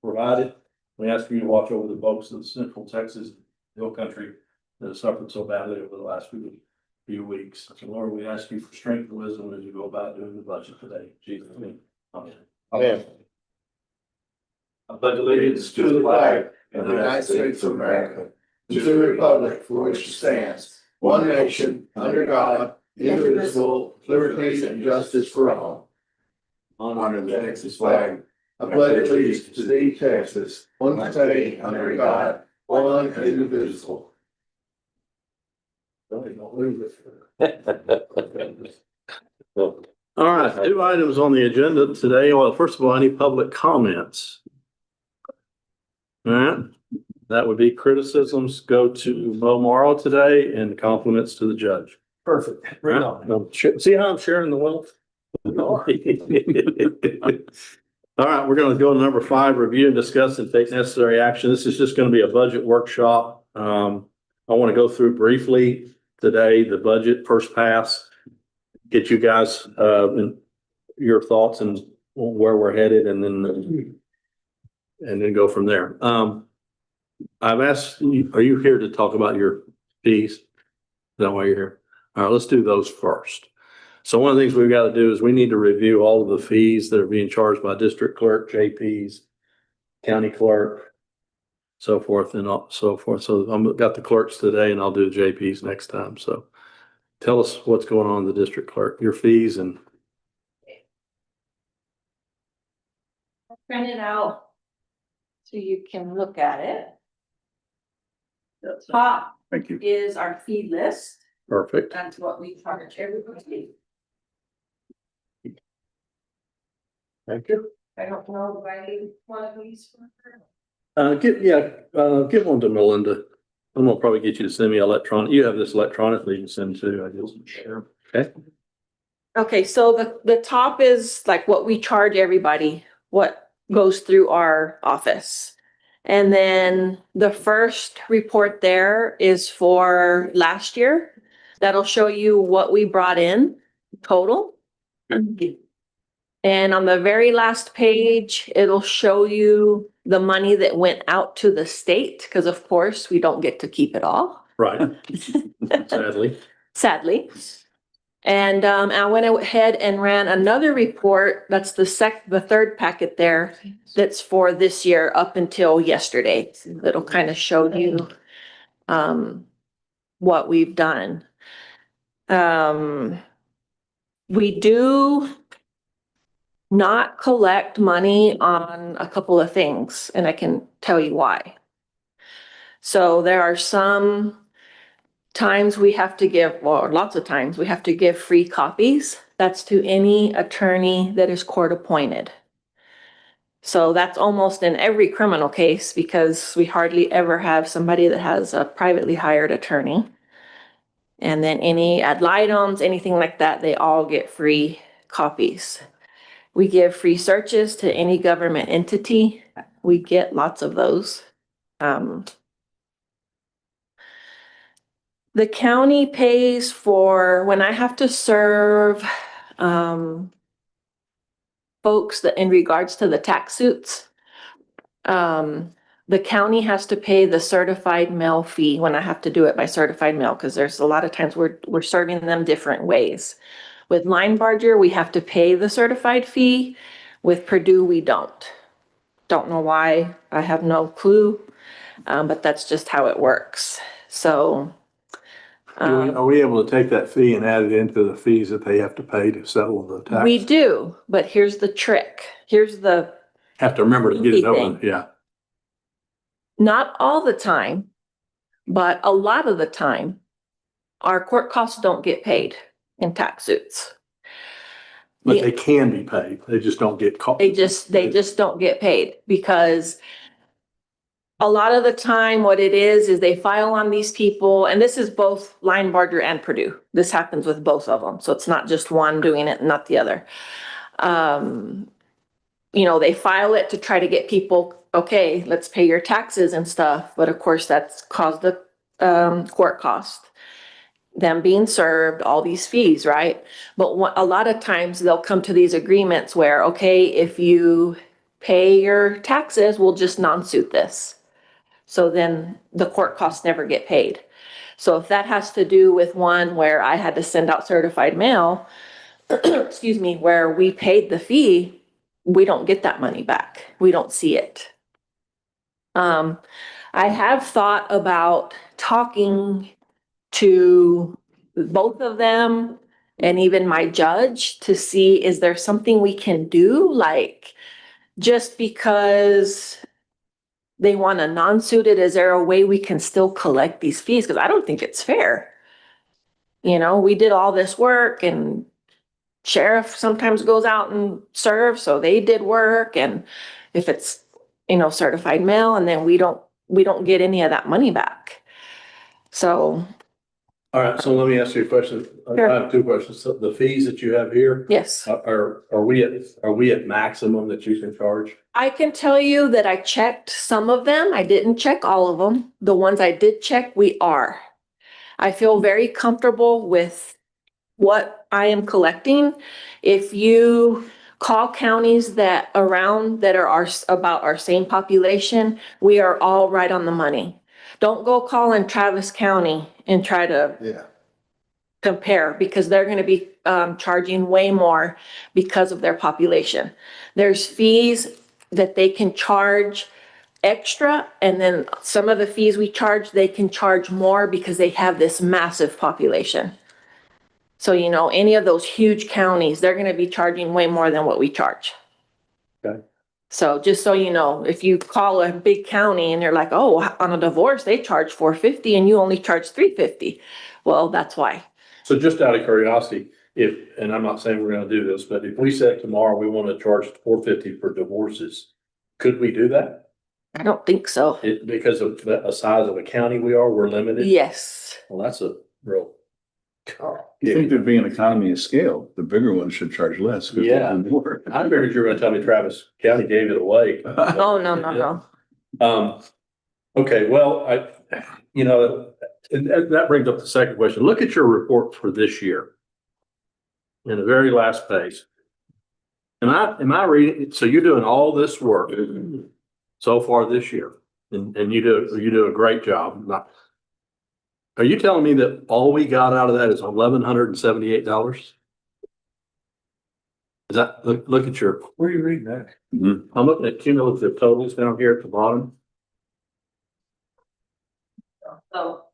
provided. We ask you to watch over the folks in Central Texas, Hill Country, that have suffered so badly over the last few weeks. So Lord, we ask you for strength and wisdom as you go about doing the budget today. In Jesus' name. Amen. Amen. I pledge allegiance to the flag of the United States of America, to the republic for which it stands, one nation, under God, indivisible, with liberty and justice for all. Honor the Texas flag. I pledge allegiance to thee, Texas, one state, under God, one and indivisible. Don't lose it. All right, 2 items on the agenda today. Well, first of all, any public comments? All right, that would be criticisms go to Mo Morrow today and compliments to the judge. Perfect. Bring it on. See how I'm sharing the wealth? All right, we're gonna go to number 5, review and discuss and take necessary action. This is just gonna be a budget workshop. I want to go through briefly today, the budget first pass, get you guys, your thoughts and where we're headed, and then go from there. I've asked, are you here to talk about your fees? Is that why you're here? All right, let's do those first. So one of the things we've got to do is we need to review all of the fees that are being charged by district clerk, JPs, county clerk, so forth and so forth. So I've got the clerks today and I'll do the JPs next time. So tell us what's going on in the district clerk, your fees and. I'll print it out so you can look at it. The top Thank you. is our fee list. Perfect. That's what we charge everybody. Thank you. I don't know if I need one of these for her. Give one to Melinda. I'm gonna probably get you to send me electronic. You have this electronically, you can send to, I guess. Sure. Okay. Okay, so the top is like what we charge everybody, what goes through our office. And then the first report there is for last year. That'll show you what we brought in total. And on the very last page, it'll show you the money that went out to the state, because of course we don't get to keep it all. Right. Sadly. Sadly. And I went ahead and ran another report. That's the third packet there. That's for this year up until yesterday. That'll kind of show you what we've done. We do not collect money on a couple of things, and I can tell you why. So there are some times we have to give, well, lots of times we have to give free copies. That's to any attorney that is court appointed. So that's almost in every criminal case, because we hardly ever have somebody that has a privately hired attorney. And then any ad litems, anything like that, they all get free copies. We give free searches to any government entity. We get lots of those. The county pays for when I have to serve folks that in regards to the tax suits. The county has to pay the certified mail fee when I have to do it by certified mail, because there's a lot of times we're serving them different ways. With Line Barger, we have to pay the certified fee. With Purdue, we don't. Don't know why. I have no clue, but that's just how it works. So. Are we able to take that fee and add it into the fees that they have to pay to settle the tax? We do, but here's the trick. Here's the. Have to remember to get it open, yeah. Not all the time, but a lot of the time, our court costs don't get paid in tax suits. But they can be paid. They just don't get caught. They just don't get paid, because a lot of the time what it is they file on these people, and this is both Line Barger and Purdue. This happens with both of them. So it's not just one doing it and not the other. They file it to try to get people, okay, let's pay your taxes and stuff. But of course that's caused the court cost, them being served, all these fees, right? But a lot of times they'll come to these agreements where, okay, if you pay your taxes, we'll just non-suit this. So then the court costs never get paid. So if that has to do with one where I had to send out certified mail, excuse me, where we paid the fee, we don't get that money back. We don't see it. I have thought about talking to both of them and even my judge to see, is there something we can do? Like, just because they want to non-suit it, is there a way we can still collect these fees? Because I don't think it's fair. You know, we did all this work and sheriff sometimes goes out and serves, so they did work. And if it's, you know, certified mail, and then we don't get any of that money back. So, All right, so let me ask you a question. Sure. I have two questions. So the fees that you have here, yes. are we at maximum that you can charge? I can tell you that I checked some of them. I didn't check all of them. The ones I did check, we are. I feel very comfortable with what I am collecting. If you call counties that around that are about our same population, we are all right on the money. Don't go calling Travis County and try to Yeah. compare, because they're going to be charging way more because of their population. There's fees that they can charge extra, and then some of the fees we charge, they can charge more because they have this massive population. So, you know, any of those huge counties, they're going to be charging way more than what we charge. Okay. So just so you know, if you call a big county and they're like, oh, on a divorce, they charge $450 and you only charge $350. Well, that's why. So just out of curiosity, and I'm not saying we're gonna do this, but if we said tomorrow we want to charge $450 for divorces, could we do that? I don't think so. Because of the size of a county we are, we're limited? Yes. Well, that's a real. You think there'd be an economy of scale? The bigger ones should charge less. 'Cause Yeah. they do more. I figured you were gonna tell me Travis County gave it away. Oh, no. Okay, well, and that brings up the second question. Look at your report for this year. In the very last page. Am I reading, so you're doing all this work so far this year, and you do a great job. Are you telling me that all we got out of that is $1,178? Is that, look at your, where are you reading that? Mhm. I'm looking at cumulative totals down here at the bottom. So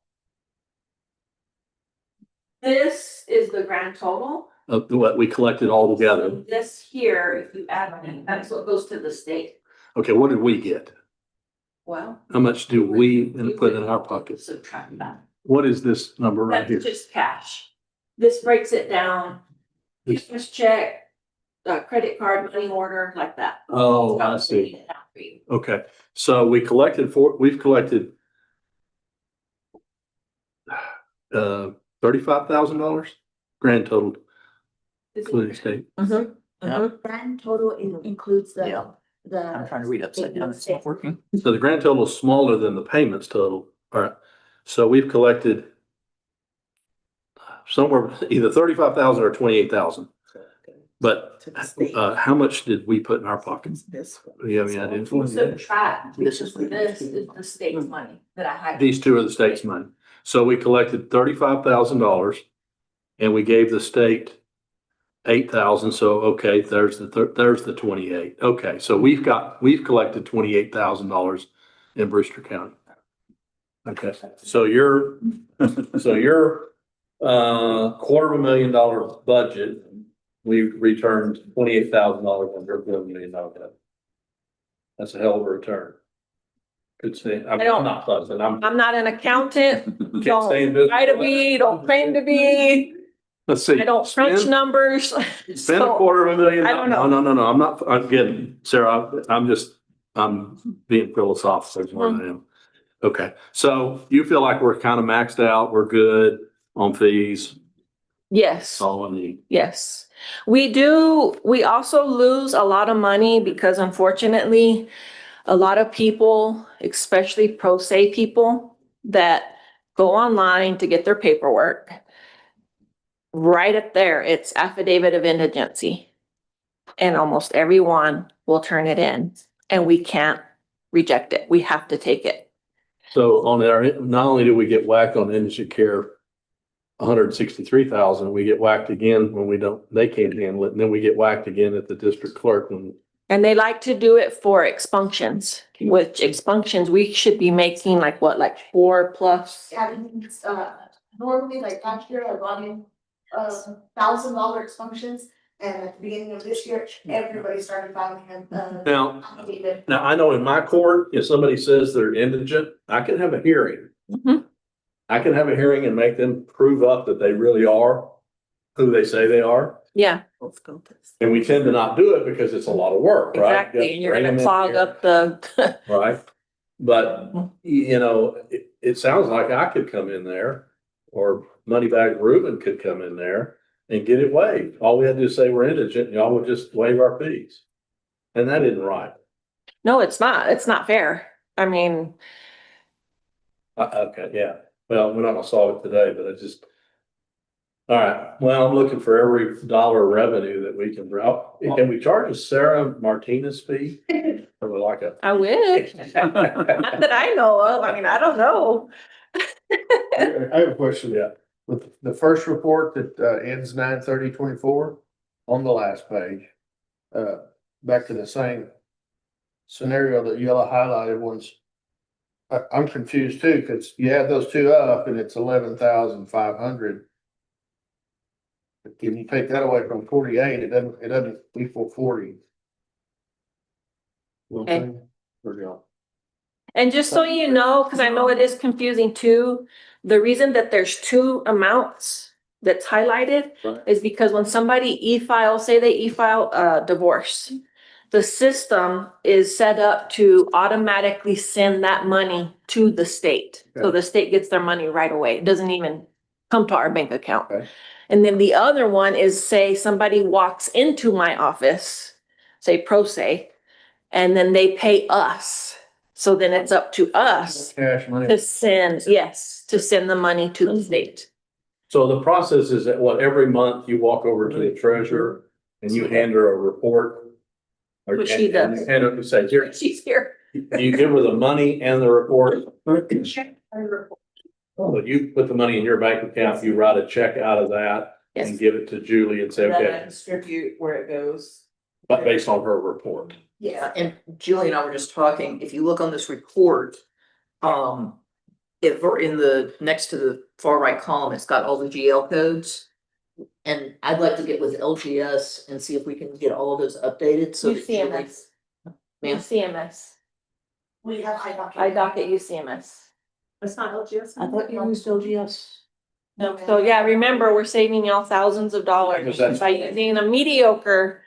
this is the grand total. Of what we collected all together. This here, if you add on it, that's what goes to the state. Okay, what did we get? Well. How much do we put in our pockets? Subtract that. What is this number right here? That's just cash. This breaks it down. Christmas check, credit card, money order, like that. Oh, I see. Okay, so we've collected $35,000 grand total, including state. Grand total includes Yeah. the. I'm trying to read upside down. It's not working. So the grand total is smaller than the payments total. All right, so we've collected somewhere either 35,000 or 28,000. But how much did we put in our pockets? This one. Do you have any idea? Subtract. This is- This is the state's money that I had. These two are the state's money. So we collected $35,000 and we gave the state 8,000. So, okay, there's the 28. Okay. So we've collected $28,000 in Brewster County. Okay. So your $250,000 budget, we returned $28,000 under a $1 million budget. That's a hell of a return. Good say. I'm not fussing. I'm not an accountant. Can't stay in business. Try to be, don't claim to be. Let's see. I don't crunch numbers. Spend So, $250,000. I don't know. No. I'm not, again, Sarah, I'm being philosophical is what I am. Okay. So you feel like we're kind of maxed out. We're good on fees. Yes. That's all I need. Yes. We also lose a lot of money because unfortunately, a lot of people, especially pro se people that go online to get their paperwork, right up there, it's affidavit of indigency. And almost everyone will turn it in. and we can't reject it. We have to take it. So on our, not only do we get whacked on indigent care, 163,000, we get whacked again when they can't handle it. And then we get whacked again at the district clerk when. And they like to do it for expunctions, which expunctions, we should be making like what, like 4+? Yeah, normally like last year I brought in $1,000 expunctions, and at the beginning of this year, everybody started filing them. Now, I know in my court, if somebody says they're indigent, I can have a hearing. Mhm. I can have a hearing and make them prove up that they really are who they say they are. Yeah, And we tend to not do it because it's a lot of work, right? exactly. And you're Bring gonna 'em in clog here. up the, Right, but it sounds like I could come in there, or Moneybag Reuben could come in there and get it waived. All we had to do is say we're indigent, and y'all would just waive our fees. And that isn't right. no, it's not fair. I mean, Okay, yeah, well, we're not gonna solve it today, but all right, well, I'm looking for every dollar of revenue that we can draw. Can we charge a Sarah Martinez fee? Or like a. I wish, not that I know of. I mean, I don't know. I have a question. Yeah. With the first report that ends 9/30/24 on the last page, back to the same scenario that yellow highlighted ones. I'm confused too, because you add those two up and it's 11,500. Can you take that away from 48? It doesn't equal 40. Okay. Or, you know, And just so you know, because I know it is confusing too, the reason that there's two amounts that's highlighted Right. is because when somebody e-file, say they e-file a divorce, the system is set up to automatically send that money to the state. So Okay. the state gets their money right away. It doesn't even come to our bank account. Okay. And then the other one is, say somebody walks into my office, say pro se, and then they pay us. So then it's up to us Cash money. to send, yes, to send the money to the state. So the process is that every month you walk over to the treasurer and you hand her a report. Or- Which she and does. you hand her, you say, here, She's here. you give her the money and the report. But you put the money in your bank account, you write a check out of that and Yes. give it to Julie and say, Then I okay, distribute where it goes. but based on her report. Yeah, and Julie and I were just talking, if you look on this report, if we're in the, next to the far right column, it's got all the GL codes. And I'd like to get with LGS and see if we can get all of those updated, so. that Julie- UCMS. Ma'am? UCMS. We have iDocket. iDocket UCMS. It's not LGS. I thought you used LGS. No. So yeah, remember, we're saving y'all thousands of dollars Because that's- by using a mediocre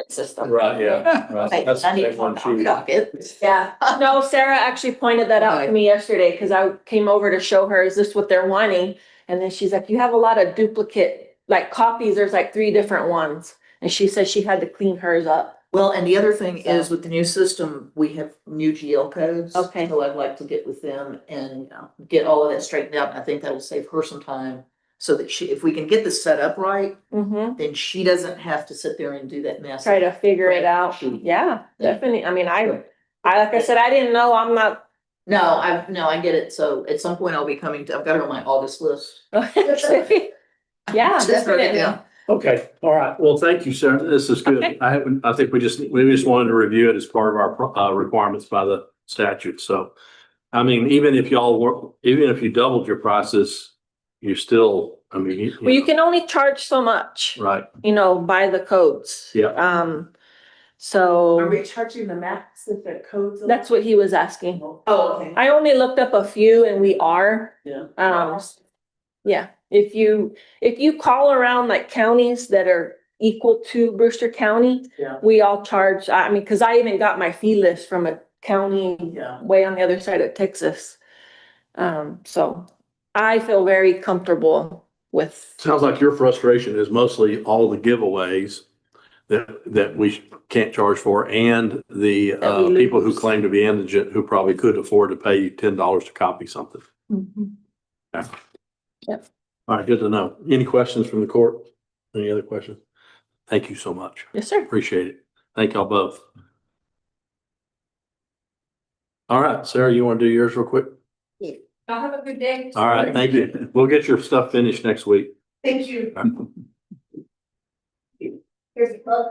system. Right, yeah. Right. Okay, That's I the need same to one she. docket. Yeah, no, Sarah actually pointed that out to me yesterday, because I came over to show her, is this what they're wanting? And then she's like, you have a lot of duplicate, like copies, there's like 3 different ones. And she said she had to clean hers up. Well, and the other thing is with the new system, we have new GL codes. Okay. So I'd like to get with them and get all of that straightened out. I think that'll save her some time. So that if we can get this set up right, Mm-hmm. then she doesn't have to sit there and do that mess. Try to figure it out. She- Yeah, Yeah. definitely. I mean, I, like I said, I didn't know, I'm not. No, I get it. So at some point I'll be coming to, I've got it on my August list. Yeah, Just wrote it definitely. down. Okay, all right. Well, thank you, Sarah. This is good. Okay. I think we just wanted to review it as part of our requirements by the statute. So, I mean, even if you doubled your prices, you're still, I mean. Well, you can only charge so much, Right, by the codes. Yeah. So Are we charging the max if the codes? allow? that's what he was asking. Oh, okay. I only looked up a few and we are. Yeah. Yeah, if you call around like counties that are equal to Brewster County, Yeah. we all charge, I mean, cause I even got my fee list from a county Yeah. way on the other side of Texas. So I feel very comfortable with, sounds like your frustration is mostly all the giveaways that we can't charge for, and the That we people who lose. claim to be indigent who probably could afford to pay you $10 to copy something. Mm-hmm. All right, good to know. Any questions from the court? Any other questions? Thank you so much. Yes, sir. Appreciate it. Thank y'all both. All right, Sarah, you want to do yours real quick? Y'all have a good day. All right, thank you. We'll get your stuff finished next week. Thank you. All right. Here's the plug.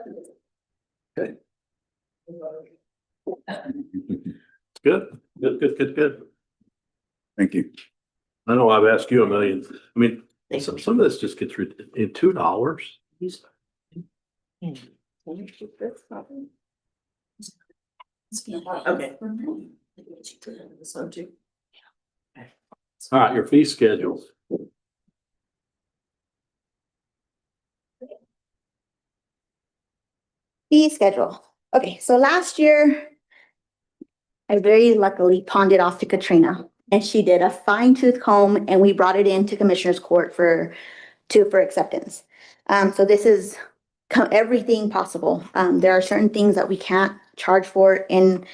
Good, good. Thank you. I know I've asked you a million. I mean, Thank some of this just gets in $2. Okay. All right, your fee schedule. Fee schedule. Okay, so last year, I very luckily pawned it off to Katrina, and she did a fine tooth comb, and we brought it into Commissioner's Court for acceptance. So this is everything possible. There are certain things that we can't charge for, and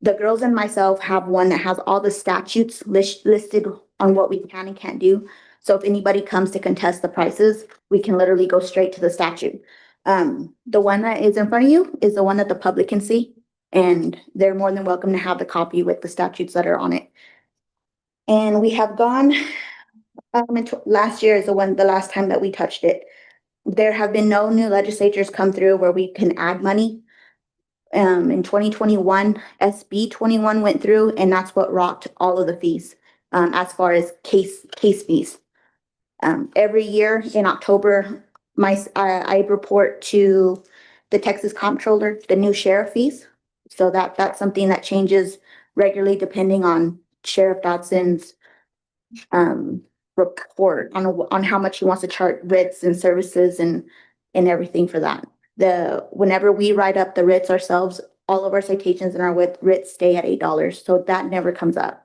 the girls and myself have one that has all the statutes listed on what we can and can't do. So if anybody comes to contest the prices, we can literally go straight to the statute. The one that is in front of you is the one that the public can see, and they're more than welcome to have the copy with the statutes that are on it. And we have gone, last year is the last time that we touched it. There have been no new legislatures come through where we can add money. In 2021, SB 21 went through, and that's what rocked all of the fees, as far as case fees. Every year in October, I report to the Texas Comptroller the new sheriff fees. So that's something that changes regularly depending on Sheriff Dodson's report on how much he wants to charge writs and services and everything for that. Whenever we write up the writs ourselves, all of our citations and our writs stay at $8, so that never comes up.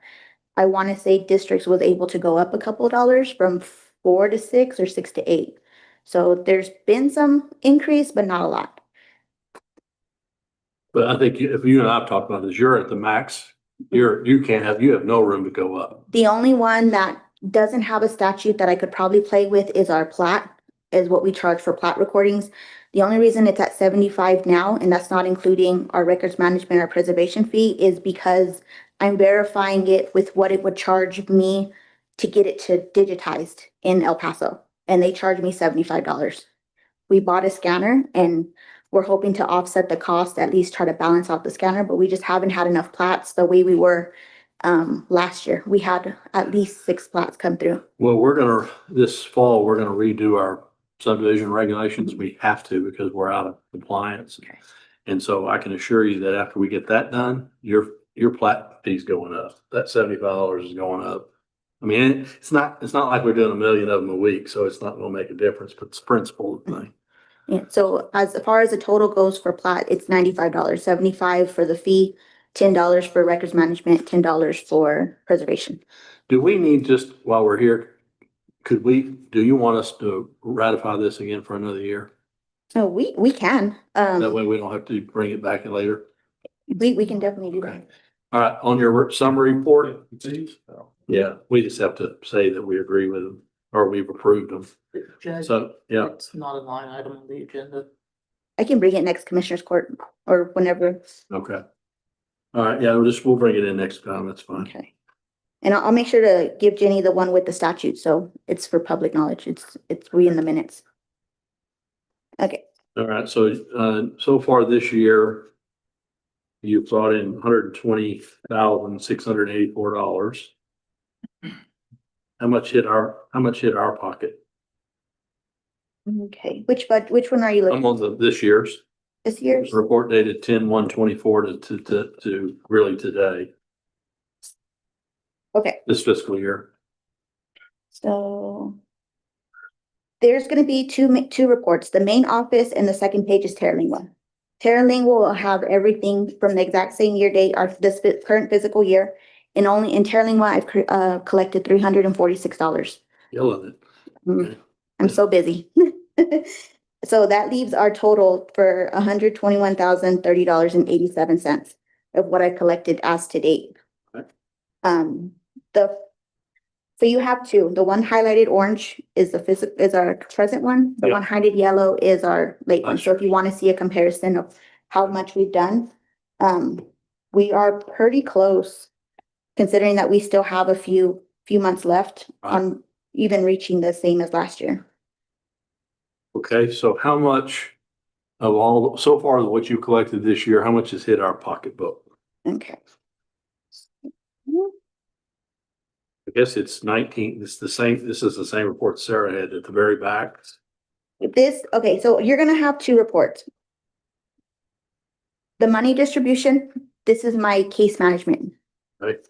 I want to say districts was able to go up a couple of dollars from 4 to 6 or 6 to 8. So there's been some increase, but not a lot. But I think if you and I've talked about this, you're at the max. You have no room to go up. The only one that doesn't have a statute that I could probably play with is our plat, is what we charge for plat recordings. The only reason it's at 75 now, and that's not including our records management or preservation fee, is because I'm verifying it with what it would charge me to get it to digitized in El Paso, and they charge me $75. We bought a scanner, and we're hoping to offset the cost, at least try to balance out the scanner, but we just haven't had enough plats the way we were last year. We had at least 6 plats come through. Well, this fall, we're gonna redo our subdivision regulations. We have to because we're out of compliance. Okay. And so I can assure you that after we get that done, your plat fee's going up. That $75 is going up. I mean, it's not like we're doing 1 million of them a week, so it's not gonna make a difference, but it's principle of the thing. Yeah, so as far as the total goes for plat, it's $95, 75 for the fee, $10 for records management, $10 for preservation. Do we need, just while we're here, do you want us to ratify this again for another year? So we can, That way we don't have to bring it back later. we can definitely do that. All right, on your summary report, yeah, we just have to say that we agree with them or we've approved them. Judge, So, yeah, it's not a line item on the agenda. I can bring it next Commissioner's Court or whenever. okay. All right, yeah, we'll bring it in next time. That's fine. Okay. And I'll make sure to give Jenny the one with the statute, so it's for public knowledge. It's in the minutes. Okay. All right, so far this year, you've brought in $120,684. How much hit our pocket? Okay, which one are you I'm looking, on this year's this year's? report dated 10/1/24 to really today, Okay, this fiscal year. so there's gonna be two reports, the main office and the second page is Terraling. Terraling will have everything from the exact same year date, this current physical year, and only in Terraling I've collected $346. Killing it. Okay. I'm so busy. So that leaves our total for $121,030.87 of what I collected as to date. Okay. So you have two. The one highlighted orange is our present one. The Yeah. one highlighted yellow is our late one. Nice. So if you want to see a comparison of how much we've done, We are pretty close, considering that we still have a few months left on even reaching the same as last year. Okay, so how much of all, so far what you collected this year, how much has hit our pocketbook? Okay. I guess it's 19, it's the same, this is the same report Sarah had at the very back. Okay, so you're gonna have two reports. The money distribution, this is my case management. Right.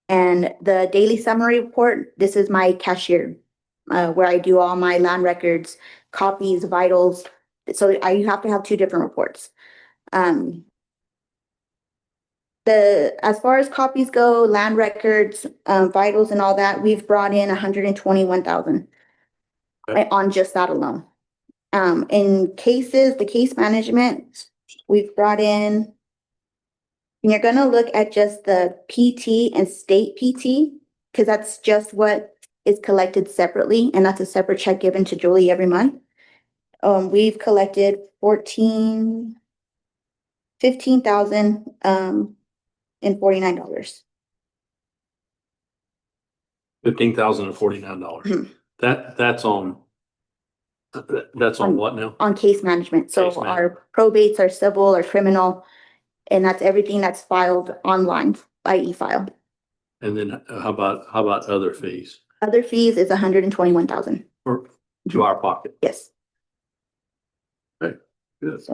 And the daily summary report, this is my cashier, where I do all my land records, copies, vitals. So you have to have two different reports. As far as copies go, land records, vitals and all that, we've brought in 121,000 Okay. on just that alone. In cases, the case management, we've brought in, and you're gonna look at just the PT and state PT, because that's just what is collected separately, and that's a separate check given to Julie every month. We've collected 15,000 and $49. $15,049. Mhm. That's on what now? On case management. So Case management. our probates, our civil, our criminal, and that's everything that's filed online by e-file. And then how about other fees Other fees is 121,000. or to our pocket? Yes. Good. So,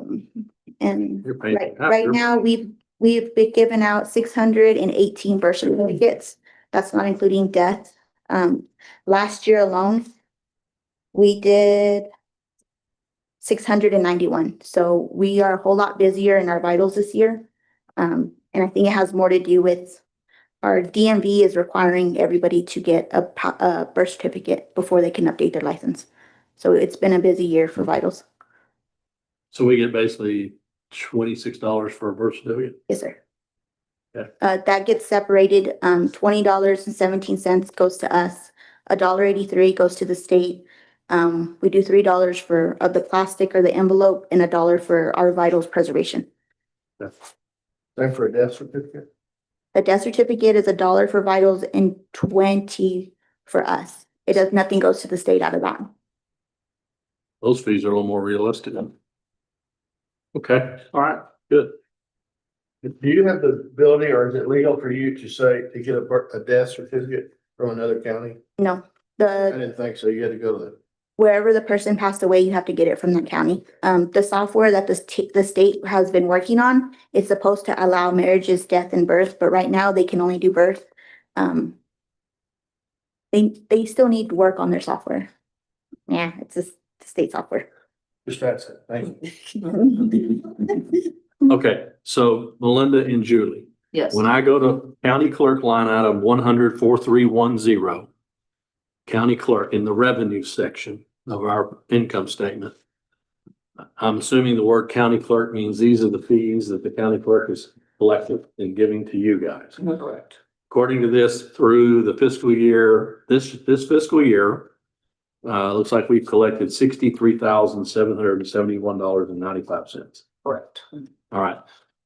and You're paying right now, we've been giving out 618 birth certificates. That's not including death. Last year alone, we did 691. So we are a whole lot busier in our vitals this year. And I think it has more to do with our DMV is requiring everybody to get a birth certificate before they can update their license. So it's been a busy year for vitals. So we get basically $26 for a birth certificate? Yes, sir. Okay. That gets separated, $20.17 goes to us, $1.83 goes to the state. We do $3 of the plastic or the envelope and $1 for our vitals preservation. Same for a death certificate? The death certificate is $1 for vitals and 20 for us. Nothing goes to the state out of that. Those fees are a little more realistic. Okay, all right, good. Do you have the ability or is it legal for you to get a death certificate from another county? No, I didn't think so. You had to go to wherever the person passed away, you have to get it from the county. The software that the state has been working on is supposed to allow marriages, death, and birth, but right now they can only do birth. They still need to work on their software. Yeah, it's the state software. just that's it. Thank you. Okay, so Melinda and Julie, Yes. when I go to county clerk line item 100-4310, county clerk in the revenue section of our income statement, I'm assuming the word county clerk means these are the fees that the county clerk is collecting and giving to you guys. Correct. According to this, through the fiscal year, this fiscal year, looks like we've collected $63,771.95. Correct. All right,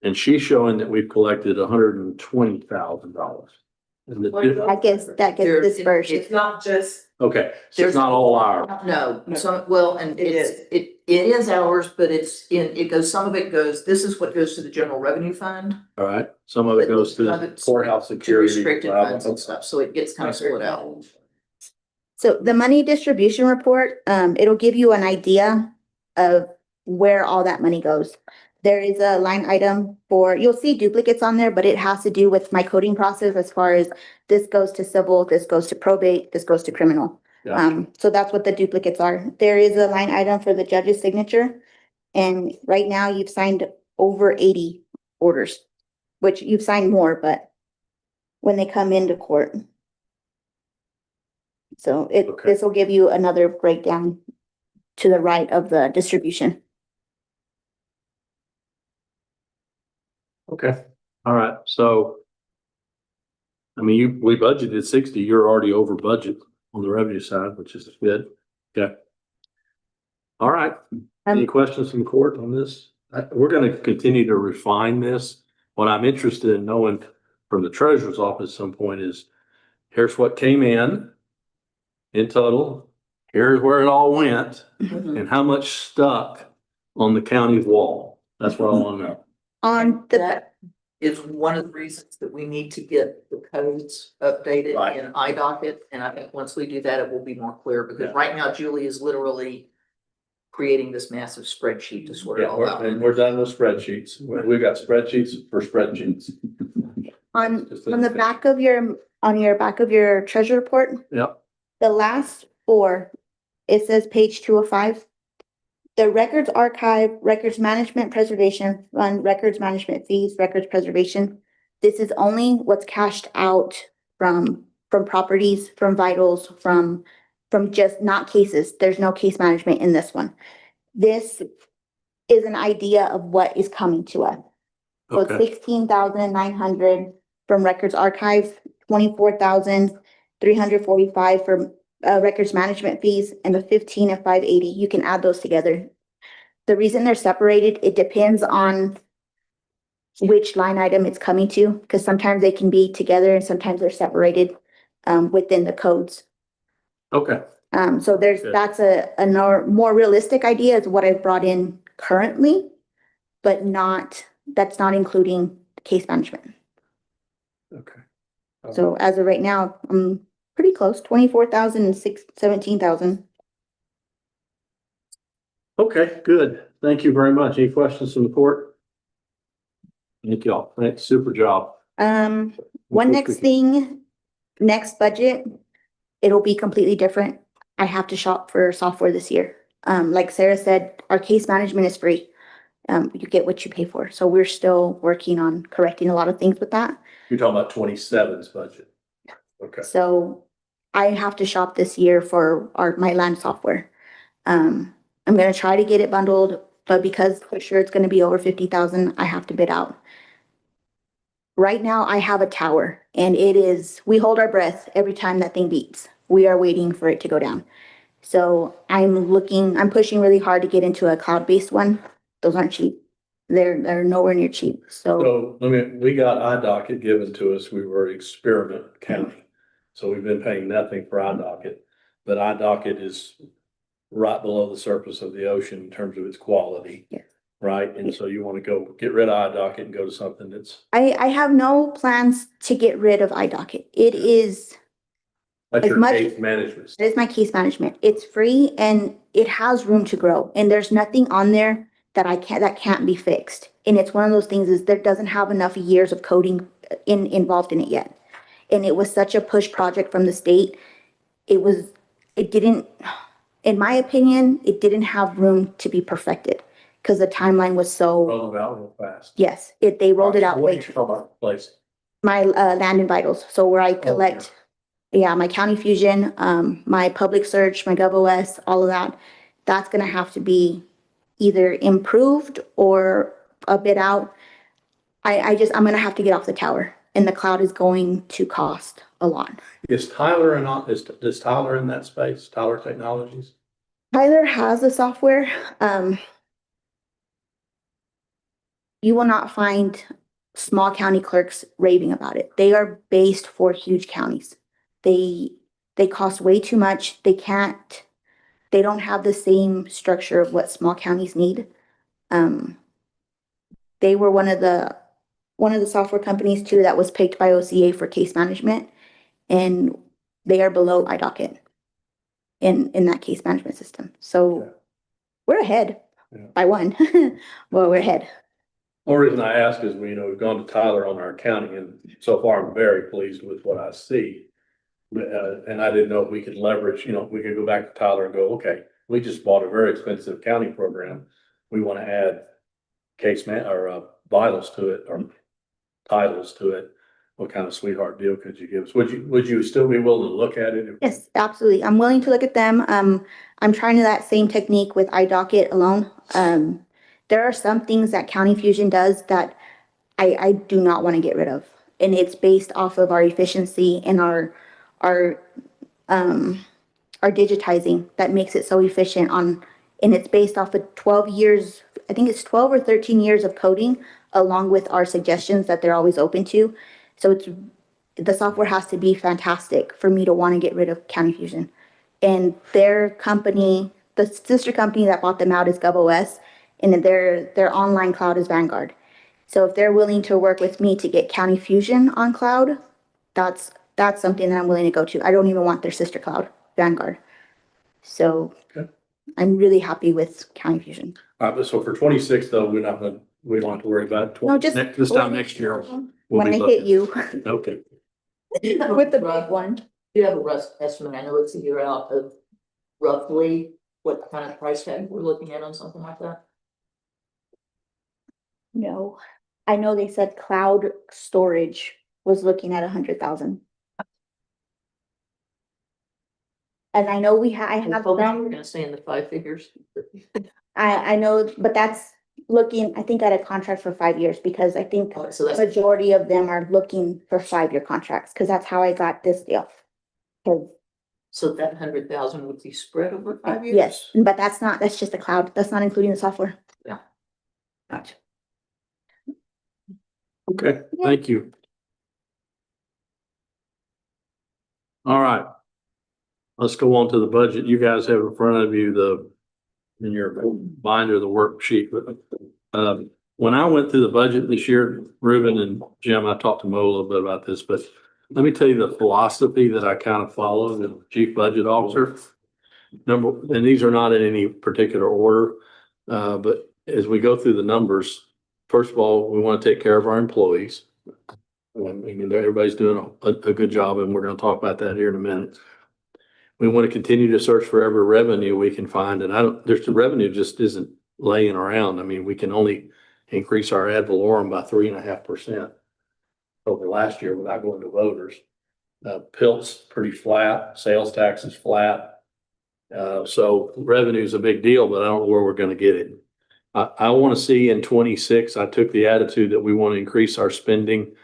and she's showing that we've collected $120,000. I guess that gets dispersed. It's not just. Okay, so it's not all ours. No, well, and it is ours, but some of it goes, this is what goes to the general revenue fund. All right, some of it goes to Some of the it's courthouse To security. restricted funds and stuff, so it gets kind of split out. So the money distribution report, it'll give you an idea of where all that money goes. There is a line item you'll see duplicates on there, but it has to do with my coding process as far as this goes to civil, this goes to probate, this goes to criminal. Gotcha. So that's what the duplicates are. There is a line item for the judge's signature. And right now you've signed over 80 orders, which you've signed more, but when they come into court. So Okay. this will give you another breakdown to the right of the distribution. Okay, all right, so I mean, we budgeted 60, you're already over budget on the revenue side, which is good. Okay. All right, any questions from court on this? We're gonna continue to refine this what I'm interested in knowing from the treasurer's office at some point is, here's what came in total, here's where it all went, and how much stuck on the county's wall. That's what I want to know. On the, That is one of the reasons that we need to get the codes updated Right. in iDocket. And I think once we do that, it will be more clear, because Yeah. right now Julie is literally creating this massive spreadsheet to sort it Yeah, all out. and we're done with spreadsheets. We've got spreadsheets for spreadsheets. on the back of your, on your back of your treasure report, Yep, the last four, it says page 205. The records archive, records management preservation fund, records management fees, records preservation. This is only what's cashed out from properties, from vitals, from just not cases. There's no case management in this one. This is an idea of what is coming to us. So it's okay, 16,900 from records archive, 24,345 for records management fees, and the 15 and 580. You can add those together. The reason they're separated, it depends on which line item it's coming to, because sometimes they can be together and sometimes they're separated within the codes. okay, So Good. that's a more realistic idea is what I've brought in currently, but that's not including case management. okay. So as of right now, I'm pretty close, 24,000 and 17,000. Okay, good. Thank you very much. Any questions from the court? Thank y'all. Thanks, super job. One next thing, next budget, it'll be completely different. I have to shop for software this year. Like Sarah said, our case management is free. You get what you pay for. So we're still working on correcting a lot of things with that. You're talking about 27's budget. Okay, So I have to shop this year for my land software. I'm gonna try to get it bundled, but because for sure it's gonna be over 50,000, I have to bid out. Right now, I have a tower and we hold our breath every time that thing beeps. We are waiting for it to go down. So I'm pushing really hard to get into a cloud-based one. Those aren't cheap. They're nowhere near cheap. So we got iDocket given to us. We were experiment county. So we've been paying nothing for iDocket, but iDocket is right below the surface of the ocean in terms of its quality. Yes. Right? And so you want to go get rid of iDocket and go to something that's. I have no plans to get rid of iDocket. That's As your much- case management. It is my case management. It's free and it has room to grow. And there's nothing on there that can't be fixed. And it's one of those things is there doesn't have enough years of coding involved in it yet. And it was such a push project from the state. It didn't, in my opinion, it didn't have room to be perfected because the timeline was so, Roll it out real fast. yes, they rolled it out What way are too. you talking about, place? My land and vitals. So where I collect, my county fusion, my public search, my GovOS, all of that, that's gonna have to be either improved or a bit out. I'm gonna have to get off the tower and the cloud is going to cost a lot. Is Tyler is Tyler in that space? Tyler Technologies? Tyler has the software. You will not find small county clerks raving about it. They are based for huge counties. They cost way too much. They don't have the same structure of what small counties need. They were one of the software companies too that was picked by OCA for case management, and they are below iDocket in that case management system. So Okay. we're ahead Yeah. by one. Well, we're ahead. Only reason I ask is we've gone to Tyler on our accounting and so far I'm very pleased with what I see. But, and I didn't know if we could leverage, we could go back to Tyler and go, okay, we just bought a very expensive county program. We want to add vitals to it or titles to it. What kind of sweetheart deal could you give us? Would you still be willing to look at it? Yes, absolutely. I'm willing to look at them. I'm trying that same technique with iDocket alone. There are some things that County Fusion does that I do not want to get rid of. And it's based off of our efficiency and our digitizing that makes it so efficient and it's based off of 12 years, I think it's 12 or 13 years of coding along with our suggestions that they're always open to. So the software has to be fantastic for me to want to get rid of County Fusion. And their company, the sister company that bought them out is GovOS, and their online cloud is Vanguard. So if they're willing to work with me to get County Fusion on cloud, that's something that I'm willing to go to. I don't even want their sister cloud, Vanguard. So Okay. I'm really happy with County Fusion. But so for 26 though, we don't have to worry about No, just this time next year. we'll when be I hit looking. you Okay. with the big one. Do you have a rough estimate? I know it's a year out of roughly what kind of price tag we're looking at on something like that? No, I know they said cloud storage was looking at 100,000. And I know I have We're some, gonna stay in the five figures. I know, but that's looking, I think at a contract for 5 years, because I think So the that's, majority of them are looking for 5-year contracts, because that's how I got this deal. 'Cause so that 100,000 would be spread over 5 years? yes, but that's just the cloud. That's not including the software. Yeah. Gotcha. Okay, thank you. All right. Let's go on to the budget. You guys have in front of you in your binder, the worksheet. When I went through the budget this year, Ruben and Jim, I talked to Mo a little bit about this, but let me tell you the philosophy that I kind of follow as chief budget officer. And these are not in any particular order, but as we go through the numbers, first of all, we want to take care of our employees. I mean, everybody's doing a good job, and we're going to talk about that here in a minute. We want to continue to search for every revenue we can find, and the revenue just isn't laying around. I mean, we can only increase our ad valorem by 3.5% over last year without going to voters. PILT's pretty flat, sales tax is flat. So revenue is a big deal, but I don't know where we're going to get it. I want to see in 26, I took the attitude that we want to increase our spending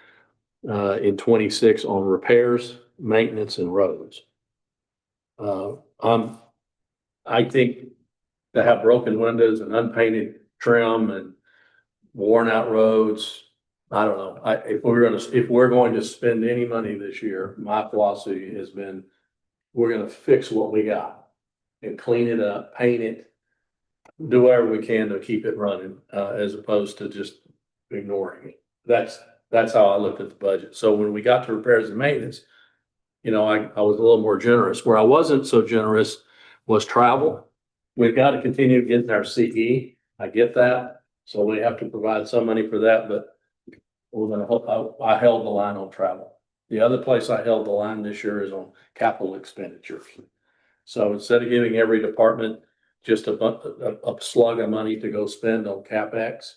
in 26 on repairs, maintenance, and roads. I think to have broken windows and unpainted trim and worn out roads, I don't know. If we're going to spend any money this year, my philosophy has been, we're going to fix what we got and clean it up, paint it, do whatever we can to keep it running, as opposed to just ignoring it. That's how I looked at the budget. So when we got to repairs and maintenance, I was a little more generous. Where I wasn't so generous was travel. We've got to continue getting our CE. I get that. So we have to provide some money for that, but we're going to help. I held the line on travel. The other place I held the line this year is on capital expenditures. So instead of giving every department just a slug of money to go spend on CapEx,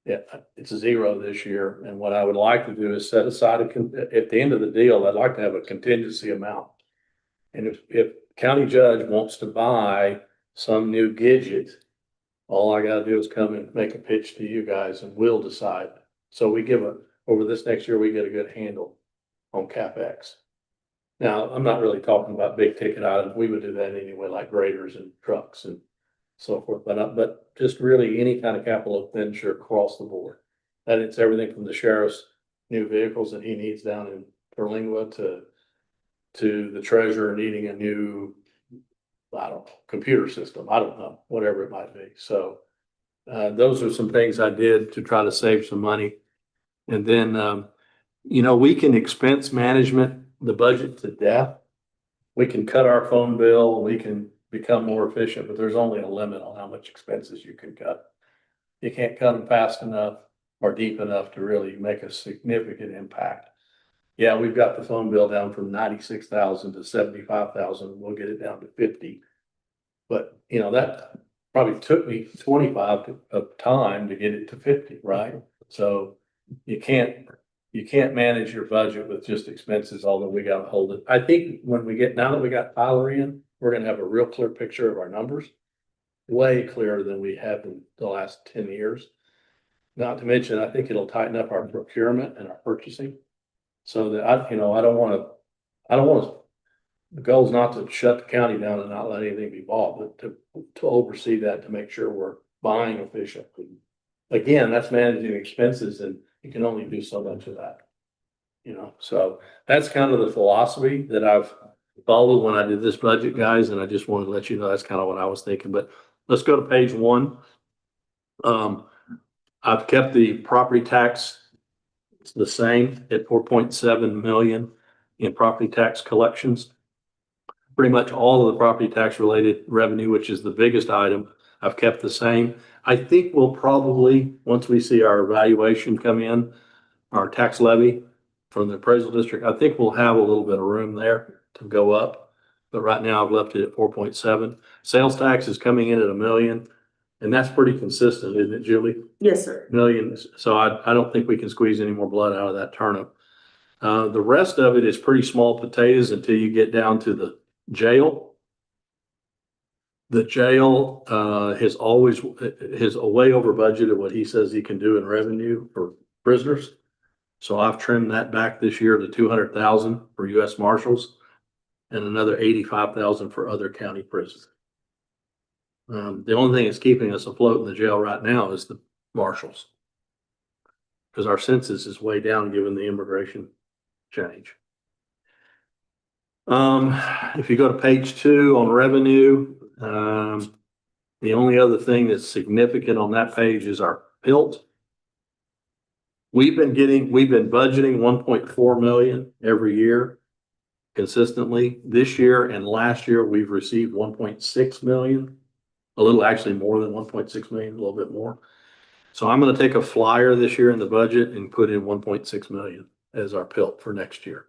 it's a zero this year. And what I would like to do is set aside at the end of the deal, I'd like to have a contingency amount. And if county judge wants to buy some new gadget, all I gotta do is come and make a pitch to you guys and we'll decide. So over this next year, we get a good handle on CapEx. Now, I'm not really talking about big ticket items. We would do that anyway, like graders and trucks and so forth, but just really any kind of capital expenditure across the board. And it's everything from the sheriff's new vehicles that he needs down in Terlingua to the treasurer needing a new, computer system. I don't know, whatever it might be. So those are some things I did to try to save some money. And then, we can expense management the budget to death. We can cut our phone bill, we can become more efficient, but there's only a limit on how much expenses you can cut. You can't cut them fast enough or deep enough to really make a significant impact. Yeah, we've got the phone bill down from 96,000 to 75,000. We'll get it down to 50. But that probably took me 25 of time to get it to 50, right? So you can't manage your budget with just expenses, although we got to hold it. I think now that we got Tyler in, we're going to have a real clear picture of our numbers, way clearer than we have in the last 10 years. Not to mention, I think it'll tighten up our procurement and our purchasing so that I don't want to, the goal is not to shut the county down and not let anything be bought, but to oversee that, to make sure we're buying efficiently again, that's managing expenses and you can only do so much of that. So that's kind of the philosophy that I've followed when I did this budget, guys, and I just wanted to let you know that's kind of what I was thinking, but let's go to page 1. I've kept the property tax the same at 4.7 million in property tax collections. Pretty much all of the property tax related revenue, which is the biggest item, I've kept the same. I think we'll probably, once we see our evaluation come in, our tax levy from the appraisal district, I think we'll have a little bit of room there to go up. But right now I've left it at 4.7. Sales tax is coming in at $1 million. And that's pretty consistent, isn't it, Julie? Yes, sir. Millions. So I don't think we can squeeze any more blood out of that turnip. The rest of it is pretty small potatoes until you get down to the jail. The jail has always is way over budgeted what he says he can do in revenue for prisoners. So I've trimmed that back this year to 200,000 for U.S. Marshals and another 85,000 for other county prisons. The only thing that's keeping us afloat in the jail right now is the marshals. Because our census is way down given the immigration change. If you go to page 2 on revenue, the only other thing that's significant on that page is our PILT. We've been budgeting 1.4 million every year consistently. This year and last year, we've received 1.6 million. A little, actually more than 1.6 million, a little bit more. So I'm going to take a flyer this year in the budget and put in 1.6 million as our PILT for next year.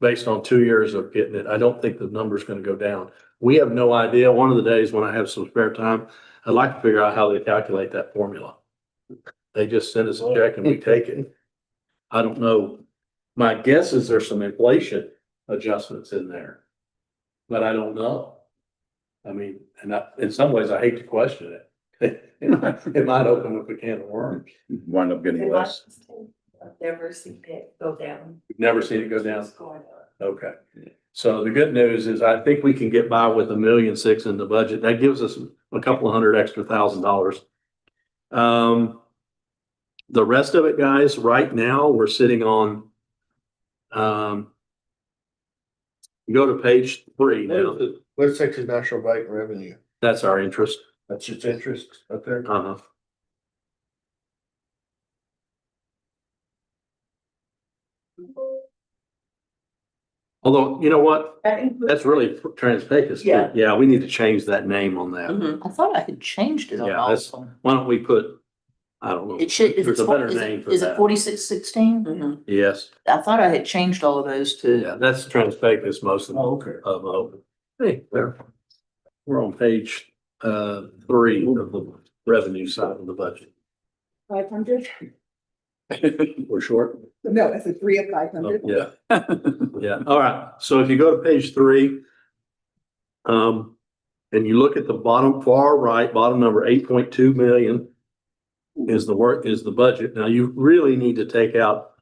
Based on 2 years of getting it, I don't think the number's going to go down. We have no idea. One of the days when I have some spare time, I'd like to figure out how they calculate that formula. They just send us a check and we take it. I don't know. My guess is there's some inflation adjustments in there, but I don't know. I mean, in some ways, I hate to question it. It might open up a can of worms. Wind up getting less. I've never seen it go down. You've never seen it go down? It's going up. Okay. So the good news is I think we can get by with $1.6 million in the budget. That gives us a couple of $100,000 extra. The rest of it, guys, right now, we're sitting on, you go to page 3 now. What's Texas National Bank revenue? That's our interest. That's its interest up there? Uh-huh. Although, you know what? That's really Trans-Pecos. Yeah. Yeah, we need to change that name on that. I thought I had changed it on Yeah, all that's, of them. why don't we put, I don't know. It should, There's a better name for is it that. 4616? Yes, I thought I had changed all of those to. yeah, that's Trans-Pecos most of okay. Hey, there. We're on page 3 of the revenue side of the budget. 500? We're short? No, it's a 3 of 500. Yeah. Yeah. All right. So if you go to page 3, and you look at the bottom far right, bottom number 8.2 million is the budget. Now you really need to take out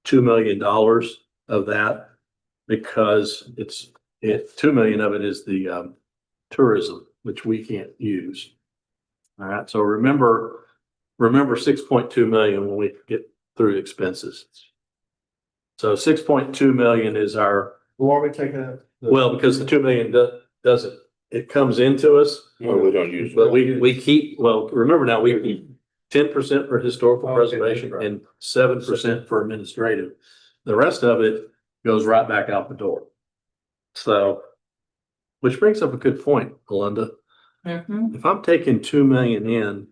$2 million of that because 2 million of it is the tourism, which we can't use. All right. So remember 6.2 million when we get through expenses. So 6.2 million is our, Why are we taking that? well, because the 2 million doesn't, it comes into us, Well, we don't use it. but we keep, well, remember now, we keep 10% for historical Okay, preservation right. and 7% for administrative. The rest of it goes right back out the door. So, which brings up a good point, Melinda. Mhm. If I'm taking 2 million in,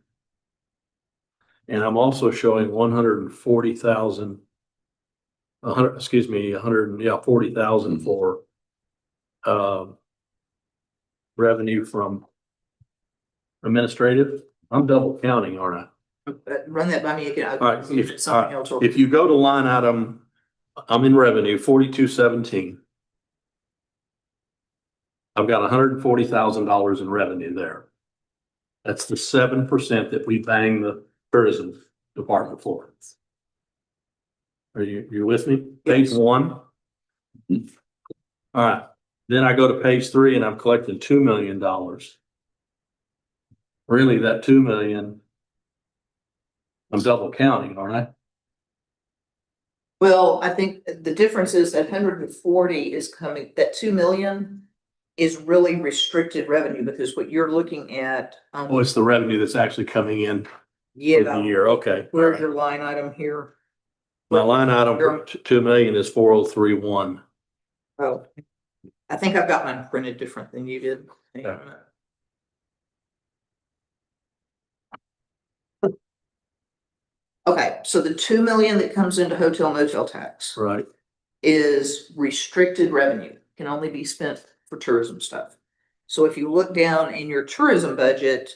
and I'm also showing 140,000, 40,000 for revenue from administrative, I'm double counting, aren't Run that by me again. All right, If it's something else. I? If you go to line item, I'm in revenue, 4217. I've got $140,000 in revenue there. That's the 7% that we bang the tourism department for. Are you with me? Page 1. All right, then I go to page 3 and I'm collecting $2 million. Really, that 2 million I'm double counting, aren't I? Well, I think the difference is that 140 is coming, that 2 million is really restricted revenue because what you're looking at. Oh, it's the revenue that's actually coming in for the Yeah, year. Okay. where's your line item here? My line item for 2 million is 4031. Oh, I think I've got mine printed different than you did. Hang on a minute. Okay, so the 2 million that comes into hotel motel tax Right. is restricted revenue, can only be spent for tourism stuff. So if you look down in your tourism budget,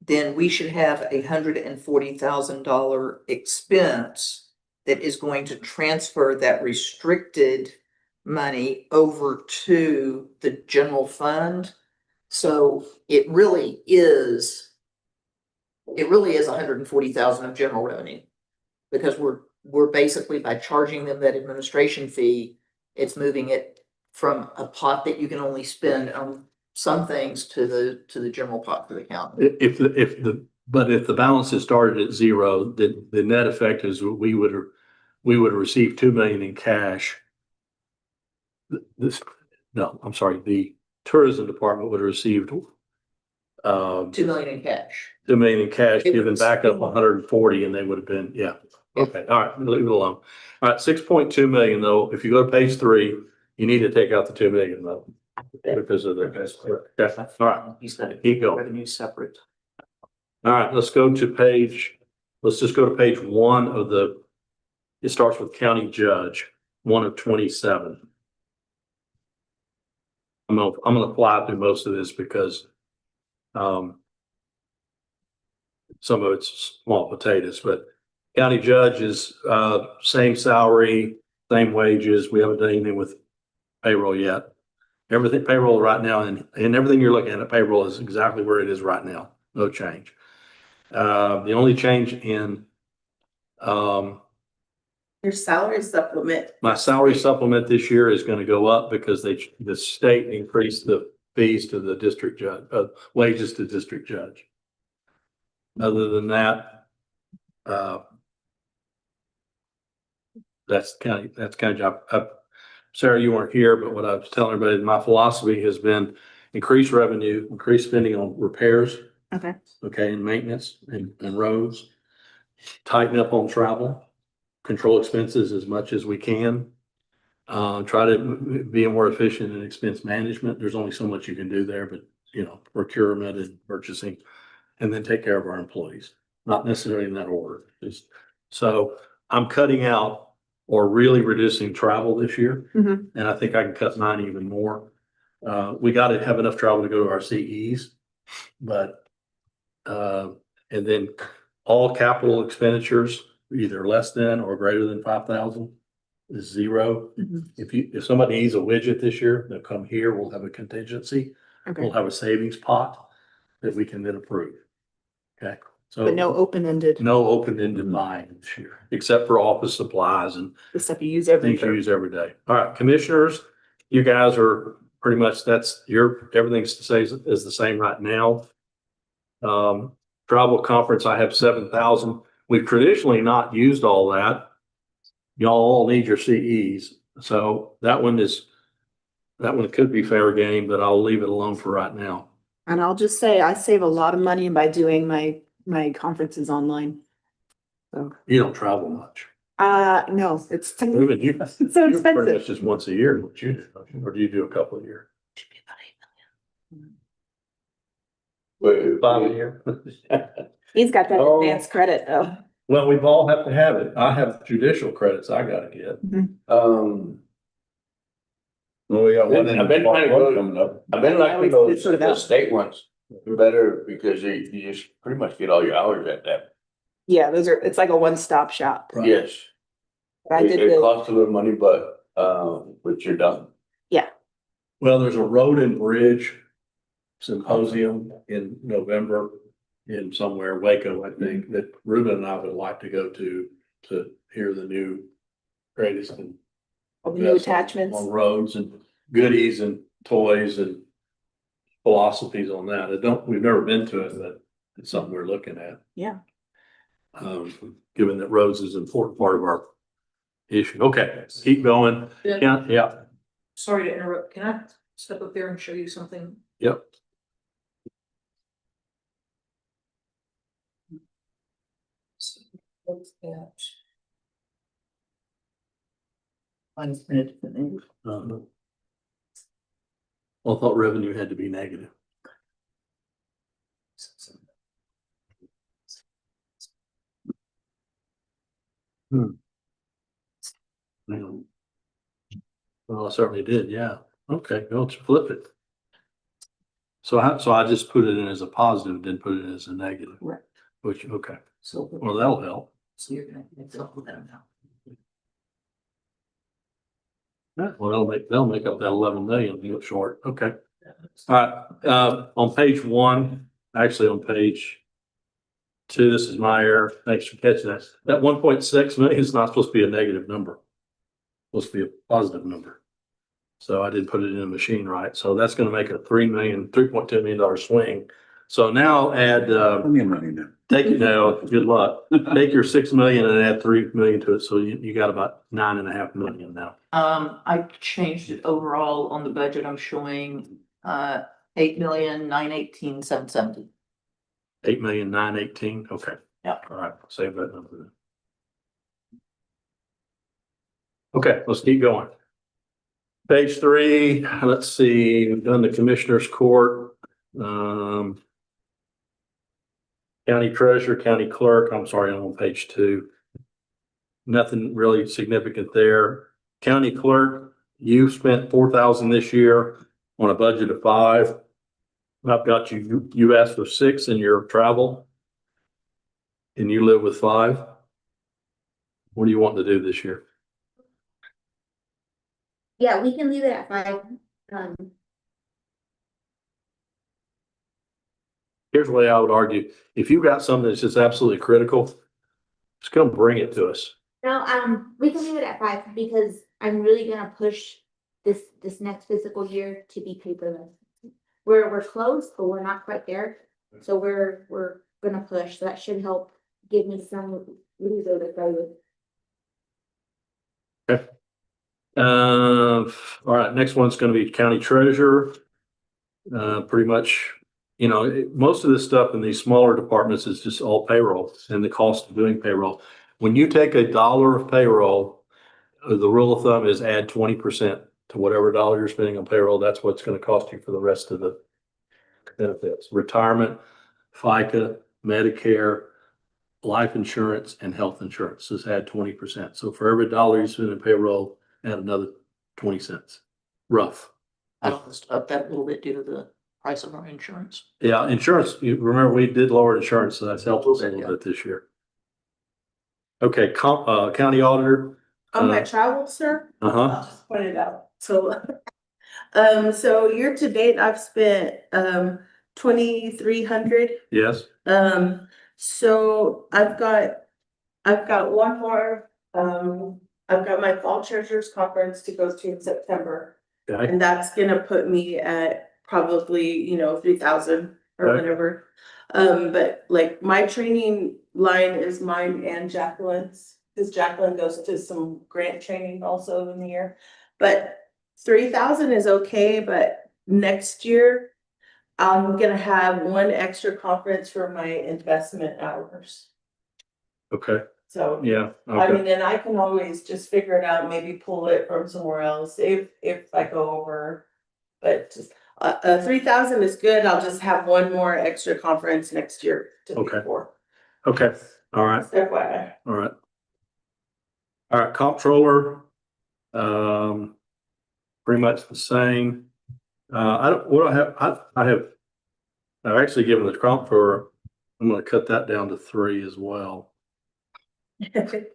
then we should have $140,000 expense that is going to transfer that restricted money over to the general fund. So it really is 140,000 of general revenue. Because we're basically, by charging them that administration fee, it's moving it from a pot that you can only spend on some things to the general pot for the county. If the balance had started at zero, the net effect is we would have received 2 million in cash. The tourism department would have received 2 million in cash. 2 million in cash, It given was- back up 140, and they would have been, yeah. Okay, all right, leave it alone. All right, 6.2 million though, if you go to page 3, you need to take out the 2 million though. Because of the, okay, all right, He's got keep going. revenue separate. All right, let's just go to page 1 of it starts with county judge, 1 of 27. I'm gonna fly through most of this because, some of it's small potatoes, but county judge is, same salary, same wages. We haven't done anything with payroll yet. Everything payroll right now and everything you're looking at payroll is exactly where it is right now. No change. The only change in, Your salary supplement. my salary supplement this year is going to go up because the state increased the fees to the district judge, wages to district judge. Other than that, that's kind of job. Sarah, you weren't here, but what I was telling everybody, my philosophy has been increase revenue, increase spending on repairs. Okay. Okay, and maintenance and roads, tighten up on travel, control expenses as much as we can. Try to be more efficient in expense management. There's only so much you can do there, but procurement and purchasing, and then take care of our employees, not necessarily in that order. So I'm cutting out or really reducing travel this year. Mhm. And I think I can cut mine even more. We got to have enough travel to go to our CEs, but, and then all capital expenditures, either less than or greater than 5,000 is zero. Mhm. If somebody needs a widget this year, they'll come here, we'll have a contingency. Okay. We'll have a savings pot that we can then approve. Okay, so. But no open-ended, No open-ended buying this year, except for office supplies and the stuff you use every things you year. use every day. All right, commissioners, you guys are pretty much, everything's is the same right now. Travel conference, I have 7,000. We've traditionally not used all that. Y'all all need your CEs. So that one could be fair game, but I'll leave it alone for right now. And I'll just say, I save a lot of money by doing my conferences online. You don't travel much. No, it's Ruben, you, it's so you're pretty expensive. much just once a year, what you do, don't you? Or do you do a couple a year? Wait, 5 a year? He's got that Oh. advanced credit though. Well, we've all have to have it. I have judicial credits I gotta get. Well, we got one I've been trying to go- coming up. I've been liking Always those, sort of the out. state ones better because you just pretty much get all your hours at that. Yeah, it's like a one-stop shop. Right. Yes. I did It the, costs a little money, but you're done. Well, there's a road and bridge symposium in November in somewhere, Waco, I think, that Ruben and I would like to go to hear the new greatest and all the new best attachments. on roads and goodies and toys and philosophies on that. We've never been to it, but it's something we're looking at. Yeah. given that roads is an important part of our issue. Okay, keep going. Yeah, Sorry to interrupt. Can I step up there and show you something? yep. What's that? Mine's in a different name. Well, I thought revenue had to be negative. Well, I certainly did, yeah. Okay, go to flip it. So I just put it in as a positive, didn't put it in as a negative, Right. which, okay, So. well, that'll help. So you're gonna fill that now. Yeah, well, that'll make up that 11 million, you look short, okay. All right, on page 1, actually on page 2, this is my error, thanks for catching that. That 1.6 million is not supposed to be a negative number. It's supposed to be a positive number. So I didn't put it in the machine right, so that's gonna make a $3.2 million swing. So now add, Plenty of money now. take it now, good luck, take your 6 million and add 3 million to it, so you got about 9.5 million now. I changed it overall on the budget. I'm showing, 8,918,770. 8,918,000, okay. Yeah. All right, save that number then. Okay, let's keep going. Page 3, let's see, we've done the commissioner's court. County treasurer, county clerk, I'm sorry, I'm on page 2. Nothing really significant there. County clerk, you spent 4,000 this year on a budget of 5. I've got you asked for 6 in your travel. And you live with 5. What do you want to do this year? Yeah, we can leave it at 5. Here's the way I would argue. If you got something that's just absolutely critical, just come bring it to us. No, we can leave it at 5 because I'm really gonna push this next fiscal year to be paperless. We're close, but we're not quite there. So we're gonna push. So that should help give me some leeway to play with. Okay. All right, next one's gonna be county treasurer. Pretty much, most of this stuff in these smaller departments is just all payroll and the cost of doing payroll. When you take $1 of payroll, the rule of thumb is add 20% to whatever dollar you're spending on payroll. That's what's gonna cost you for the rest of the benefits. Retirement, FICA, Medicare, life insurance, and health insurance. Just add 20%. So for every dollar you spend in payroll, add another 20 cents. Rough. I almost upped that a little bit due to the price of our insurance. Yeah, insurance, you remember we did lower insurance, so that's helped us a little bit this year. Okay, county auditor. On my travel, sir, Uh-huh, I'll just point it out. So, so year to date, I've spent, 2,300. yes, So I've got one more, I've got my fall treasurers conference to go to in September. okay, And that's gonna put me at probably, 3,000 or Okay. whatever. But like my training line is mine and Jacqueline's, because Jacqueline goes to some grant training also in the year. But 3,000 is okay, but next year I'm gonna have one extra conference for my investment hours. okay, So, yeah, I okay, mean, and I can always just figure it out, maybe pull it from somewhere else if I go over. But just, 3,000 is good. I'll just have one more extra conference next year to pay Okay. for. okay, all right, Just FYI. all right. All right, comptroller, pretty much the same. I've actually given the comptroller, I'm gonna cut that down to 3 as well. Okay.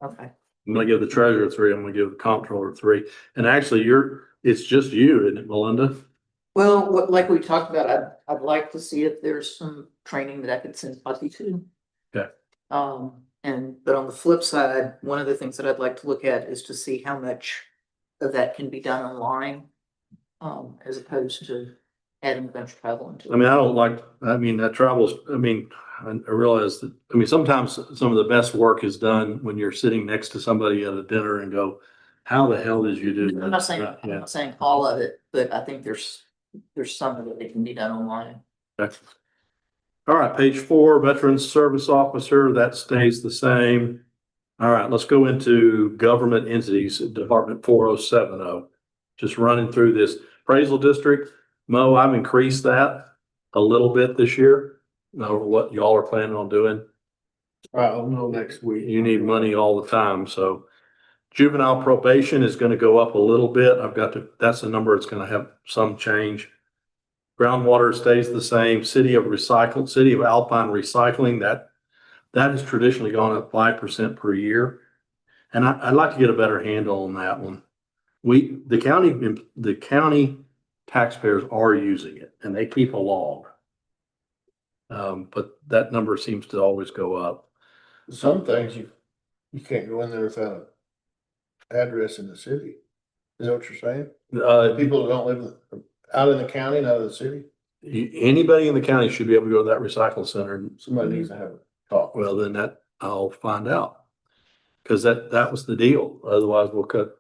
I'm gonna give the treasurer 3, I'm gonna give the comptroller 3. And actually, it's just you, isn't it, Melinda? Well, like we talked about, I'd like to see if there's some training that I could send Bucky to. Okay. But on the flip side, one of the things that I'd like to look at is to see how much of that can be done online. As opposed to adding a bunch of travel into it. I mean, I don't like, I mean, that travels, I mean, I realize that, I mean, sometimes some of the best work is done when you're sitting next to somebody at a dinner and go, how the hell did you do that? I'm not saying, I'm Yeah. not saying all of it, but I think there's some of it that can be done online. Okay. All right, page 4, Veterans Service Officer, that stays the same. All right, let's go into government entities, Department 4070. Just running through this appraisal district. Mo, I've increased that a little bit this year. Know what y'all are planning on doing. I'll know next week. You need money all the time, so juvenile probation is gonna go up a little bit. I've got to, that's a number that's gonna have some change. Groundwater stays the same. City of Alpine Recycling, that has traditionally gone up 5% per year. And I'd like to get a better handle on that one. The county taxpayers are using it and they keep a log. But that number seems to always go up. Some things you can't go in there without an address in the city. Is that what you're saying? People that don't live out in the county, not in the city, Anybody in the county should be able to go to that recycle center and somebody needs to have a talk. well, then that I'll find out. Cause that was the deal. Otherwise we'll cut,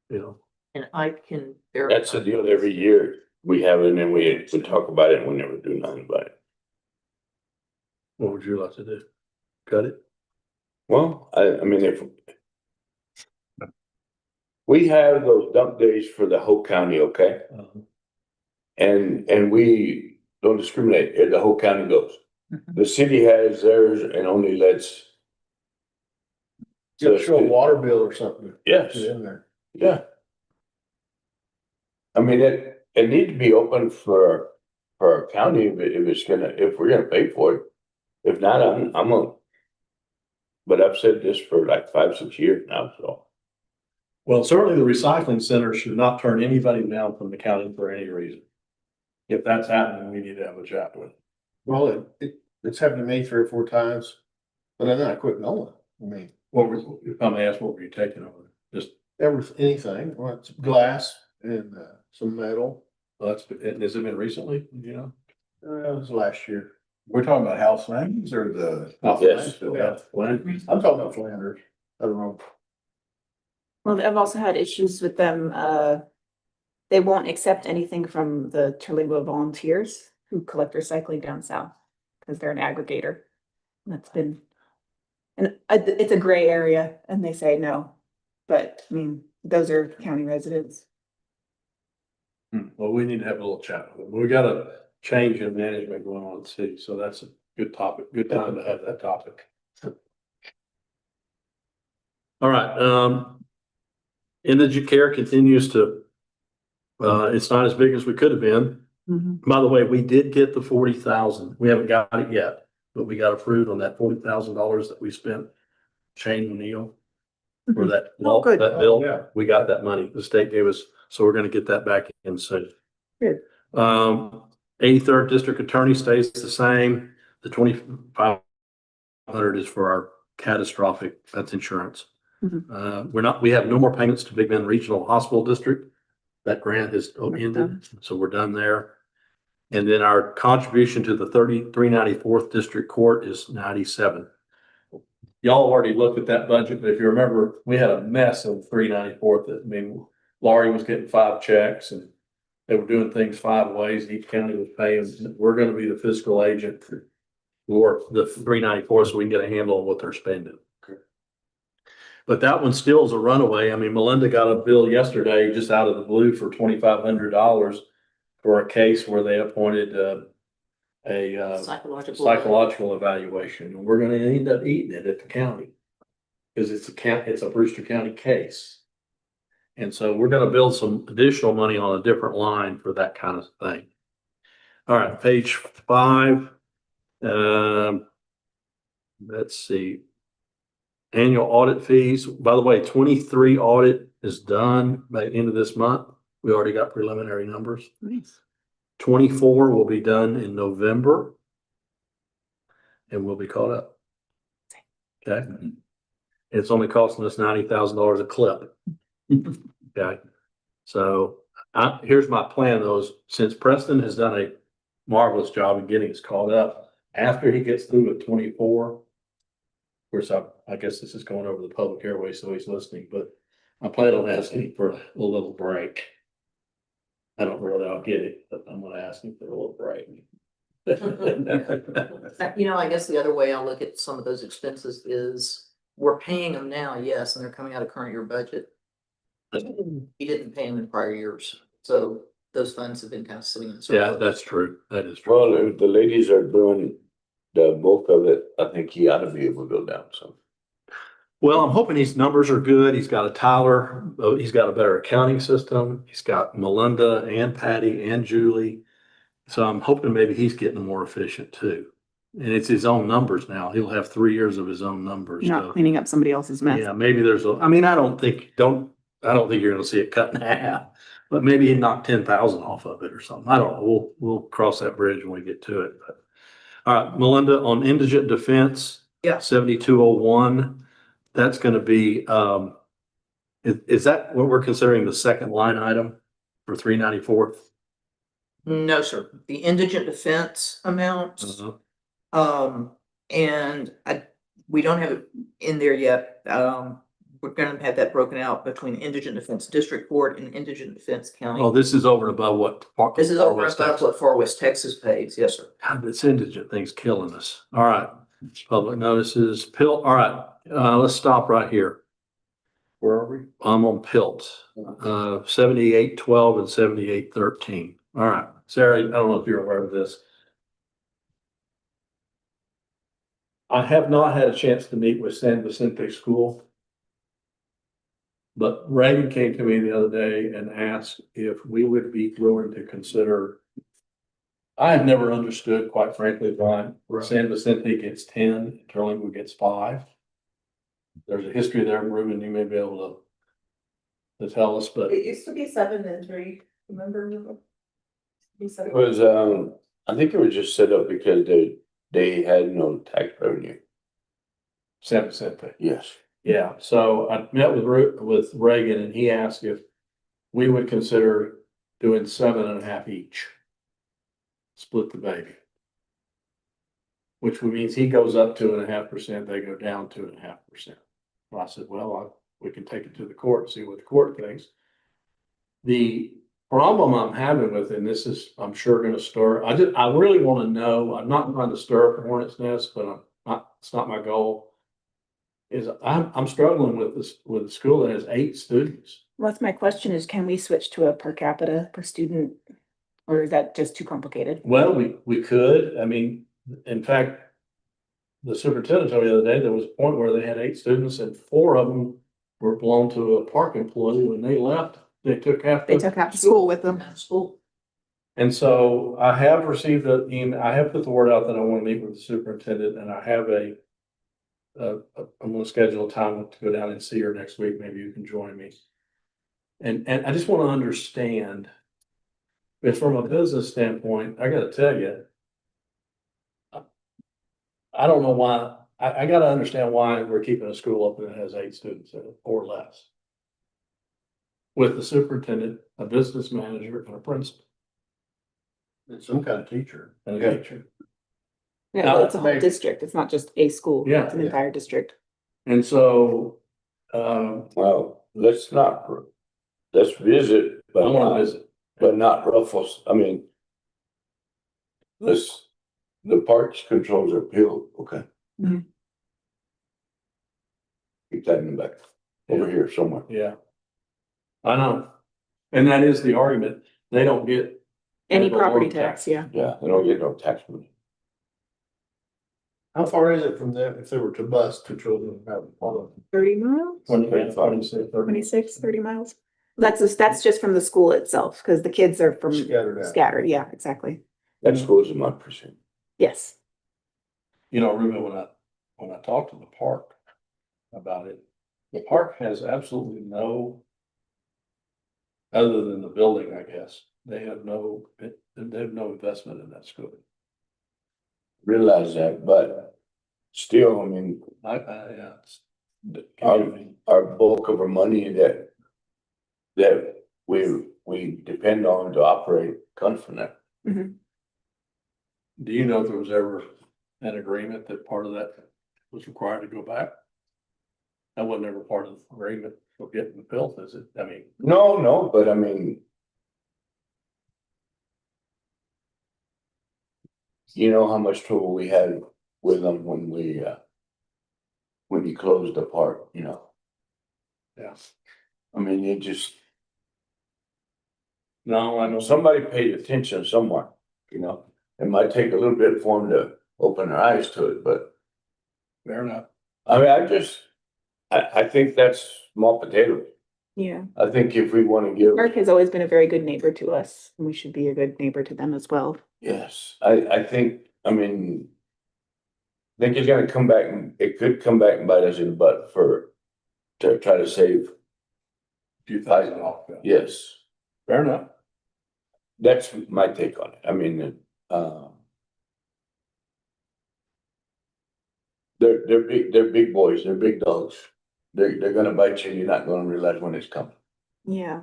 you know. And I can verify. That's the deal every year. We have it and then we talk about it and we never do nothing about it. What would you like to do? Cut it? Well, I mean, if we have those dump days for the whole county, okay? And we don't discriminate, the whole county goes. The city has theirs and only lets. You show a water bill or something. Yes, Get in there. yeah. I mean, it needs to be open for our county if we're gonna pay for it. If not, but I've said this for like 5, 6 years now, so. Well, certainly the recycling center should not turn anybody down from the county for any reason. If that's happening, we need to have a chat with. Well, it's happened to me 3 or 4 times, but then I quit going. I mean, If I'm asked, what were you taking over? Just, anything, well, it's glass and some metal. has it been recently, you know? It was last year. We're talking about house landings or the? Yes. Yeah. When? I'm talking about Flanders. I don't know. Well, I've also had issues with them, they won't accept anything from the Terlingua volunteers who collect recycling down south, because they're an aggregator. That's been, and it's a gray area, and they say no, but I mean, those are county residents. Well, we need to have a little chat with them. We got a change in management going on in the city, so that's a good topic, good time to have that topic. All right, indigent care continues to, it's not as big as we could have been. By the way, we did get the 40,000. We haven't got it yet, but we got approved on that $40,000 that we spent Shane O'Neill for that law, good. that bill. Oh, yeah. We got that money. The state gave us, so we're gonna get that back in soon. Good. 83rd District Attorney stays the same. The 2,500 is for our catastrophic, that's insurance. We have no more payments to Big Bend Regional Hospital District. That grant is ended, so we're done there. And then our contribution to the 394th District Court is 97. Y'all already looked at that budget, but if you remember, we had a mess of 394th. I mean, Laurie was getting 5 checks and they were doing things 5 ways. Each county was paying. We're gonna be the fiscal agent for the 394, so we can get a handle on what they're spending. But that one still is a runaway. I mean, Melinda got a bill yesterday just out of the blue for $2,500 for a case where they appointed a psychological evaluation. And we're gonna end up eating it at the county. Cause it's a Brewster County case. And so we're gonna build some additional money on a different line for that kind of thing. All right, page 5. Let's see. Annual audit fees. By the way, 23 audit is done by the end of this month. We already got preliminary numbers. Nice. 24 will be done in November. And we'll be caught up. Okay. It's only costing us $90,000 a clip. Okay. So Here's my plan though, is since Preston has done a marvelous job in getting us caught up, after he gets through with 24. Of course, I guess this is going over the public airway, so he's listening, but I plan on asking him for a little break. I don't know that I'll get it, but I'm gonna ask him for a little break. You know, I guess the other way I'll look at some of those expenses is we're paying them now, yes, and they're coming out of current year budget. He didn't pay them in prior years, so those funds have been kind of sitting in. Yeah, surplus. that's true. That is true. Well, if the ladies are doing the bulk of it, I think he ought to be able to go down some. Well, I'm hoping his numbers are good. He's got a Tyler, he's got a better accounting system. He's got Melinda and Patty and Julie. So I'm hoping maybe he's getting more efficient too. And it's his own numbers now. He'll have 3 years of his own numbers. Not So, cleaning up somebody else's mess. yeah, maybe there's I mean, I don't think you're gonna see it cut in half, but maybe he knocked 10,000 off of it or something. I don't know. We'll cross that bridge when we get to it. But all right, Melinda, on indigent defense. Yeah. 7201, that's gonna be, is that what we're considering the second line item for 394? No, sir. The indigent defense amounts, and we don't have it in there yet. We're gonna have that broken out between indigent defense district court and indigent defense county. Oh, this is over and above what? This is over and West above Texas. what Far West Texas pays. Yes, sir. God, this indigent thing's killing us. All right. Public notices, PILT. All right. Let's stop right here. Where are we? I'm on PILT, 7812 and 7813. All right. Sarah, I don't know if you're aware of this. I have not had a chance to meet with San Vicente School. But Reagan came to me the other day and asked if we would be willing to consider. I have never understood, quite frankly, why San Vicente gets 10 and Turlingwood gets 5. There's a history there, Ruben, you may be able to tell us, but It used to be 7 and 3, remember? It was, I think it was just set up because they had no tax revenue. San Vicente. Yes. Yeah, so I met with Reagan and he asked if we would consider doing 7.5 each. Split the baby. Which means he goes up 2.5%, they go down 2.5%. Well, I said, well, we can take it to the court and see what the court thinks. The problem I'm having with it, and this is, I'm sure gonna stir, I really wanna know, I'm not trying to stir up a hornet's nest, but it's not my goal. Is I'm struggling with this, with a school that has 8 students. Well, that's my question is, can we switch to a per capita per student? Or is that just too complicated? Well, we could, I mean, in fact, the superintendent told me the other day, there was a point where they had 8 students and 4 of them were belong to a park employee. When they left, they took half. They took half the school with them. School. And so I have received I have put the word out that I want to meet with the superintendent and I have I'm gonna schedule a time to go down and see her next week. Maybe you can join me. And I just want to understand, but from a business standpoint, I gotta tell you, I don't know why, I gotta understand why we're keeping a school open that has 8 students in it or less. With the superintendent, a business manager, and a principal. And some kind of teacher. And a teacher. Yeah, Now, well, it's a whole maybe- district. It's not just a school. Yeah, It's an yeah. entire district. And so, Well, let's visit, I wanna visit. but not ruffles. I mean, the parks controls are peeled, okay? Mhm. Keep that in the back, over here somewhere. Yeah. I know. And that is the argument. They don't get. Any Federal property loan tax, yeah. Yeah, they don't get no tax money. How far is it from them if they were to bus to children? 30 miles, 26, 30 miles. That's just from the school itself, because the kids are from Scattered out. scattered. Yeah, exactly. That school's in my precinct. Yes. You know, Ruben, when I talked to the park about it, the park has absolutely no, other than the building, I guess, they have no investment in that school. Realize that, but still, I mean, Yeah. our bulk of our money that we we depend on to operate comes from that. Do you know if there was ever an agreement that part of that was required to go back? That wasn't ever part of the agreement for getting the bill, is it? I mean, No, but I mean. You know how much trouble we had with them when you closed the park, you know? yeah. I mean, it just, No, I know. somebody paid attention somewhere, you know? It might take a little bit for them to open their eyes to it, but Fair enough. I mean, I think that's small potatoes. Yeah. I think if we wanna give, Mark has always been a very good neighbor to us, and we should be a good neighbor to them as well. yes, I think, I mean. I think it's gonna come back and it could come back and bite us in the butt to try to save. Few thousand off. Yes, Fair enough. that's my take on it. I mean, they're big boys, they're big dogs. They're gonna bite you, you're not gonna realize when it's coming. Yeah.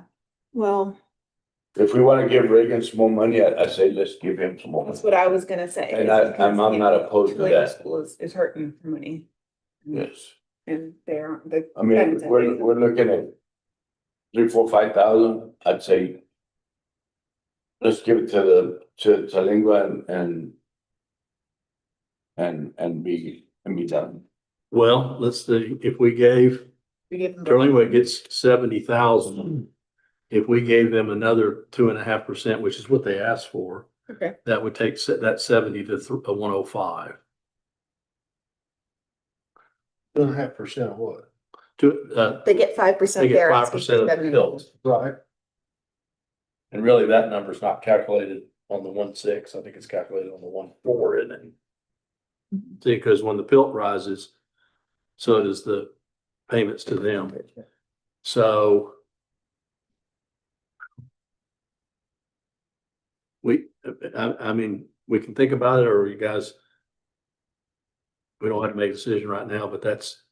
Well, If we wanna give Reagan some more money, I say let's give him some more that's money. what I was gonna say. And is because, I'm you not know, opposed to Tulane that. School is hurting for money. Yes, And they're the. I mean, we're looking at 3, 4, 5,000, I'd say. Let's give it to Lingua and be done. Well, let's see, if we gave, We give them. Turlingwood gets 70,000. If we gave them another 2.5%, which is what they asked for, Okay. that would take that 70 to 105. 2.5% of what? They get 5%. They get They're 5% asking for of the 70. bills. Right. And really, that number's not calculated on the 1.6. I think it's calculated on the 1.4, isn't it? See, because when the pilt rises, so does the payments to them. So I mean, we can think about it, or you guys, we don't have to make a decision right now, but that's,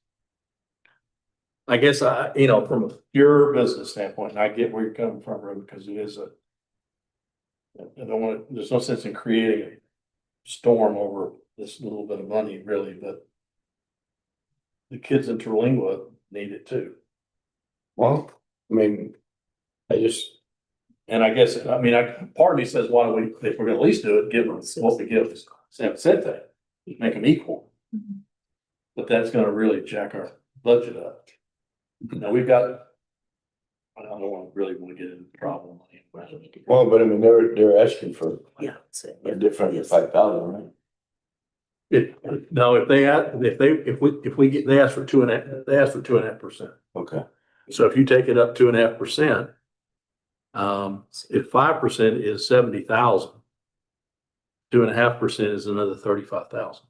I guess from a pure business standpoint, and I get where you're coming from, Ruben, because it is there's no sense in creating a storm over this little bit of money, really, but the kids in Terlingua need it too. Well, I mean, And I guess, part of me says, why don't we, if we're gonna at least do it, give them what we give San Vicente, make them equal. But that's gonna really jack our budget up. Now, we've got, I don't really want to get into the problem. well, but I mean, they're asking for Yeah. that's it. a different 5,000, right? If they ask for 2.5%, they ask for 2.5%. Okay, So if you take it up 2.5%, if 5% is 70,000, 2.5% is another 35,000.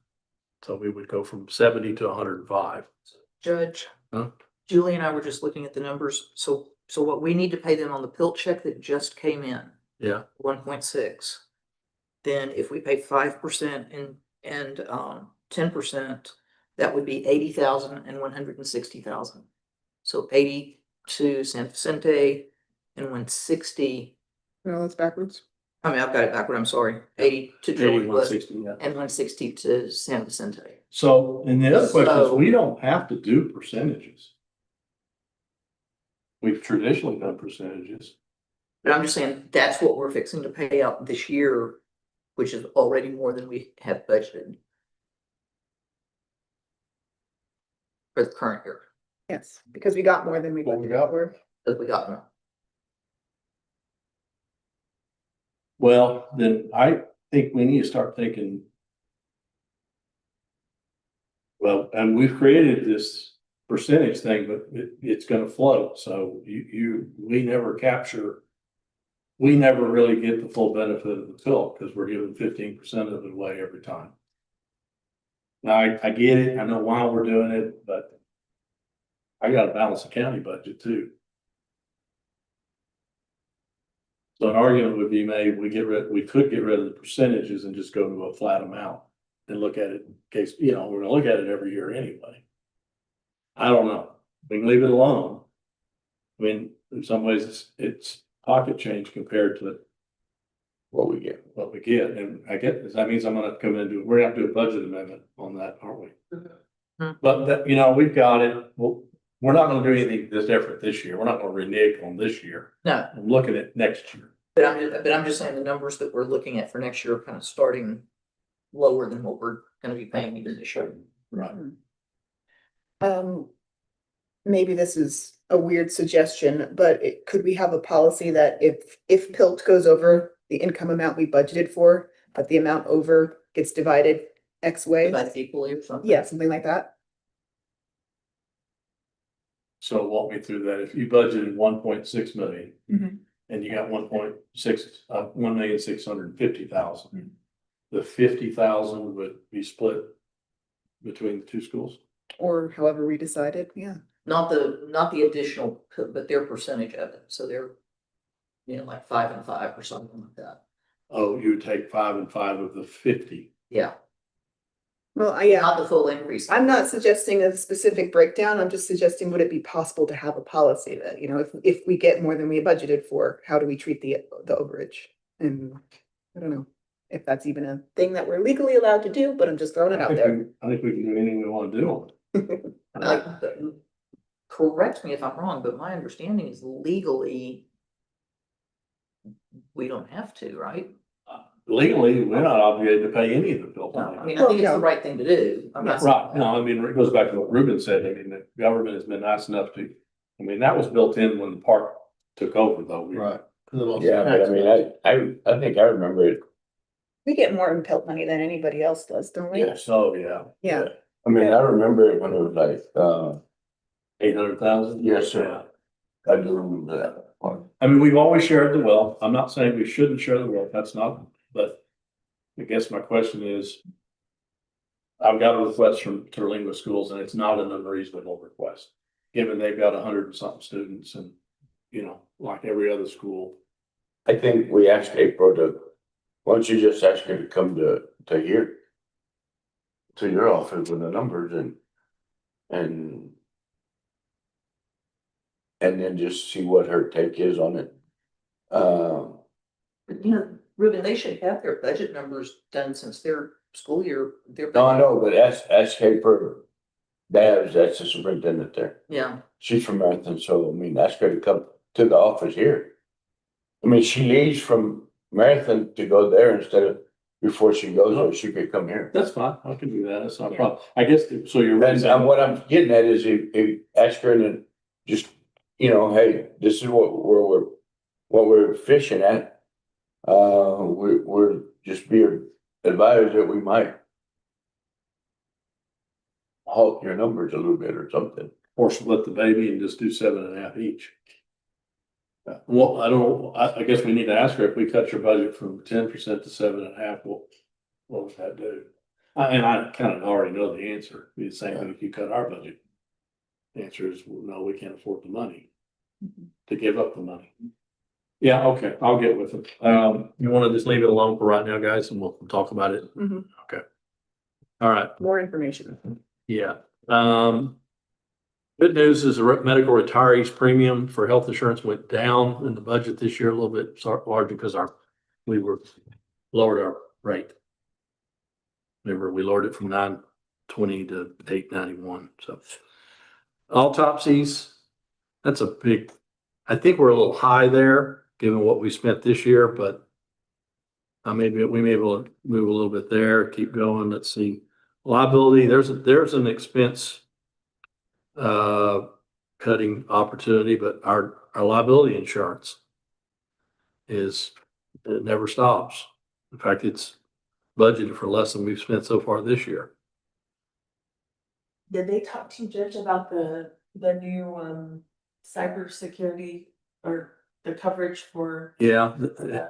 So we would go from 70 to 105. Judge. Huh? Julie and I were just looking at the numbers. So what we need to pay them on the pilt check that just came in, Yeah. 1.6. Then if we pay 5% and 10%, that would be 80,000 and 160,000. So 80 to San Vicente and 160. No, that's backwards. I mean, I've got it backward. I'm sorry. 80 to 80, Terlingua 160, yeah. and 160 to San Vicente. So, and the other question is, So- we don't have to do percentages. We've traditionally done percentages. But I'm just saying, that's what we're fixing to pay out this year, which is already more than we have budgeted for the current year, Yes, because we got more than we What we budgeted got? for. that we got. Well, then I think we need to start thinking. Well, and we've created this percentage thing, but it's gonna float, so we never capture. We never really get the full benefit of the tilt, because we're giving 15% of it away every time. Now, I get it, I know why we're doing it, but I gotta balance the county budget too. So an argument would be made, we could get rid of the percentages and just go to a flat amount and look at it in case, we're gonna look at it every year anyway. I don't know. We can leave it alone. I mean, in some ways, it's pocket change compared to what we get. what we get. And I get, that means I'm gonna come in and do, we're gonna have to do a budget amendment on that, aren't we? Mhm. But that, you know, we've got it. Well, we're not gonna do anything this different this year. We're not gonna renege on this year. No, I'm looking at next year. but I'm just saying the numbers that we're looking at for next year are kind of starting lower than what we're gonna be paying even this year. Right. Um, maybe this is a weird suggestion, but could we have a policy that if PILT goes over the income amount we budgeted for, but the amount over gets divided X way? Divided equally or something. Yeah, something like that. So walk me through that. If you budgeted 1.6 million Mhm. and you got 1,650,000, the 50,000 would be split between the two schools? Or however we decided, yeah. Not the additional, but their percentage of it. So they're, you know, like 5 and 5 or something like that. Oh, you would take 5 and 5 of the 50. Yeah, Well, yeah, not the full increase. I'm not suggesting a specific breakdown. I'm just suggesting, would it be possible to have a policy that, you know, if we get more than we budgeted for, how do we treat the overage? And I don't know if that's even a thing that we're legally allowed to do, but I'm just throwing it out there. I think we can do anything we want to do on it. Correct me if I'm wrong, but my understanding is legally we don't have to, right? Legally, we're not obligated to pay any of the bill. No, I mean, I think it's the right thing to do. I'm not saying Right, no, I mean, it goes back to what Ruben said. I mean, the government has been nice enough to, I mean, that was built in when the park took over though. Right. Yeah, but I mean, I think I remember it. We get more in PILT money than anybody else does, don't we? Yes. So, yeah. Yeah. I mean, I remember it when it was like, 800,000? yes, sir. I do remember that part. I mean, we've always shared the wealth. I'm not saying we shouldn't share the wealth. That's not, but I guess my question is, I've got a request from Terlingua schools and it's not an unreasonable request, given they've got 100 and something students and, you know, like every other school. I think we asked April to, why don't you just ask her to come to here? To your office with the numbers and then just see what her take is on it. But, you know, Ruben, they should have their budget numbers done since their school year. No, I know, but ask April. That's the superintendent there. Yeah, She's from Marathon, so I mean, ask her to come to the office here. I mean, she leaves from Marathon to go there instead of before she goes, or she could come here. That's fine. I can do that. That's not a Yeah. problem. I guess, so you're. And what I'm getting at is if ask her and then just, you know, hey, this is what we're fishing at. We're just be advised that we might halt your numbers a little bit or something. Or split the baby and just do 7.5 each. Well, I don't know, I guess we need to ask her if we cut your budget from 10% to 7.5, what would that do? And I kind of already know the answer, it'd be the same thing if you cut our budget. The answer is, well, no, we can't afford the money to give up the money. Yeah, okay, I'll get with them. You want to just leave it alone for right now, guys, and we'll talk about it? Mhm. Okay. All right. More information. Yeah. Good news is the medical retirees premium for health insurance went down in the budget this year a little bit, largely because we lowered our rate. Remember, we lowered it from 920 to 891. So autopsies, that's a big, I think we're a little high there, given what we spent this year, but maybe we may be able to move a little bit there, keep going. Let's see. Liability, there's an expense cutting opportunity, but our liability insurance it never stops. In fact, it's budgeted for less than we've spent so far this year. Did they talk to you, Judge, about the new cybersecurity or the coverage for? Yeah,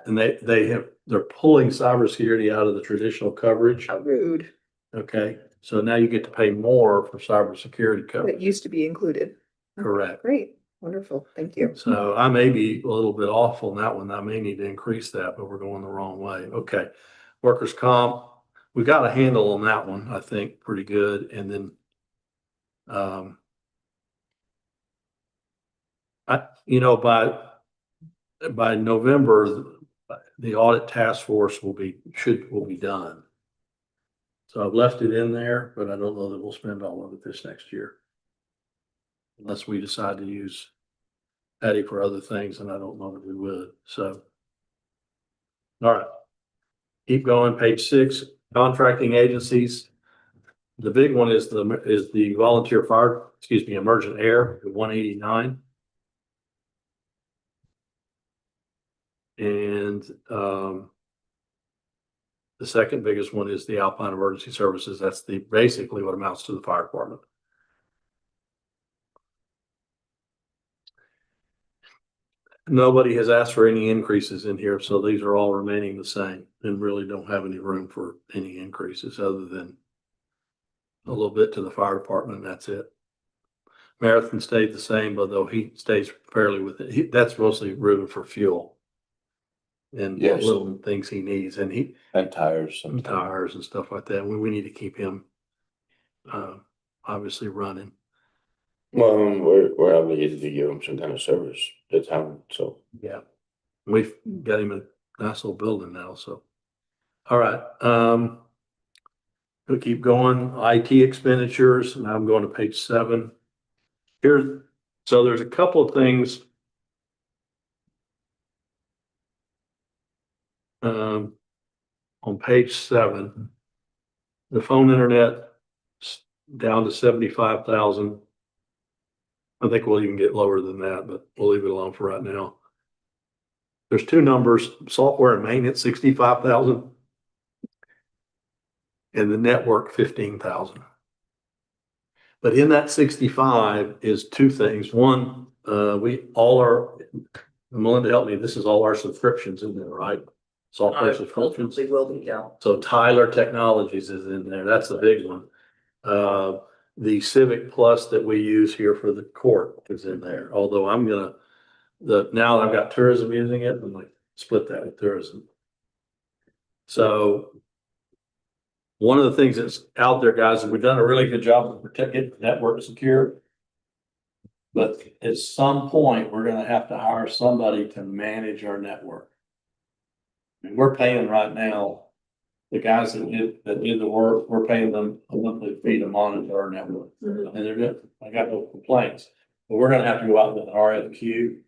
and they're pulling cybersecurity out of the traditional coverage. How rude. Okay, so now you get to pay more for cybersecurity It coverage. used to be included. Correct. Great, wonderful, thank you. So I may be a little bit off on that one. I may need to increase that, but we're going the wrong way. Okay. Workers' comp, we got a handle on that one, I think, pretty good. And then by by November, the audit task force will be done. So I've left it in there, but I don't know that we'll spend all of it this next year. Unless we decide to use Patty for other things, and I don't know that we would, so. All right. Keep going, page 6, contracting agencies. The big one is the volunteer fire, emergent air, 189. And the second biggest one is the Alpine Emergency Services. That's basically what amounts to the fire department. Nobody has asked for any increases in here, so these are all remaining the same and really don't have any room for any increases other than a little bit to the fire department, and that's it. Marathon stayed the same, although he stays fairly with it. That's mostly room for fuel and Yes. little things he needs, and tires and tires and stuff like that. We need to keep him obviously running. Well, we're obligated to give them some kind of service to town, so. Yeah, we've got him a nice little building now. So, all right. We'll keep going. IT expenditures. Now I'm going to page 7. Here, so there's a couple of things. On page 7, the phone internet down to 75,000. I think we'll even get lower than that, but we'll leave it alone for right now. There's 2 numbers: software and maintenance, 65,000, and the network, 15,000. But in that 65 is 2 things. One, Melinda helped me. This is all our subscriptions in there, right? Software subscriptions. Ultimately will be, yeah. So Tyler Technologies is in there. That's the big one. The Civic Plus that we use here for the court is in there. Although now I've got tourism using it, I'm like, split that with tourism. So one of the things that's out there, guys, is we've done a really good job of protecting the network secure. But at some point, we're going to have to hire somebody to manage our network. And we're paying right now, the guys that did the work, we're paying them a monthly fee to monitor our network. And they're good. I got no complaints. But we're going to have to go out with an RFQ.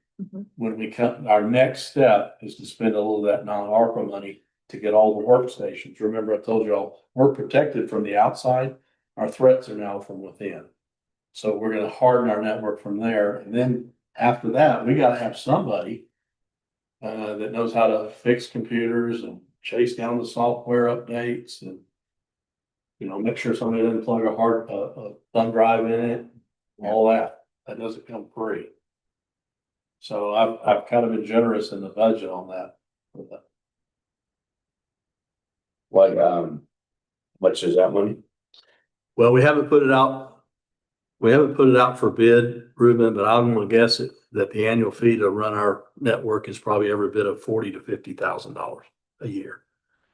When we come, our next step is to spend a little of that non-ARPA money to get all the workstations. Remember, I told you all, we're protected from the outside. Our threats are now from within. So we're going to harden our network from there. And then after that, we got to have somebody that knows how to fix computers and chase down the software updates and, make sure somebody doesn't plug a thumb drive in it, all that. That doesn't come free. So I've kind of been generous in the budget on that. What, much is that money? Well, we haven't put it out. We haven't put it out for bid, Ruben, but I'm going to guess that the annual fee to run our network is probably every bit of $40,000 to $50,000 a year,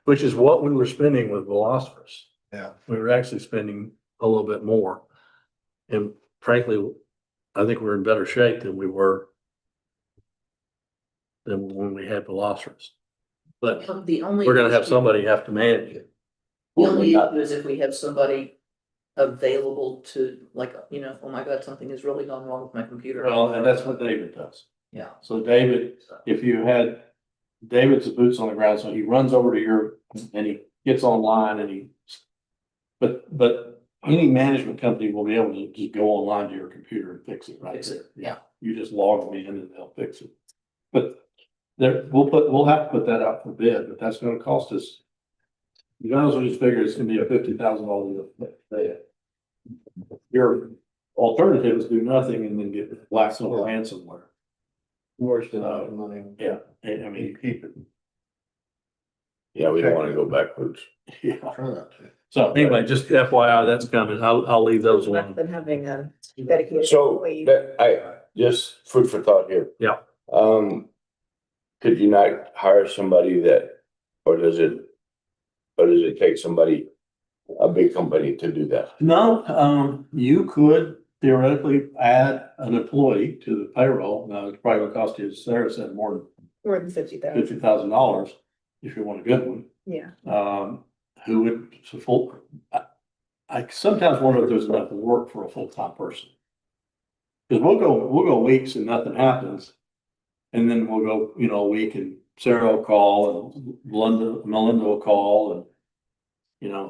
which is what we were spending with Velocirus. Yeah. We were actually spending a little bit more. And frankly, I think we're in better shape than we were than when we had Velocirus. But we're going to have somebody have to manage it. The only issue is if we have somebody available to, like, oh my God, something has really gone wrong with my computer. Well, and that's what David does. Yeah. So David's the boots on the ground, so he runs over to and he gets online but any management company will be able to just go online to your computer and fix it right there. Yeah. You just log them in and they'll fix it. But we'll have to put that out for bid, but that's gonna cost us. You guys will just figure it's gonna be a $50,000 bid. Your alternative is do nothing and then get black on ransomware. Worse than money. Yeah, I mean, you keep it. Yeah, we don't want to go backwards. Yeah. Try not to. So anyway, just FYI, that's coming. I'll leave those alone. Than having a dedicated So employee. just food for thought here. Yeah. Could you not hire somebody or does it take somebody, a big company to do that? No, you could theoretically add an employee to the payroll. Now, it's probably gonna cost you, as Sarah said, more than More than 50,000. $50,000, if you want a good one. Yeah. Who would, it's a full, I sometimes wonder if there's enough work for a full-time person. Cause we'll go weeks and nothing happens. And then we'll go, a week and Sarah will call and Melinda will call and,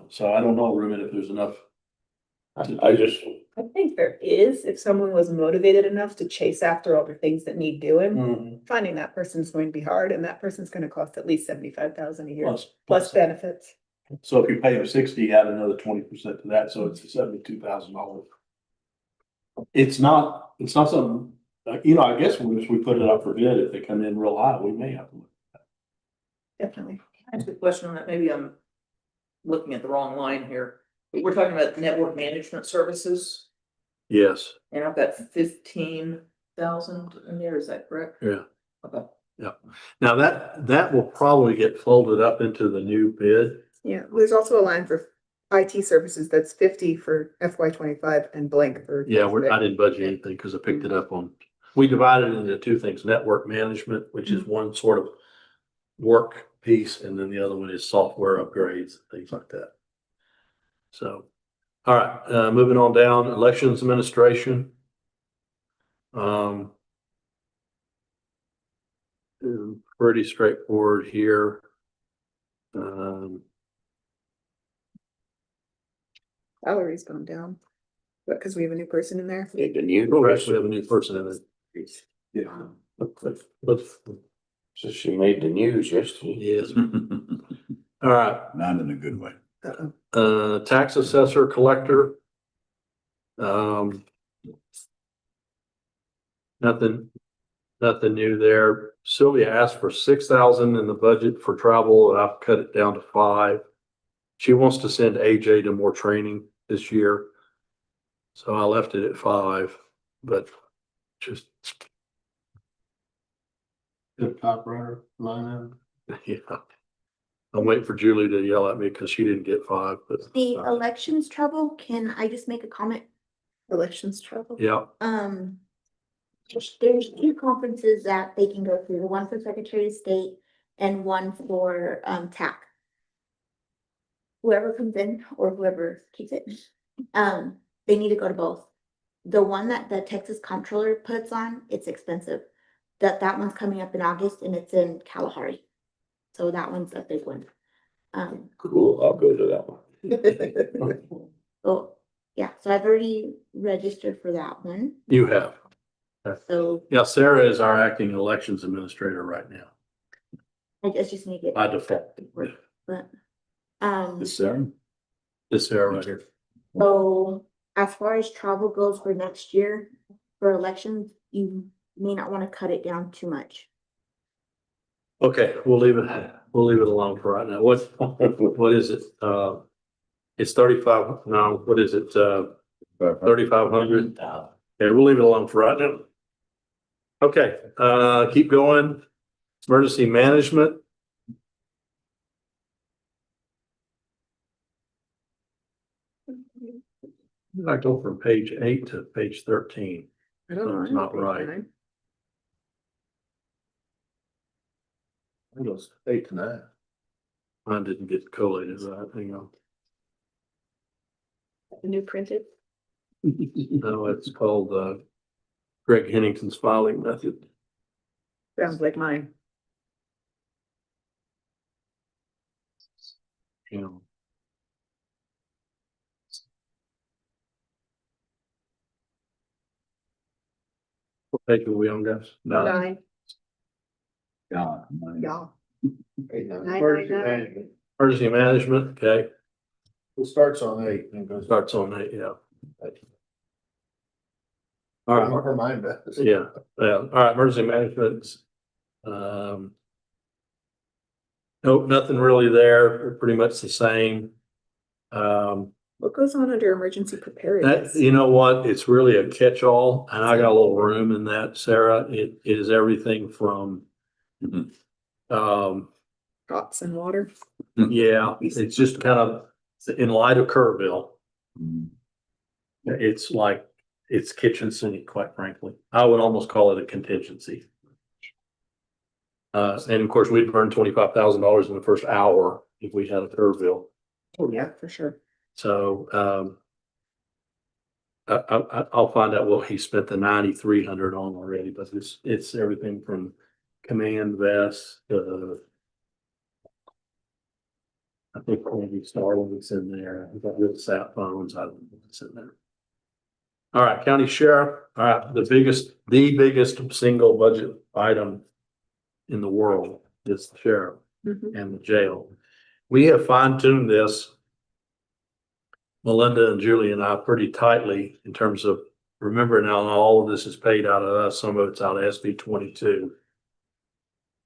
so I don't know, Ruben, if there's enough. I just, I think there is, if someone was motivated enough to chase after all the things that need doing, Mhm. finding that person's going to be hard, and that person's gonna cost at least 75,000 a year, Plus plus benefits. So if you pay them 60, you add another 20% to that, so it's $72,000. It's not something, I guess once we put it up for bid, if they come in real high, we may have to look. Definitely. I have a question on that. Maybe I'm looking at the wrong line here. We're talking about network management services, Yes, and I've got 15,000 in there. Is that correct? yeah. Okay. Now that will probably get folded up into the new bid. Yeah, there's also a line for IT services that's 50 for FY 25 and blank for. Yeah, I didn't budget anything because I picked it up we divided it into two things, network management, which is one sort of work piece, and then the other one is software upgrades, things like that. So, all right, moving on down, elections administration. Pretty straightforward here. Salary's gone down, but because we have a new person in there. the new Correct, we person, have a new person in it. Yeah. Let's- so she made the news yesterday. yes. All right, Not in a good way. tax assessor collector. Nothing new there. Sylvia asked for 6,000 in the budget for travel, and I've cut it down to 5. She wants to send AJ to more training this year. So I left it at 5, but just. The typewriter line item. Yeah. I'm waiting for Julie to yell at me because she didn't get 5, but. The elections trouble, can I just make a comment? Elections travel. Yeah, There's 2 conferences that they can go through, one for Secretary of State and one for TAC. Whoever comes in or whoever keeps it, they need to go to both. The one that the Texas Comptroller puts on, it's expensive. That one's coming up in August and it's in Kalahari. So that one's a big one. Cool, I'll go to that one. So yeah, so I've already registered for that one. you have. So Yeah, Sarah is our acting elections administrator right now I just need to get. by default. But, Is Sarah? This Sarah right here. so as far as travel goes for next year, for elections, you may not want to cut it down too much. Okay, we'll leave it alone for right now. What is it? It's 35, no, what is it? 3,500. Okay, we'll leave it alone for right now. Okay, keep going. Emergency management. I go from page 8 to page 13. I don't know. That's not right. It was 8 to 9. Mine didn't get collated right. Hang on. The new printed. No, it's called, Greg Hennington's filing method. Sounds like mine. You know. What page are we on, guys? Nine. God. Yeah. Emergency management. Emergency management, okay, It starts on 8 and goes. starts on 8, yeah. All right, Her mind does. yeah, all right, emergency management. Nope, nothing really there, They're pretty much the same. What goes on under emergency That, preparedness? you know what, it's really a catch-all, and I got a little room in that, Sarah, it is everything from. Pots and water. Yeah, it's just kind of, in light of Kerrville, it's like, it's kitchen sink, quite frankly. I would almost call it a contingency. And of course, we'd burn $25,000 in the first hour if we had a Kerrville. Oh, yeah, for sure. So, I'll find out what he spent the 9,300 on already, but it's everything from command vests, I think maybe Starlink's in there. I've got little sat phones. I don't know what's in there. All right, county sheriff, all right, the biggest single budget item in the world is the sheriff and the jail. We have fine tuned this, Melinda and Julie and I, pretty tightly in terms of, remember now, all of this is paid out of us. Some of it's out of SB 22.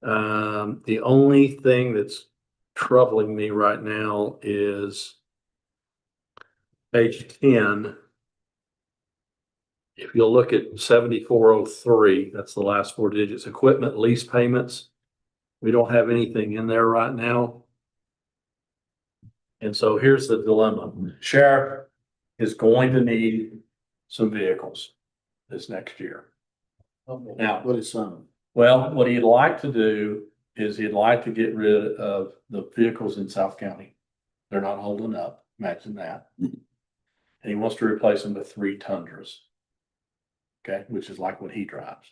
The only thing that's troubling me right now is page 10. If you'll look at 7403, that's the last four digits, equipment lease payments. We don't have anything in there right now. And so here's the dilemma. Sheriff is going to need some vehicles this next year. Now, What is some? well, what he'd like to do is he'd like to get rid of the vehicles in South County. They're not holding up. Imagine that. And he wants to replace them with 3 Tundras. Okay, which is like what he drives.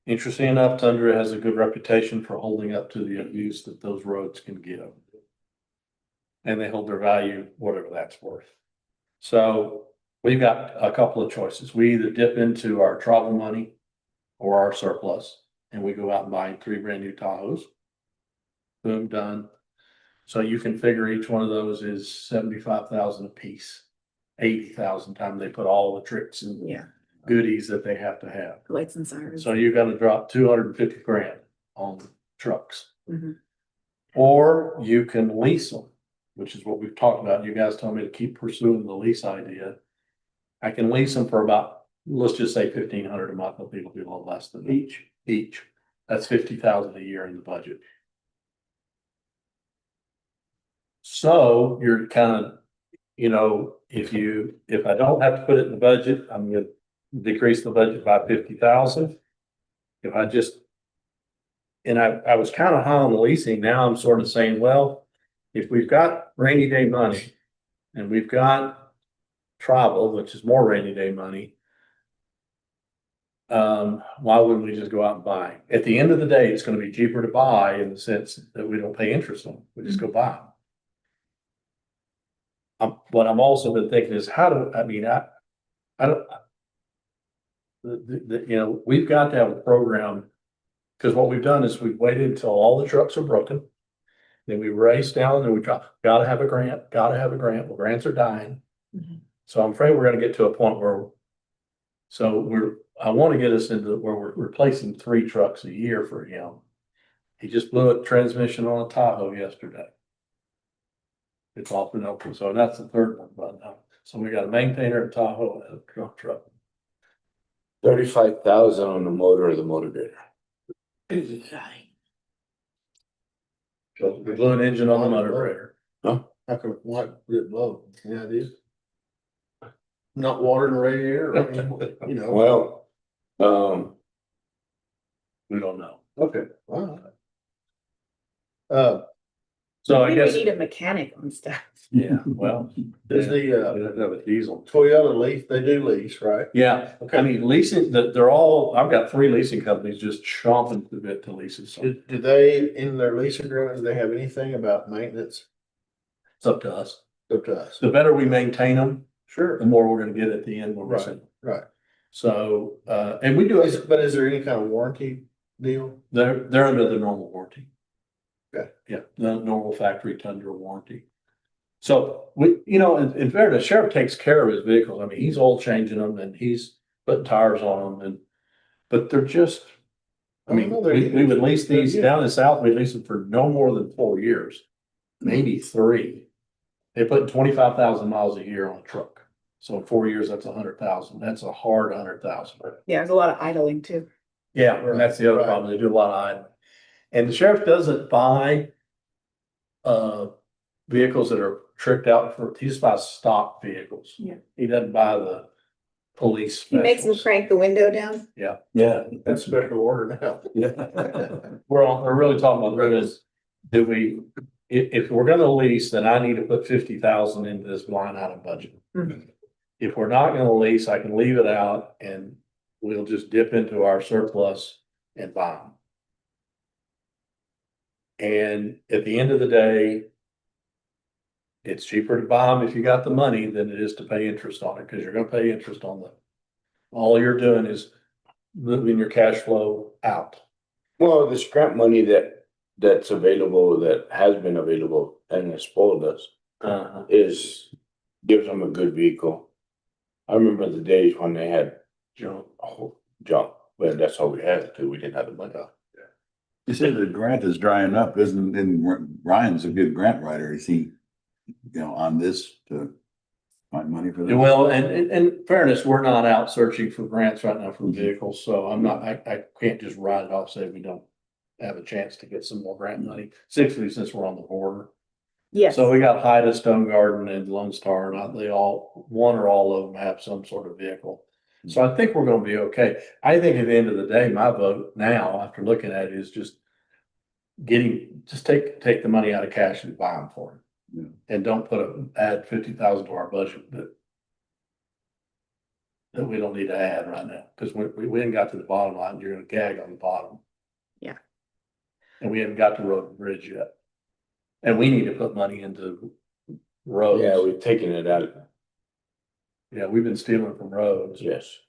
Interesting enough, Tundra has a good reputation for holding up to the abuse that those roads can give. And they hold their value, whatever that's worth. So we've got a couple of choices. We either dip into our travel money or our surplus, and we go out and buy 3 brand new Tahoes. Boom, done. So you can figure each one of those is 75,000 a piece, 80,000 times they put all the tricks and Yeah, goodies that they have to have. lights and sirens. So you're gonna drop 250 grand on trucks. Mhm. Or you can lease them, which is what we've talked about. You guys told me to keep pursuing the lease idea. I can lease them for about, let's just say 1,500 a month. It'll be a little less than each. That's 50,000 a year in the budget. So you're kind of, if I don't have to put it in the budget, I'm gonna decrease the budget by 50,000. If I just, and I was kind of high on the leasing. Now I'm sort of saying, well, if we've got rainy day money and we've got travel, which is more rainy day money, why wouldn't we just go out and buy? At the end of the day, it's going to be cheaper to buy in the sense that we don't pay interest on them. We just go buy them. What I'm also been thinking is I don't, we've got to have a program, because what we've done is we've waited until all the trucks are broken. Then we race down and we gotta have a grant. Well, grants are dying. So I'm afraid we're gonna get to a point where, I want to get us into where we're replacing 3 trucks a year for him. He just blew a transmission on a Tahoe yesterday. It's off and open, so that's the 3rd one, but so we got a maintainer, a Tahoe, and a truck. 35,000 on the motor of the motivator. So we blew an engine on the motor grader. How come, why did it blow? Any ideas? Not watering the radiator, I mean, Well, We don't know. Okay, all right. So I Maybe guess, we need a mechanic on staff. yeah, well. Is the, Have a diesel. Toyota lease, they do lease, right? Yeah, I mean, leasing, they're all, I've got 3 leasing companies just chomping the bit to leases. So Do they, in their lease agreement, do they have anything about maintenance? it's up to us. Up to us. The better we maintain them, Sure. the more we're gonna get at the end when we send them. Right. So, and we do, But is there any kind of warranty deal? they're under the normal warranty. Okay. Yeah, the normal factory Tundra warranty. So we, in fairness, sheriff takes care of his vehicles. I mean, he's oil changing them and he's putting tires on them but they're just, I mean, we would lease these down in South, we lease them for no more than 4 years, maybe 3. They put 25,000 miles a year on a truck. So in 4 years, that's 100,000. That's a hard 100,000. Yeah, there's a lot of idling too. Yeah, and that's the other Right. problem. They do a lot of idling. And the sheriff doesn't buy vehicles that are tricked out he just buys stock vehicles. Yeah. He doesn't buy the police He makes them specials. crank the window down. Yeah, That's special order now. we're really talking about this. Do we, if we're gonna lease, then I need to put 50,000 into this line item budget. Mhm. If we're not gonna lease, I can leave it out and we'll just dip into our surplus and buy them. And at the end of the day, it's cheaper to buy them if you got the money than it is to pay interest on it, because you're gonna pay interest on them. All you're doing is moving your cash flow out. Well, this grant money that's available, that has been available and has spoiled us, gives them a good vehicle. I remember the days when they had Junk. junk, but that's all we had because we didn't have the money. You said the grant is drying up, and Ryan's a good grant writer. Is he, on this to find money for this? Well, and in fairness, we're not out searching for grants right now for vehicles, so I can't just write it off, say we don't have a chance to get some more grant money, particularly since we're on the border. Yes. So we got Haida, Stone Garden and Lone Star, and they all, one or all of them have some sort of vehicle. So I think we're gonna be okay. I think at the end of the day, my vote now, after looking at it, is just take the money out of cash and buy them for them. And don't add 50,000 to our budget that we don't need to add right now, because we ain't got to the bottom line. You're gonna gag on the bottom. Yeah. And we haven't got to road and bridge yet. And we need to put money into roads. Yeah, we've taken it out. Yeah, we've been stealing from roads. Yes.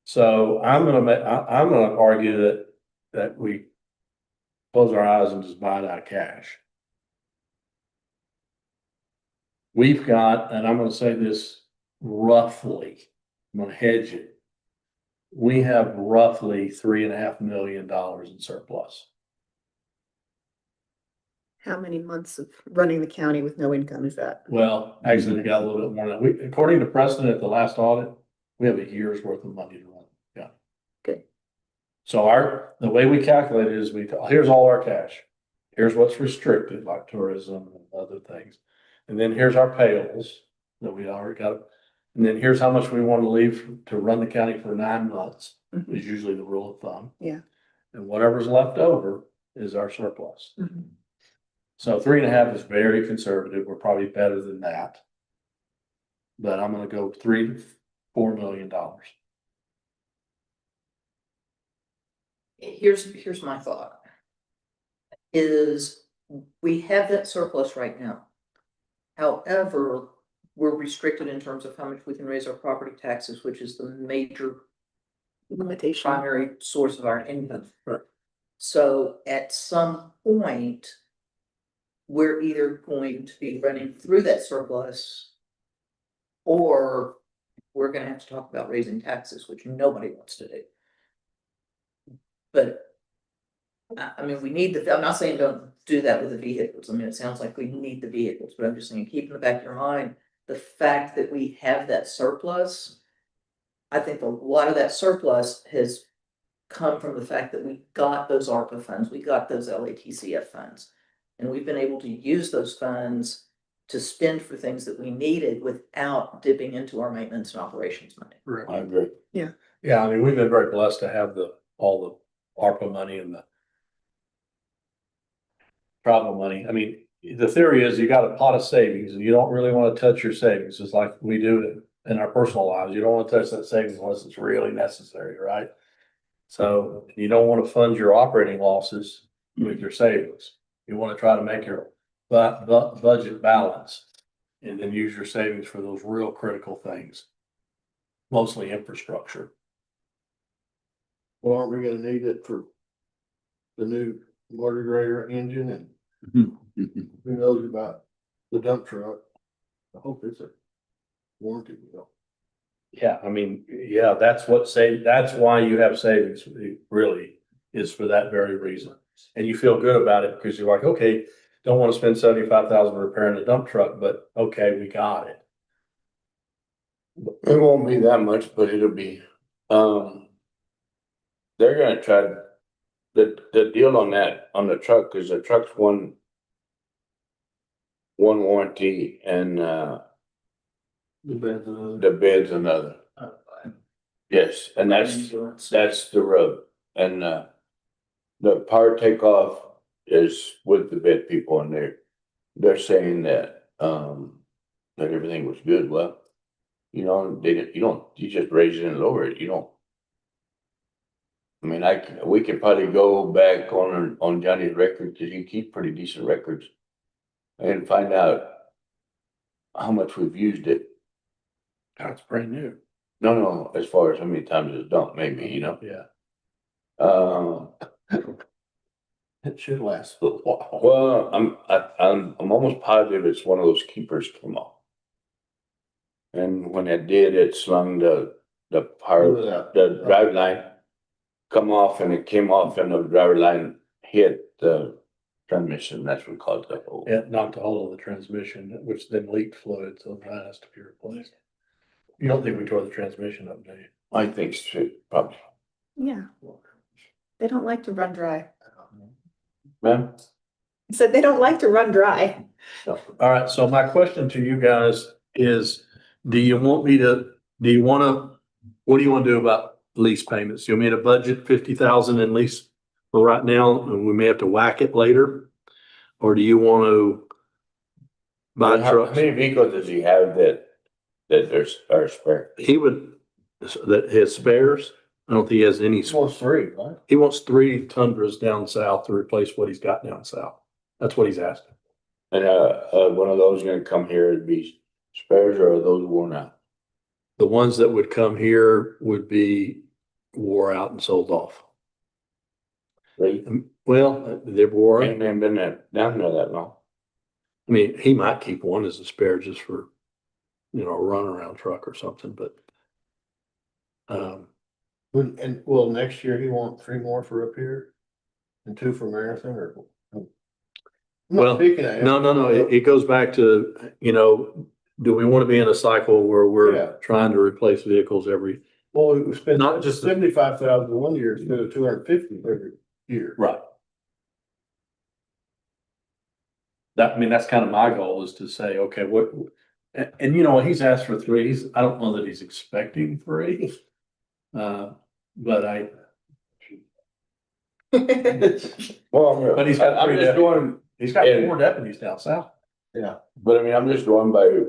So I'm gonna argue that we close our eyes and just buy it out of cash. We've got, and I'm gonna say this roughly, I'm gonna hedge it. We have roughly $3.5 million in surplus. How many months of running the county with no income is that? Well, actually, we got a little bit more than that. According to Preston at the last audit, we have a year's worth of money to run. Yeah. Good. So the way we calculate it is here's all our cash. Here's what's restricted, like tourism and other things. And then here's our payables that we already got. And then here's how much we want to leave to run the county for 9 months, Mhm. is usually the rule of thumb. Yeah. And whatever's left over is our surplus. Mhm. So 3.5 is very conservative. We're probably better than that. But I'm gonna go $3 to $4 million. Here's my thought. Is we have that surplus right now. However, we're restricted in terms of how much we can raise our property taxes, which is the major Limitation. primary source of our income. Right. So at some point, we're either going to be running through that surplus, or we're gonna have to talk about raising taxes, which nobody wants to do. But I mean, we need I'm not saying don't do that with the vehicles. I mean, it sounds like we need the vehicles, but I'm just saying, keep in the back of your mind, the fact that we have that surplus. I think a lot of that surplus has come from the fact that we got those ARPA funds, we got those LATCF funds. And we've been able to use those funds to spend for things that we needed without dipping into our maintenance and operations money. I agree. Yeah, I mean, we've been very blessed to have all the ARPA money and the travel money. I mean, the theory is you got a pot of savings and you don't really want to touch your savings, just like we do in our personal lives. You don't want to touch that savings unless it's really necessary, right? So you don't want to fund your operating losses with your savings. You want to try to make your budget balance and then use your savings for those real critical things, mostly infrastructure. Well, aren't we gonna need it for the new motor grader engine, and who knows about the dump truck? I hope it's a warranty deal. Yeah, I mean, yeah, that's why you have savings, really, is for that very reason. And you feel good about it because you're like, okay, don't want to spend 75,000 repairing a dump truck, but okay, we got it. It won't be that much, but it'll be, they're gonna try the deal on the truck, cause the truck's one warranty and, The bed's another. the bed's another. Yes, and that's ambulance. the rub. And the power takeoff is with the bid people and they're saying that that everything was good. Well, you know, you just raise it and lower it. You don't. I mean, we could probably go back on Johnny's record because he keeps pretty decent records and find out how much we've used it. That's brand new. No, as far as how many times it's dumped, maybe, you know. Yeah. It should last a little while. Well, I'm almost positive it's one of those keepers come off. And when it did, it slung the power, the drive line come off and it came off and the driver line hit the transmission. That's what caused the hole. It knocked a hole in the transmission, which then leaked fluid, so that has to be replaced. You don't think we tore the transmission up, do you? I think so, probably. Yeah. They don't like to run dry. Ma'am? I said they don't like to run dry. All right, so my question to you guys is, do you want to, what do you want to do about lease payments? You want me to budget 50,000 in lease for right now, and we may have to whack it later? Or do you want to buy How trucks? many vehicles does he have that are spare? He would, that has spares? I don't think he has any. Almost 3, right? He wants 3 Tundras down south to replace what he's got down south. That's what he's asking. And one of those gonna come here and be spares or are those worn out? The ones that would come here would be wore out and sold off. Right? Well, they're wore. Ain't been down there that long. I mean, he might keep one as a spare just for, a runaround truck or something, but. And will next year he want 3 more for up here? And 2 for Marathon or? I'm not Well, picking at him. no, it goes back to, do we want to be in a cycle where Yeah. we're trying to replace vehicles every? Well, we spent Not just the- 75,000 one year instead of 250 every year. Right. That's kind of my goal is to say, okay, and you know what, he's asked for 3, I don't know that he's expecting 3. But Well, But he's got I'm three just deputies. going, he's got Yeah. 4 deputies down south. but I mean, I'm just going by,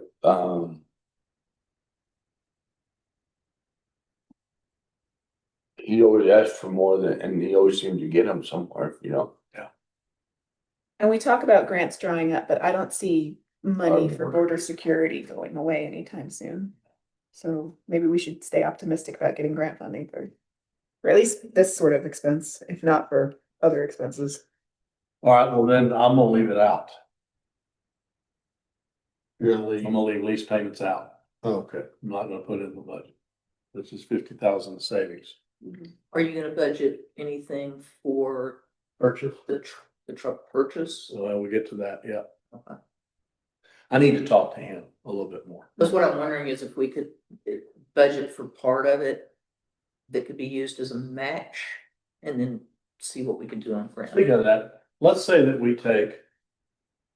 he always asks for more than, and he always seems to get them somewhere, you know? And we talk about grants drying up, but I don't see money for border security going away anytime soon. So maybe we should stay optimistic about getting grant funding for at least this sort of expense, if not for other expenses. All right, well then I'm gonna leave it out. Really? I'm gonna leave lease payments out. Okay. I'm not gonna put it in the budget. This is 50,000 savings. Are you gonna budget anything for Purchase? the truck purchase? So when we get to that, yeah. Okay. I need to talk to him a little bit more. That's what I'm wondering is if we could budget for part of it that could be used as a match and then see what we can do on grant. Speaking of that, let's say that we take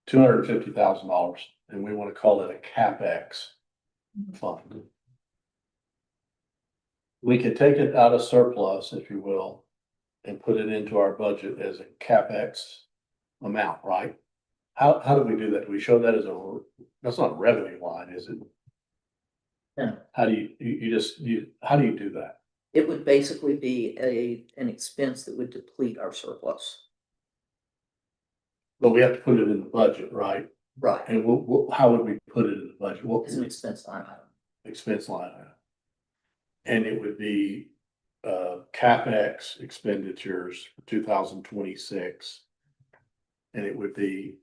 $250,000 and we want to call it a CapEx fund. We could take it out of surplus, if you will, and put it into our budget as a CapEx amount, right? How do we do that? Do we show that as that's not a revenue line, is it? No. How do how do you do that? It would basically be an expense that would deplete our surplus. But we have to put it in the budget, right? Right. And how would we put it in the budget? What It's an expense line item. expense line item? And it would be CapEx expenditures for 2026. And it would be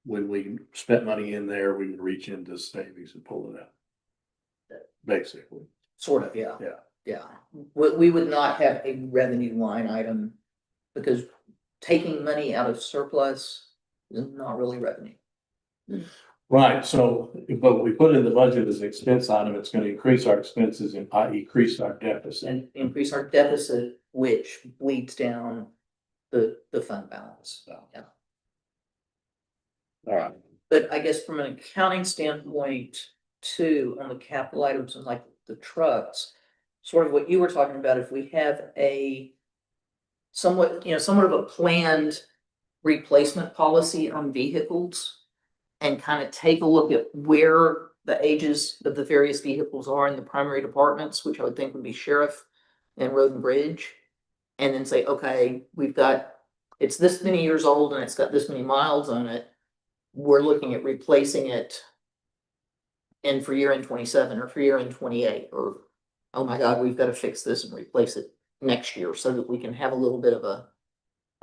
when we spent money in there, we would reach into savings and pull it out. Basically. Sort of, yeah. Yeah. Yeah. We would not have a revenue line item because taking money out of surplus is not really revenue. Right, so, but we put it in the budget as an expense item, it's gonna increase our expenses and increase our deficit. And increase our deficit, which bleeds down the fund balance. So. Yeah. All right. But I guess from an accounting standpoint too, on the capital items and like the trucks, sort of what you were talking about, if we have a somewhat of a planned replacement policy on vehicles and kind of take a look at where the ages of the various vehicles are in the primary departments, which I would think would be sheriff and road and bridge. And then say, okay, it's this many years old and it's got this many miles on it. We're looking at replacing it and for year end 27 or for year end 28, or, oh my God, we've got to fix this and replace it next year so that we can have a little bit of a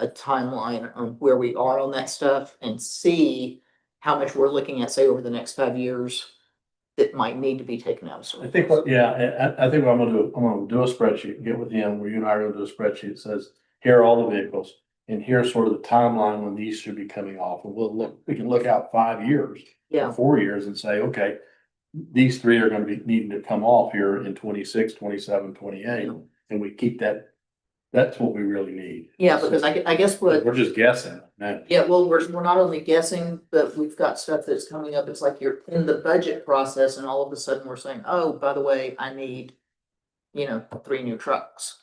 timeline on where we are on that stuff and see how much we're looking at, say, over the next 5 years that might need to be taken out of I service. think, I think what I'm gonna do, I'm gonna do a spreadsheet, get with him, where you and I are gonna do a spreadsheet that says, here are all the vehicles. And here's sort of the timeline when these should be coming off, and we can look out 5 years. Yeah. Or 4 years and say, okay, these three are gonna be needing to come off here in 26, 27, 28, and we keep that. That's what we really need. Yeah, because I guess what. We're just guessing, man. Yeah, well, we're not only guessing, but we've got stuff that's coming up. It's like you're in the budget process and all of a sudden we're saying, oh, by the way, I need, 3 new trucks.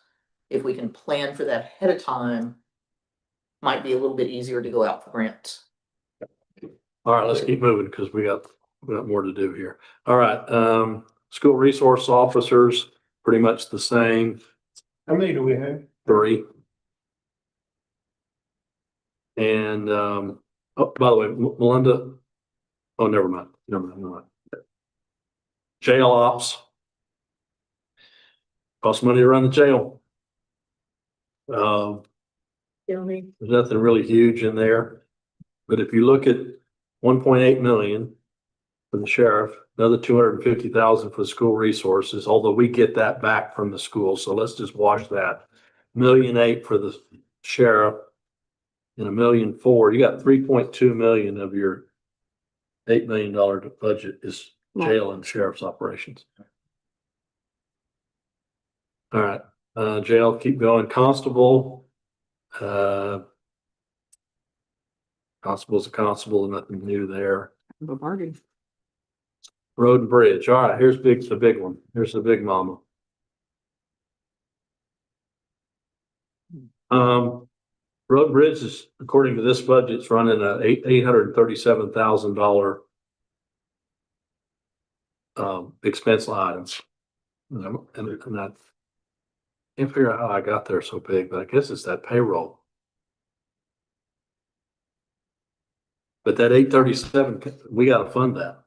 If we can plan for that ahead of time, might be a little bit easier to go out for grants. All right, let's keep moving because we got more to do here. All right, school resource officers, pretty much the same. How many do we have? 3. And, oh, by the way, Melinda, oh, never mind. Jail ops. Costs money to run the jail. There's nothing really huge in there. But if you look at 1.8 million for the sheriff, another 250,000 for school resources, although we get that back from the school. So let's just wash that. 1.8 million for the sheriff and 1.4 million. You got 3.2 million of your $8 million budget is jail and sheriff's operations. All right, jail, keep going. Constable, constable's a constable, nothing new there. Bombarding. Road and bridge. All right, here's the big one. Here's the big mama. Road and bridge is, according to this budget, it's running a $837,000 expense items. And I can't figure out how I got there so big, but I guess it's that payroll. But that 837, we gotta fund that.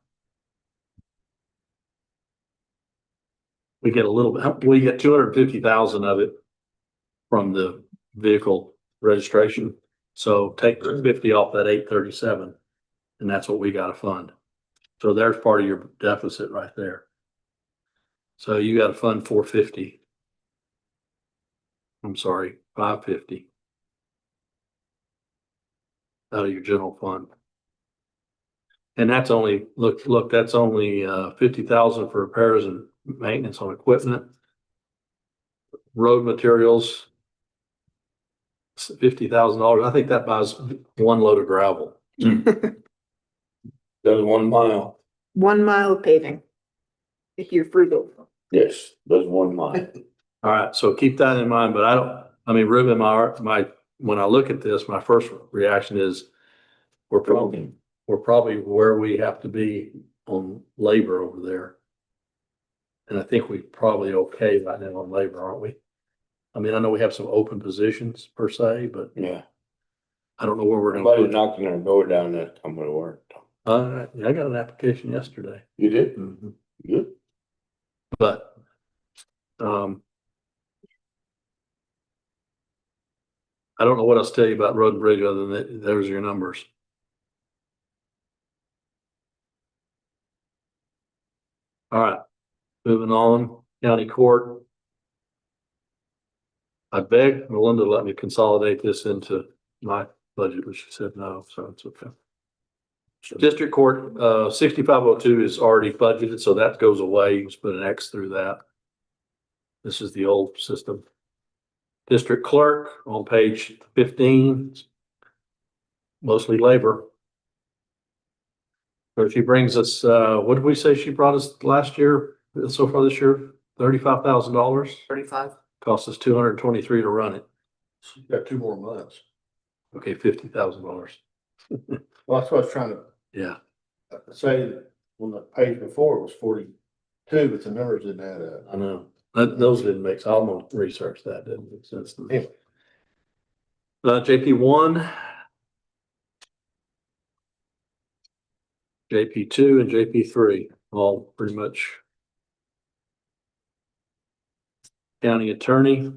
We get a little bit, we get 250,000 of it from the vehicle registration. So take 50 off that 837, and that's what we gotta fund. So there's part of your deficit right there. So you gotta fund 450. I'm sorry, 550 out of your general fund. And that's only, look, that's only 50,000 for repairs and maintenance on equipment. Road materials, $50,000. I think that buys 1 load of gravel. Does 1 mile. 1 mile of paving. If you're frugal. Yes, does 1 mile. All right, so keep that in mind, but Ruben, when I look at this, my first reaction is we're probably where we have to be on labor over there. And I think we're probably okay right now on labor, aren't we? I mean, I know we have some open positions per se, but Yeah. I don't know where we're Somebody gonna knocking their door down that coming to work. put. Yeah, I got an application yesterday. You did? Mhm. Good. But, I don't know what else to tell you about road and bridge other than that, there's your numbers. All right, moving on, county court. I begged Melinda to let me consolidate this into my budget, but she said no, so it's okay. District Court, 6502 is already budgeted, so that goes away. You just put an X through that. This is the old system. District Clerk on page 15, mostly labor. So she brings us, what did we say she brought us last year, so far this year? $35,000, 35. costs us $223 to run it. So you got 2 more months. Okay, $50,000. Well, that's what I was trying to Yeah, say, on the page before it was 42, but the numbers didn't add up. I know. Those didn't make, so I'm gonna research that. Didn't make sense to me. Anyway. JP1, JP2 and JP3, all pretty much. County attorney,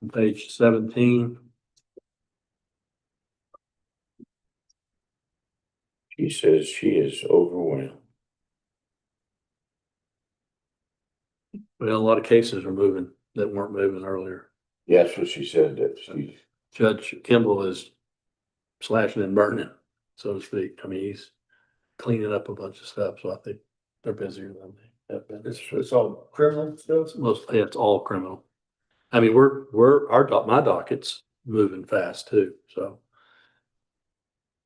on page 17. She says she is overwhelmed. Well, a lot of cases are moving that weren't moving earlier. Yeah, that's what she said, that she's, Judge Kimball is slashing and burning, so to speak. I mean, he's cleaning up a bunch of stuff, so I think they're busier than they have been. It's all criminal stuff. Mostly, it's all criminal. I mean, my docket's moving fast too, so.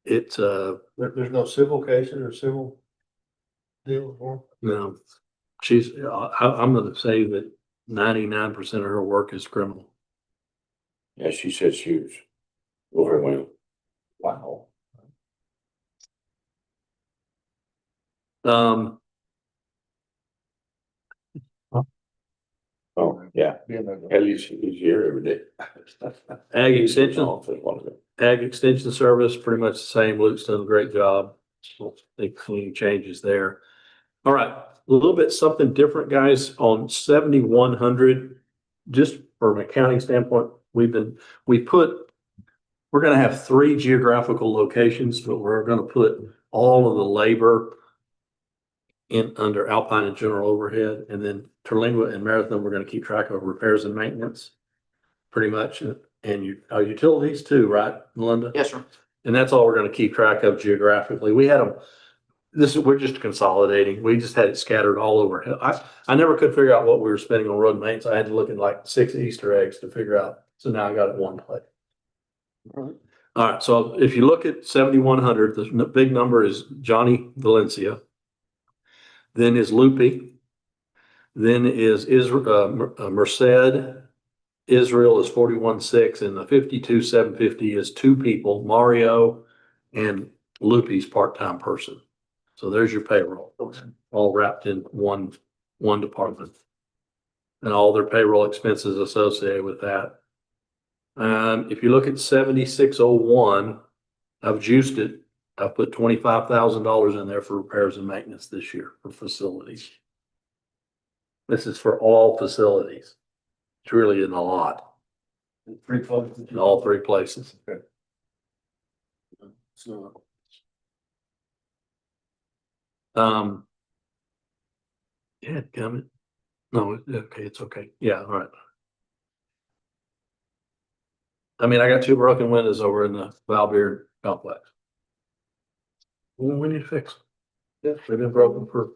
It's, There's no civil cases or civil deals for no, I'm gonna say that 99% of her work is criminal. yeah, she said she was overwhelmed. Wow. Um, Oh, yeah, at least he's here every day. Ag He's in extension, office one of them. Ag extension service, pretty much the same. Luke's done a great job. Don't think any changes there. All right, a little bit something different, guys, on 7,100, just from an accounting standpoint, we're gonna have 3 geographical locations, but we're gonna put all of the labor in under Alpine and general overhead, and then Terlingua and Marathon, we're gonna keep track of repairs and maintenance. Pretty much, and our utilities too, right, Melinda? Yes, sir. And that's all we're gonna keep track of geographically. We had them, we're just consolidating. We just had it scattered all over. I never could figure out what we were spending on road maintenance. I had to look at like 6 Easter eggs to figure out. So now I got it in one place. All right, so if you look at 7,100, the big number is Johnny Valencia. Then is Loopy. Then is Merced. Israel is 41,600, and the 52,750 is 2 people, Mario and Loopy's part-time person. So there's your payroll, all wrapped in one department. And all their payroll expenses associated with that. If you look at 7,601, I've juiced it. I've put $25,000 in there for repairs and maintenance this year for facilities. This is for all facilities. It's really in a lot, 3 places. in all 3 places. Okay. So Yeah, comment. No, okay, it's okay. Yeah, all right. I mean, I got 2 broken windows over in the Valbeard complex. Well, we need to fix them. Yeah, they've been broken for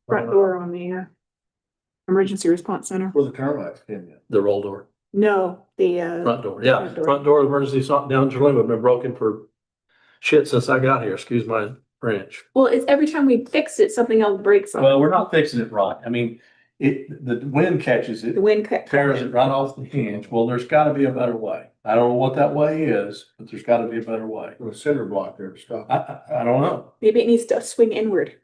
Front door on the emergency response center. where the termites came in. the roll door, No, the front door. Yeah, Front door. front door emergency down in Terlingua have been broken for shit since I got here. Excuse my French. well, it's every time we fix it, something else breaks on Well, we're not fixing it right. I mean, the wind catches it, the wind cut. tears it right off the hinge. Well, there's gotta be a better way. I don't know what that way is, but there's gotta be a better way. There was a cinder block there to stop. I don't know. Maybe it needs to swing inward.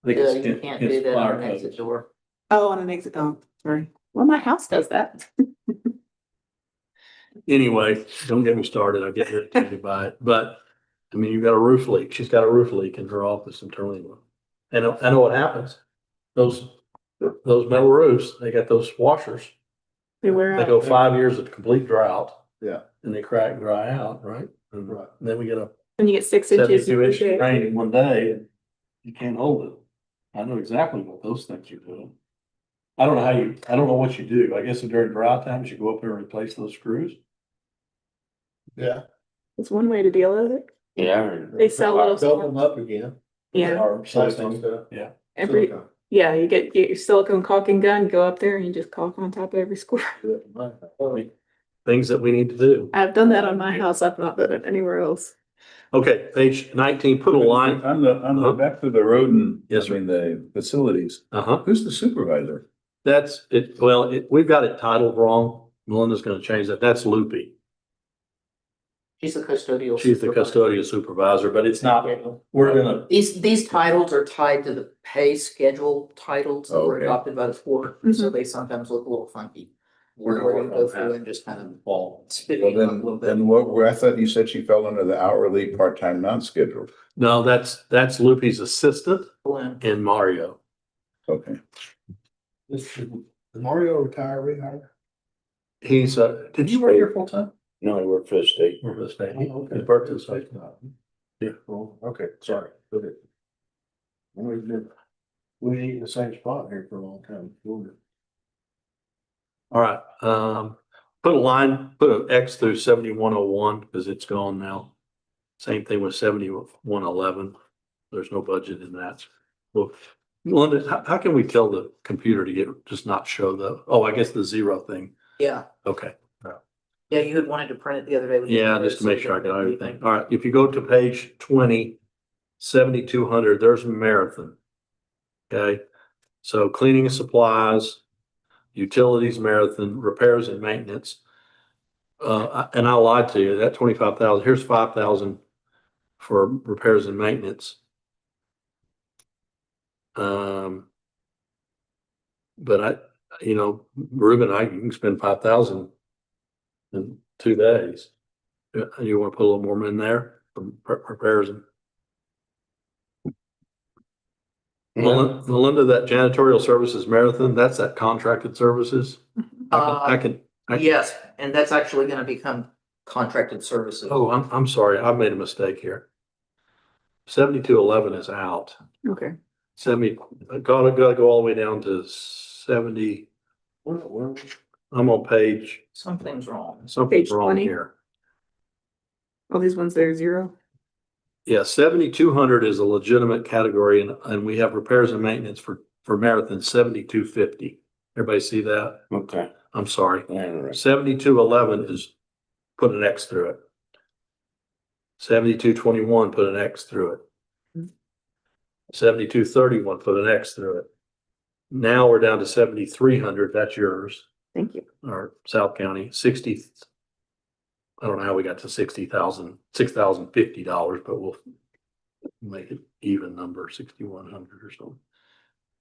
I think You can't do that on an exit door. Oh, on an exit. Oh, sorry. Well, my house does that. Anyway, don't get me started. I'll get irritated by it. But, I mean, you've got a roof leak. She's got a roof leak in her office in Terlingua. And I know what happens. Those metal roofs, they got those washers. They wear They out. go 5 years of complete drought. Yeah. And they crack and dry out, right? And Right. then we get a And you get 6 inches. 72-inch a day. rain in one day and you can't hold it. I know exactly what those things are doing. I don't know what you do. I guess during dry times, you go up there and replace those screws. Yeah. It's one way to deal with it. Yeah. They sell Build little. them up again. Yeah, Or Plastic silicone. stuff. Yeah. every, Silicone. yeah, you get your silicone caulking gun, go up there and you just caulk on top of every square. Things that we need to do. I've done that on my house. I've not done it anywhere else. Okay, page 19, put a line. On the back to the road and, Yes, I mean, the facilities, Uh-huh. who's the supervisor? That's it. Well, we've got it titled wrong. Melinda's gonna change that. That's Loopy. She's the custodial. She's the supervisor. custodial supervisor, but it's not, we're gonna, These titles are tied to the pay schedule titles that were Okay. adopted by the court, so they sometimes look a little funky. We're gonna go through and just kind of fall. spit Well, it up a little bit. then what, I thought you said she fell under the hourly part-time non-scheduled. No, that's Loopy's assistant Blend. and Mario. Okay. Is Mario retiree? He's, did you work here full time? No, I work for the state. Or for the state? Oh, okay. His birthday's like, Yeah, well, okay, sorry. Okay. We ain't in the same spot here for a long time. all right, put a line, put an X through 7101 because it's gone now. Same thing with 7111. There's no budget in that. Well, Melinda, how can we tell the computer to just not show I guess the zero thing. Yeah, Okay. yeah, you had wanted to print it the other day. when you Yeah, did just to so make we sure I didn't got have everything. anything. All right, if you go to page 20, 7200, there's Marathon. Okay, so cleaning and supplies, utilities, Marathon, repairs and maintenance. And I lied to you, that 25,000, here's 5,000 for repairs and maintenance. But Ruben, you can spend 5,000 in 2 days. You want to put a little more in there for repairs and Melinda, that janitorial services Marathon, that's that contracted services. I can. Yes, and that's actually gonna become contracted services. Oh, I'm sorry. I made a mistake here. 7211 is out. Okay. 70, gotta go all the way down to 70. I'm on page, Something's wrong. something's Page wrong 20. here. All these ones there, 0. Yeah, 7200 is a legitimate category and we have repairs and maintenance for Marathon 7250. Everybody see that? Okay. I'm sorry. All right. 7211 is put an X through it. 7221 put an X through it. 7231 put an X through it. Now we're down to 7300. That's yours, Thank you. or South County. 60. I don't know how we got to $6,050, but we'll make it even number, 6,100 or something.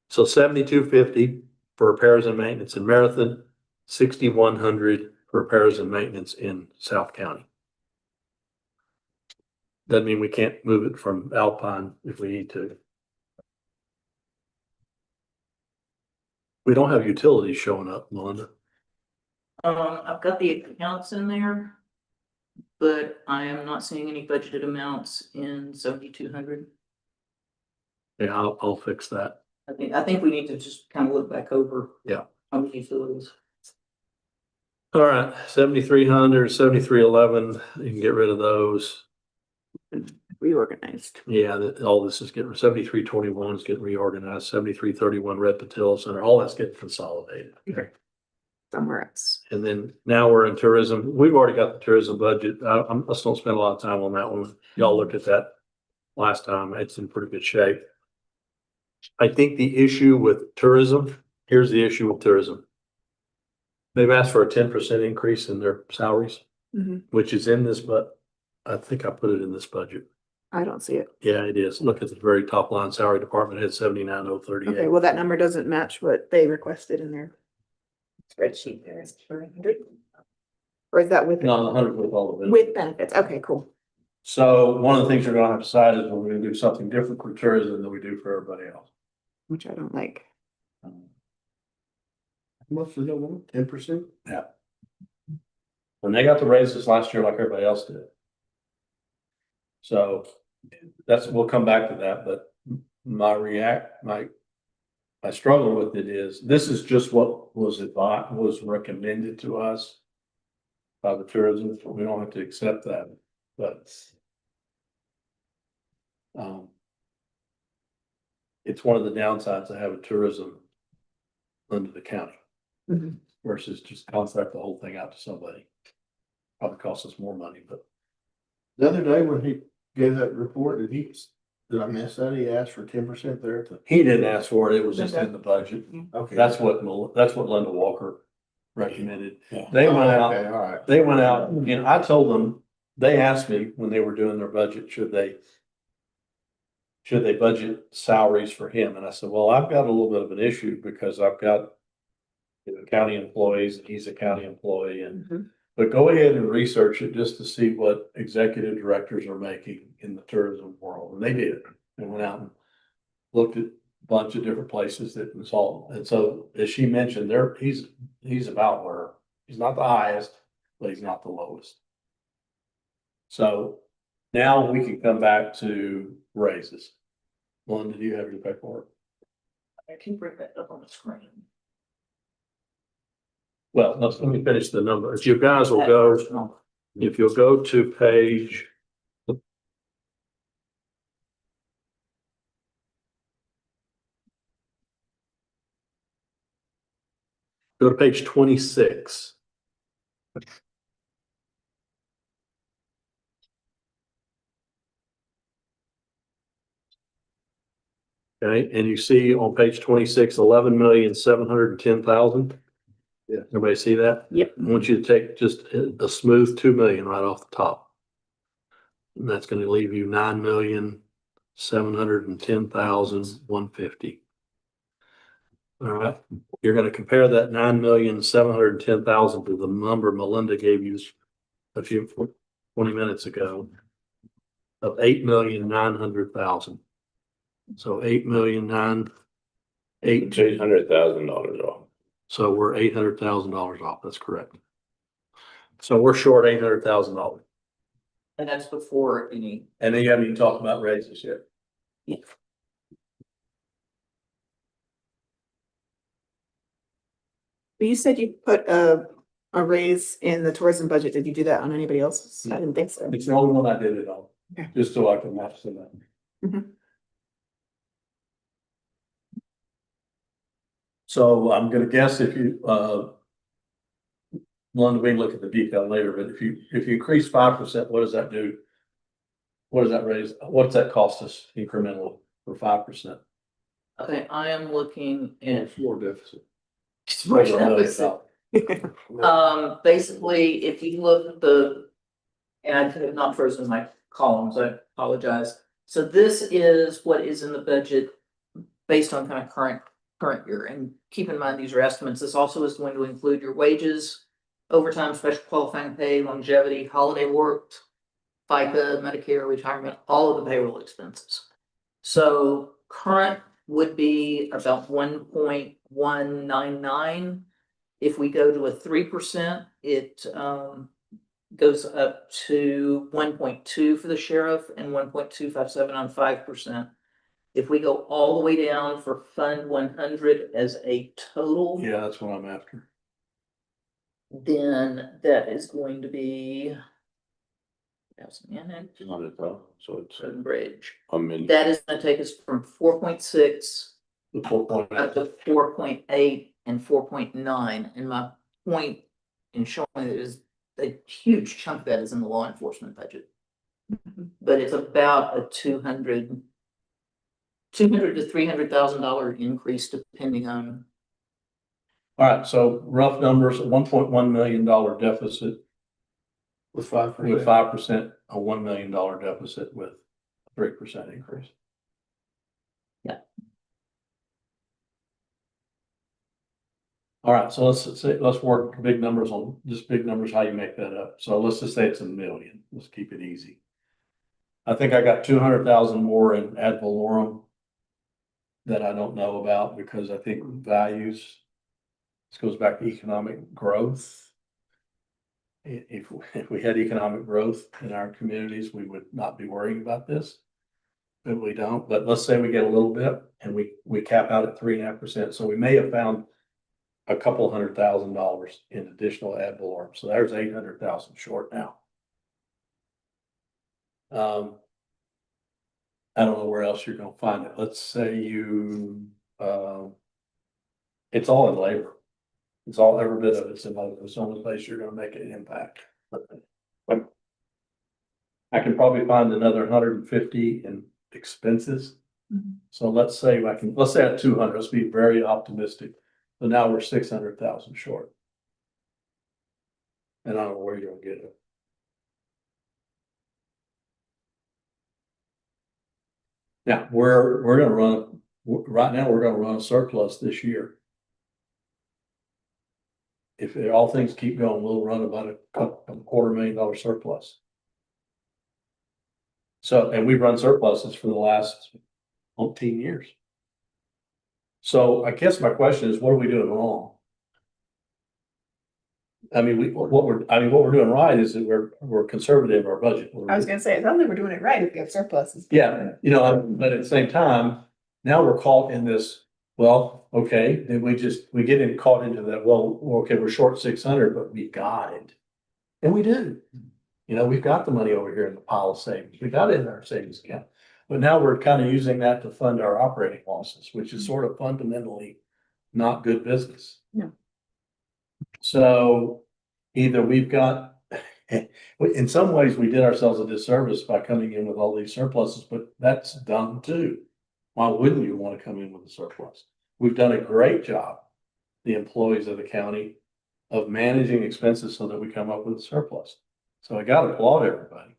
So 7250 for repairs and maintenance in Marathon, 6,100 for repairs and maintenance in South County. Doesn't mean we can't move it from Alpine if we need to. We don't have utilities showing up, Melinda. I've got the accounts in there, but I am not seeing any budgeted amounts in 7,200. Yeah, I'll fix that. I think we need to just kind of look back over. Yeah. On the utilities. All right, 7,300, 7,311, you can get rid of those. Reorganized. Yeah, all this is getting, 7321 is getting reorganized, 7331 Red Patillo Center, all that's getting consolidated. Okay. Somewhere else. And then now we're in tourism. We've already got the tourism budget. Let's don't spend a lot of time on that one. Y'all looked at that last time. It's in pretty good shape. I think the issue with tourism, here's the issue with tourism. They've asked for a 10% increase in their salaries, Mhm. which is in this, but I think I put it in this budget. I don't see it. Yeah, it is. Look at the very top line, salary department had Okay, 79,038. well, that number doesn't match what they requested in their spreadsheet there. Or is that with, No, 100 with all of it. with benefits? Okay, cool. So one of the things we're gonna have to decide is we're gonna do something different for tourism than we do for everybody else. Which I don't like. Most of them, 10%. Yeah. And they got the raises last year like everybody else did. So we'll come back to that, but my struggle with it is, this is just what was recommended to us by the tourism. We don't have to accept that, but it's one of the downsides of having tourism under the county. Mhm. Versus just contract the whole thing out to somebody. Probably costs us more money, but The other day when he gave that report, did he Did I miss that? He asked for 10% there. He didn't ask for it, it was just in the budget. Okay. That's what Linda Walker recommended. Yeah. They went Oh, out, okay, all right. they went out, and I told them, they asked me when they were doing their budget, should they budget salaries for him? And I said, well, I've got a little bit of an issue because I've got county employees and he's a county employee and, but go ahead and research it just to see what executive directors are making in the tourism world. And they did. They went out and looked at a bunch of different places that was all, and so as she mentioned, he's about where, he's not the highest, but he's not the lowest. So now we can come back to raises. Melinda, do you have your paperwork? I can bring that up on the screen. Well, let me finish the number. If you guys will go, if you'll go to page. Go to page 26. Okay, and you see on page 26, 11,710,000. Yeah. Everybody see that? Yep. I want you to take just a smooth 2 million right off the top. And that's gonna leave you 9,710,150. All right, you're gonna compare that 9,710,000 to the number Melinda gave you a few 20 minutes ago of 8,900,000. So 8,982,000. $800,000 off. So we're $800,000 off. That's correct. So we're short $800,000. And that's before any. And then you haven't even talked about raises yet. But you said you put a raise in the tourism budget. Did you do that on anybody else's? I didn't think so. It's the only one I did it on, Okay. just so I can match them up. So I'm gonna guess if you, London, we can look at the detail later, but if you increase 5%, what does that do? What does that raise? What's that cost us incrementally for 5%? Okay, I am looking at. Floor deficit. Over $1 million. Basically, if you look at and I could have not frozen my columns, I apologize. So this is what is in the budget based on kind of current year. And keep in mind, these are estimates. This also is going to include your wages, overtime, special qualifying pay, longevity, holiday worked, FICA, Medicare, retirement, all of the payroll expenses. So current would be about 1.199. If we go to a 3%, it goes up to 1.2 for the sheriff and 1.257 on 5%. If we go all the way down for Fund 100 as a total, Yeah, that's what I'm after. then that is going to be. So it's Road and Bridge. a million. That is gonna take us from 4.6 The 4.8. up to 4.8 and 4.9. And my point in showing it is a huge chunk of that is in the law enforcement budget. But it's about a $200,000 to $300,000 increase depending on. All right, so rough numbers, a $1.1 million deficit With 5%. with 5%, a $1 million deficit with a 3% increase. Yeah. All right, so let's work big numbers on just big numbers, how you make that up. So let's just say it's $1 million. Let's keep it easy. I think I got 200,000 more in ad valorem that I don't know about because I think values, this goes back to economic growth. If we had economic growth in our communities, we would not be worrying about this. But we don't. But let's say we get a little bit and we cap out at 3.5%. So we may have found a couple $100,000 in additional ad valorem. So there's 800,000 short now. I don't know where else you're gonna find it. Let's say you, it's all in labor. It's all, every bit of it's in labor. It's the only place you're gonna make an impact. I can probably find another 150 in expenses. Mhm. So let's say let's say at 200, let's be very optimistic. So now we're 600,000 short. And I don't know where you're gonna get it. Now, we're gonna run, right now, we're gonna run a surplus this year. If all things keep going, we'll run about a $250,000 surplus. So, and we've run surpluses for the last 18 years. So I guess my question is, what are we doing wrong? I mean, what we're doing right is that we're conservative in our budget. I was gonna say, it sounds like we're doing it right if we have surpluses. Yeah, but at the same time, now we're caught in this, well, okay, then we get caught into that, well, okay, we're short 600, but we got it. And we do. We've got the money over here in the pile of savings. We got it in our savings account. But now we're kind of using that to fund our operating losses, which is sort of fundamentally not good business. No. So either we've got, in some ways, we did ourselves a disservice by coming in with all these surpluses, but that's dumb too. Why wouldn't you want to come in with a surplus? We've done a great job, the employees of the county, of managing expenses so that we come up with a surplus. So I got to applaud everybody.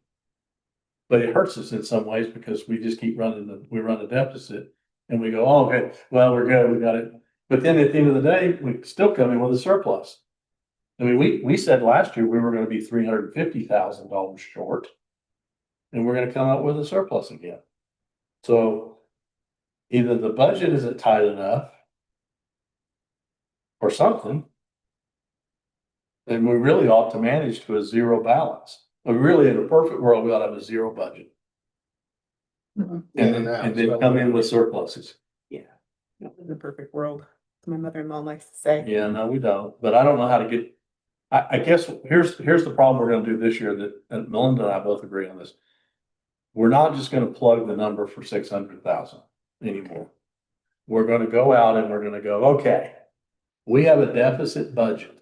But it hurts us in some ways because we just keep we run a deficit and we go, oh, okay, well, we're good, we got it. But then at the end of the day, we still come in with a surplus. I mean, we said last year we were going to be $350,000 short, and we're going to come up with a surplus again. So either the budget isn't tight enough or something, and we really ought to manage to a zero balance. But really, in a perfect world, we ought to have a zero budget. Mhm. And then come in with surpluses. Yeah, not in the perfect world, as my mother-in-law likes to say. Yeah, no, we don't, but I don't know how to get, I guess here's the problem we're gonna do this year that Melinda and I both agree on this. We're not just gonna plug the number for 600,000 anymore. We're gonna go out and we're gonna go, okay, we have a deficit budget.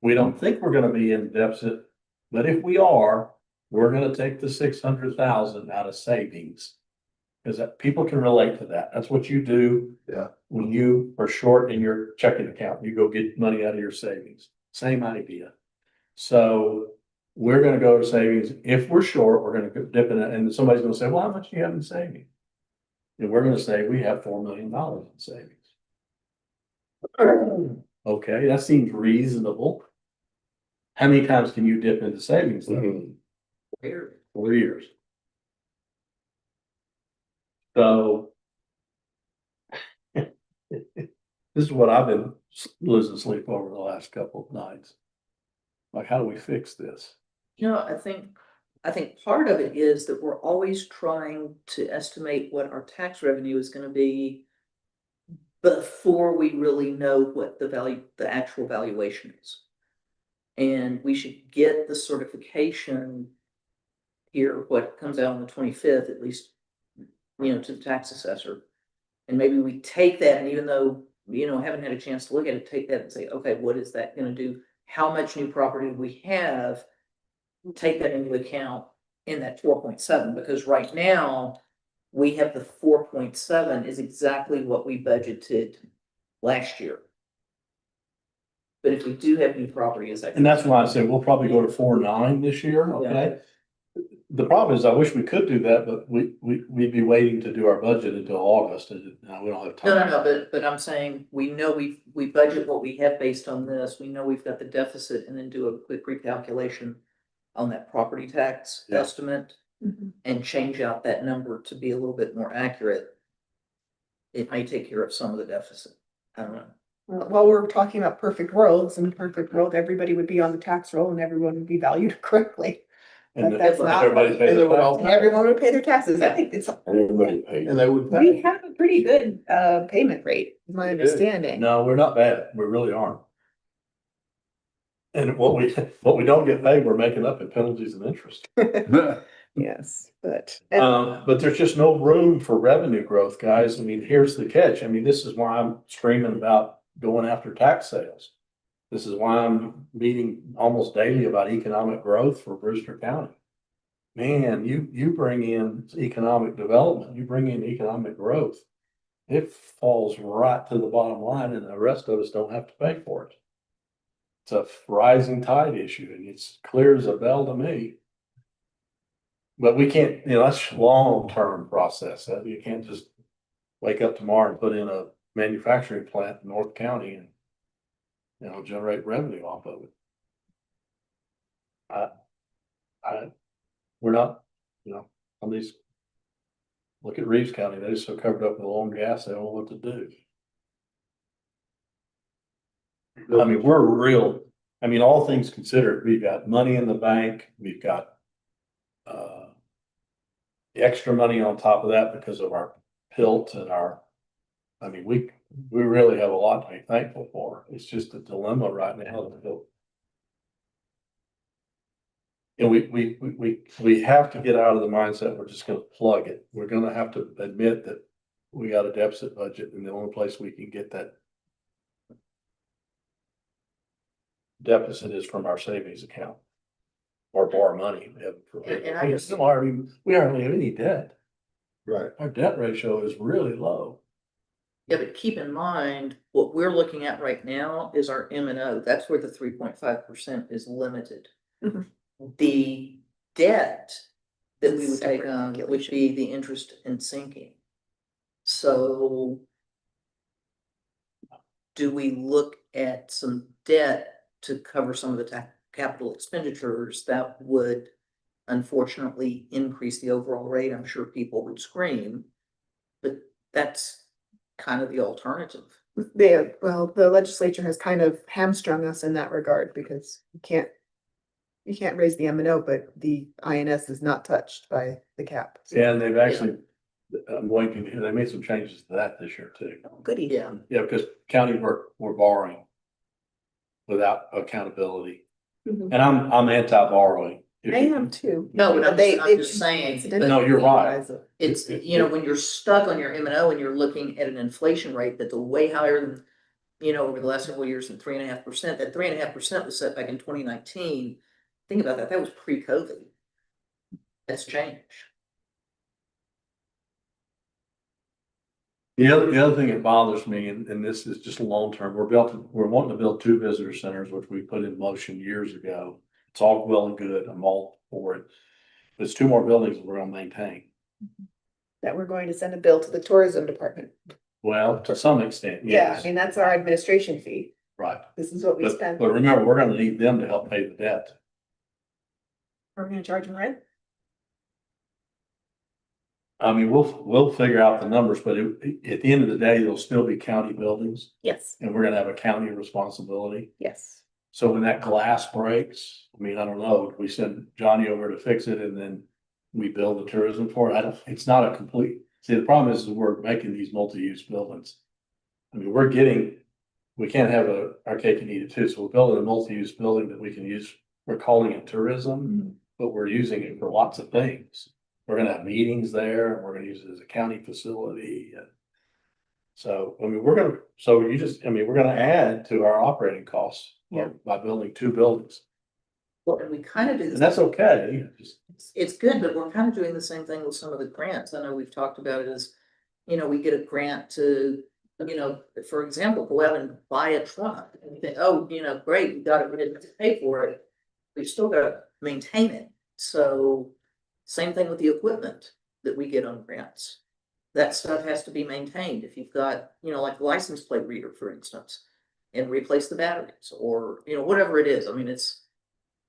We don't think we're gonna be in deficit, but if we are, we're gonna take the 600,000 out of savings. Because people can relate to that. That's what you do. Yeah. When you are short in your checking account, you go get money out of your savings. Same idea. So we're gonna go to savings. If we're short, we're gonna dip in it, and somebody's gonna say, well, how much do you have in savings? And we're gonna say we have $4 million in savings. Okay, that seems reasonable. How many times can you dip into savings though? 4 years. So this is what I've been losing sleep over the last couple of nights. Like, how do we fix this? I think part of it is that we're always trying to estimate what our tax revenue is gonna be before we really know what the actual valuation is. And we should get the certification here, what comes out on the 25th, at least, to the tax assessor. And maybe we take that, and even though, haven't had a chance to look at it, take that and say, okay, what is that gonna do? How much new property do we have? Take that into account in that 4.7, because right now we have the 4.7 is exactly what we budgeted last year. But if we do have new property, And that's why I said we'll probably go to 4.9 this year, okay? The problem is I wish we could do that, but we'd be waiting to do our budget until August, and now we don't have time. No, but I'm saying, we know we budget what we have based on this, we know we've got the deficit, and then do a quick recalculation on that property tax Yeah. estimate Mhm. and change out that number to be a little bit more accurate. It may take care of some of the deficit. I don't know. Well, while we're talking about perfect worlds, in a perfect world, everybody would be on the tax roll and everyone would be valued correctly. And But that's not, everybody pays And their they're all- taxes. and everyone would pay their taxes. I think it's, And everybody pays. And they would we pay. have a pretty good payment rate, is my We do. understanding. No, we're not bad. We really aren't. And what we don't get paid, we're making up in penalties and interest. Yes, but. But there's just no room for revenue growth, guys. I mean, here's the catch. I mean, this is why I'm screaming about going after tax sales. This is why I'm meeting almost daily about economic growth for Brewster County. man, you bring in economic development, you bring in economic growth. It falls right to the bottom line and the rest of us don't have to pay for it. It's a rising tide issue and it's clear as a bell to me. But we can't, that's a long-term process. You can't just wake up tomorrow and put in a manufacturing plant in North County and, generate revenue off of it. We're not, on these, look at Reeves County, they're so covered up with oil and gas, they don't know what to do. I mean, all things considered, we've got money in the bank, we've got extra money on top of that because of our PILT and we really have a lot to be thankful for. It's just a dilemma right now. And we have to get out of the mindset we're just gonna plug it. We're gonna have to admit that we got a deficit budget and the only place we can get that deficit is from our savings account. Or borrow money. And I just- We hardly have any debt. Right. Our debt ratio is really low. Yeah, but keep in mind, what we're looking at right now is our M and O. That's where the 3.5% is limited. Mhm. The debt that we would Separate take on would calculation. be the interest in sinking. So do we look at some debt to cover some of the capital expenditures that would unfortunately increase the overall rate? I'm sure people would scream, but that's kind of the alternative. The legislature has kind of hamstrung us in that regard because you can't raise the M and O, but the INS is not touched by the cap. And they've actually, they made some changes to that this year too. Goody. Yeah. Yeah, because county were borrowing without accountability. Mhm. And I'm anti-borrowing. I am too. No, but I'm They- just saying. No, you're right. It's, when you're stuck on your M and O and you're looking at an inflation rate that's way higher than, over the last several years than 3.5%, that 3.5% was set back in 2019. Think about that. That was pre-COVID. That's changed. The other thing that bothers me, and this is just long-term, we're wanting to build 2 visitor centers, which we put in motion years ago. It's all well and good. I'm all for it. But it's 2 more buildings that we're gonna maintain. That we're going to send a bill to the tourism department. Well, to some extent, Yeah, yes. I mean, that's our administration fee. Right. This is what we But spend. remember, we're gonna need them to help pay the debt. We're gonna charge them rent? I mean, we'll figure out the numbers, but at the end of the day, they'll still be county buildings Yes, and we're gonna have a county responsibility. yes. So when that glass breaks, I mean, I don't know, we send Johnny over to fix it and then we build the tourism for it. It's not a complete, see, the problem is we're making these multi-use buildings. I mean, we can't have our cake and eat it too. So we're building a multi-use building that we can use. We're calling it tourism, but we're using it for lots of things. We're gonna have meetings there and we're gonna use it as a county facility. So, I mean, we're gonna add to our operating costs by building 2 buildings. Well, and we kind of do And this. that's okay. It's good, but we're kind of doing the same thing with some of the grants. I know we've talked about it as, we get a grant to, for example, go out and buy a truck and you think, oh, great, we got it, we didn't have to pay for it. We've still got to maintain it. So same thing with the equipment that we get on grants. That stuff has to be maintained. If you've got, like a license plate reader, for instance, and replace the batteries or, whatever it is. I mean,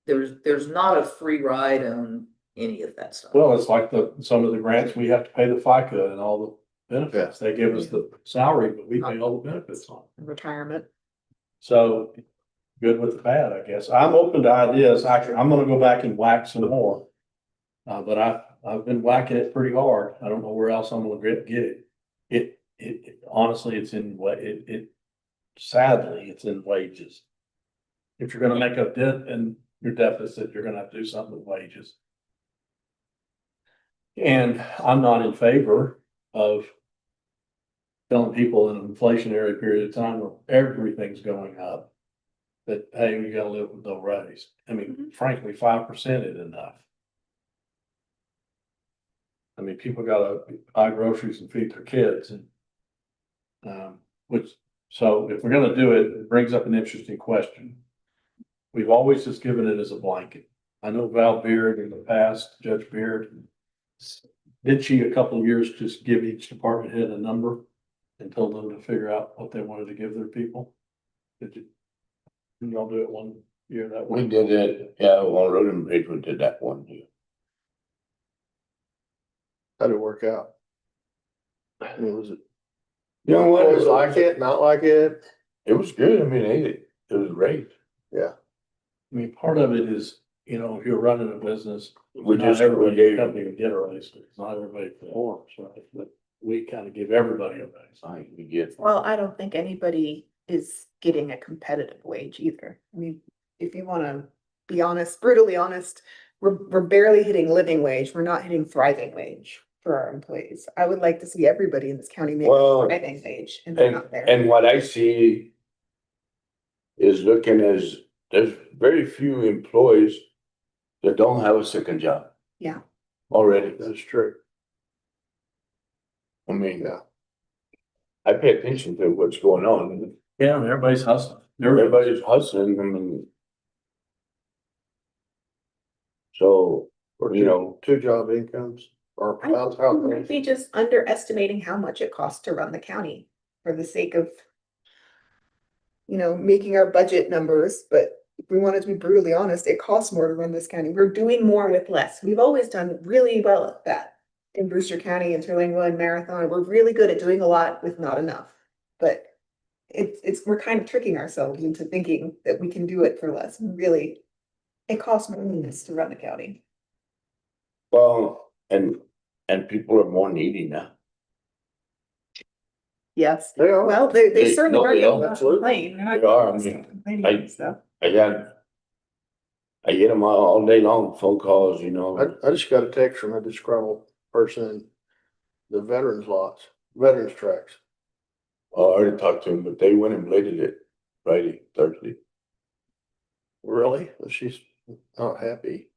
there's not a free ride on any of that stuff. Well, it's like some of the grants, we have to pay the FICA and all the benefits. They give us the salary, but we pay all the benefits on it. Retirement. So good with the bad, I guess. I'm open to ideas. Actually, I'm gonna go back and whack some more. But I've been whacking it pretty hard. I don't know where else I'm gonna get it. It honestly, sadly, it's in wages. If you're gonna make a dent in your deficit, you're gonna have to do something with wages. And I'm not in favor of telling people in an inflationary period of time where everything's going up, that, hey, you gotta live with no raise. I mean, frankly, 5% is enough. mean, people gotta buy groceries and feed their kids and. So if we're gonna do it, it brings up an interesting question. We've always just given it as a blanket. I know Val Beard in the past, Judge Beard. Did she a couple of years just give each department head a number and told them to figure out what they wanted to give their people? Did you? Did y'all do it one year that way? We did it, yeah, on Road and Bridge, we did that one year. How'd it work out? I mean, was it? You know what? Was like it, not like it? It was good. I mean, it was great. Yeah. I mean, part of it is, you know, if you're running a business, We not just, everybody we in the gave, company would get a raise. It's not everybody performs, right? But we kind of give everybody a raise. we get, Well, I don't think anybody is getting a competitive wage either. I mean, if you wanna be honest, brutally honest, we're barely hitting living wage. We're not hitting thriving wage for our employees. I would like to see everybody in this county make a Well, thriving wage, and they're not there. and what I see is looking as, there's very few employees that don't have a second job. Yeah. Already. That's true. I mean, Yeah. I pay attention to what's going on. Yeah, I mean, everybody's hustling. Everybody's hustling, I mean. So, Or you know, two job incomes or I think we might be just underestimating how much it costs to run the county for the sake of, you know, making our budget numbers, but if we wanted to be brutally honest, it costs more to run this county. We're doing more with less. We've always done really well at that. In Brewster County, in Terlingua and Marathon, we're really good at doing a lot with not enough. But we're kind of tricking ourselves into thinking that we can do it for less. Really, it costs more than this to run the county. well, and people are more needy now. Yes. They are. Well, they They- certainly no, are they going are. to complain. They're not They are, I gonna mean, stop complaining I- and stuff. I get them all day long, phone calls, you know. I just got a text from a disgruntled person in the veterans tracks. I already talked to them, but they went and bladed it Friday, Thursday, Really? She's not happy.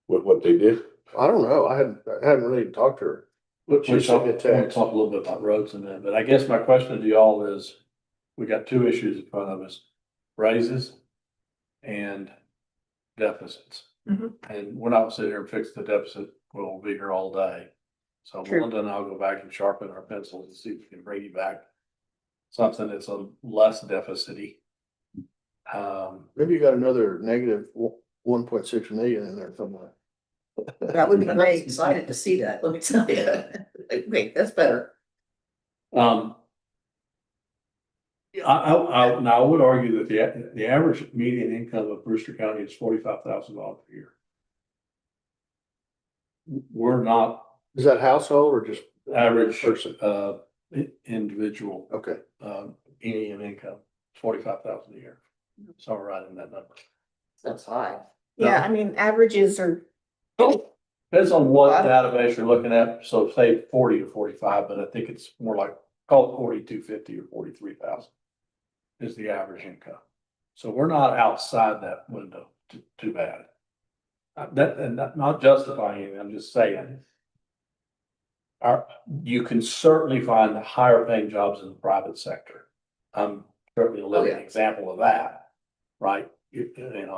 with what they did. I don't know. I hadn't really talked to her. Which She I'll sent me a want to text. talk a little bit about roads in a minute, but I guess my question to y'all is, we got two issues in front of us, raises and deficits. Mhm. And we're not sitting here and fix the deficit, we'll be here all day. So True. Melinda and I'll go back and sharpen our pencils and see if we can bring you back something that's a less deficity. Maybe you got another negative 1.6 million in there somewhere. That would be great. Excited to see that, let me tell you. Wait, that's better. Now I would argue that the average median income of Brewster County is $45,000 a year. We're not Is that household or just average, person? individual, Okay. median income, 45,000 a year. So we're right in that number. That's high. Yeah, I mean, averages are, Depends on what database you're looking at, so say 40 to 45, but I think it's more like, call it 4250 or 43,000 is the average income. So we're not outside that window too bad. Not justifying it, I'm just saying. You can certainly find the higher paying jobs in the private sector. I'm certainly a living example of that, right? You know,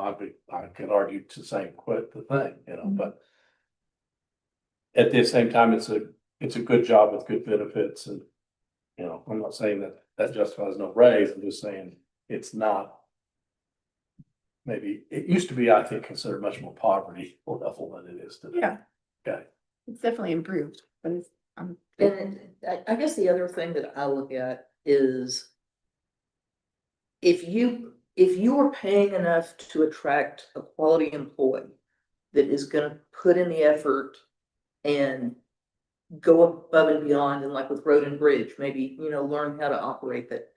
I could argue to say quit the thing, you know, but at the same time, it's a good job with good benefits, and you know, I'm not saying that justifies no raise. I'm just saying it's not. Maybe it used to be, I think, considered much more poverty level than it is today. yeah, Okay. it's definitely improved, but it's, And I guess the other thing that I look at is if you are paying enough to attract a quality employee that is gonna put in the effort and go above and beyond, and like with road and bridge, maybe, you know, learn how to operate that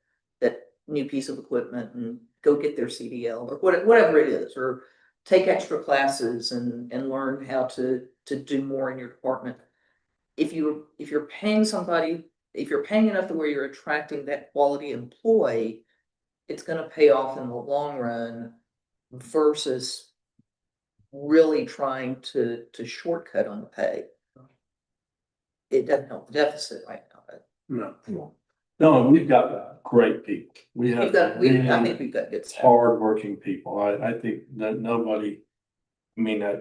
new piece of equipment and go get their CDL or whatever it is, or take extra classes and learn how to do more in your department. If you're paying somebody, if you're paying enough to where you're attracting that quality employee, it's gonna pay off in the long run versus really trying to shortcut on the pay. it doesn't help the deficit right now, but No. No, we've got great people. We have I think really we've got good stuff. hardworking people. I think that nobody, I mean, I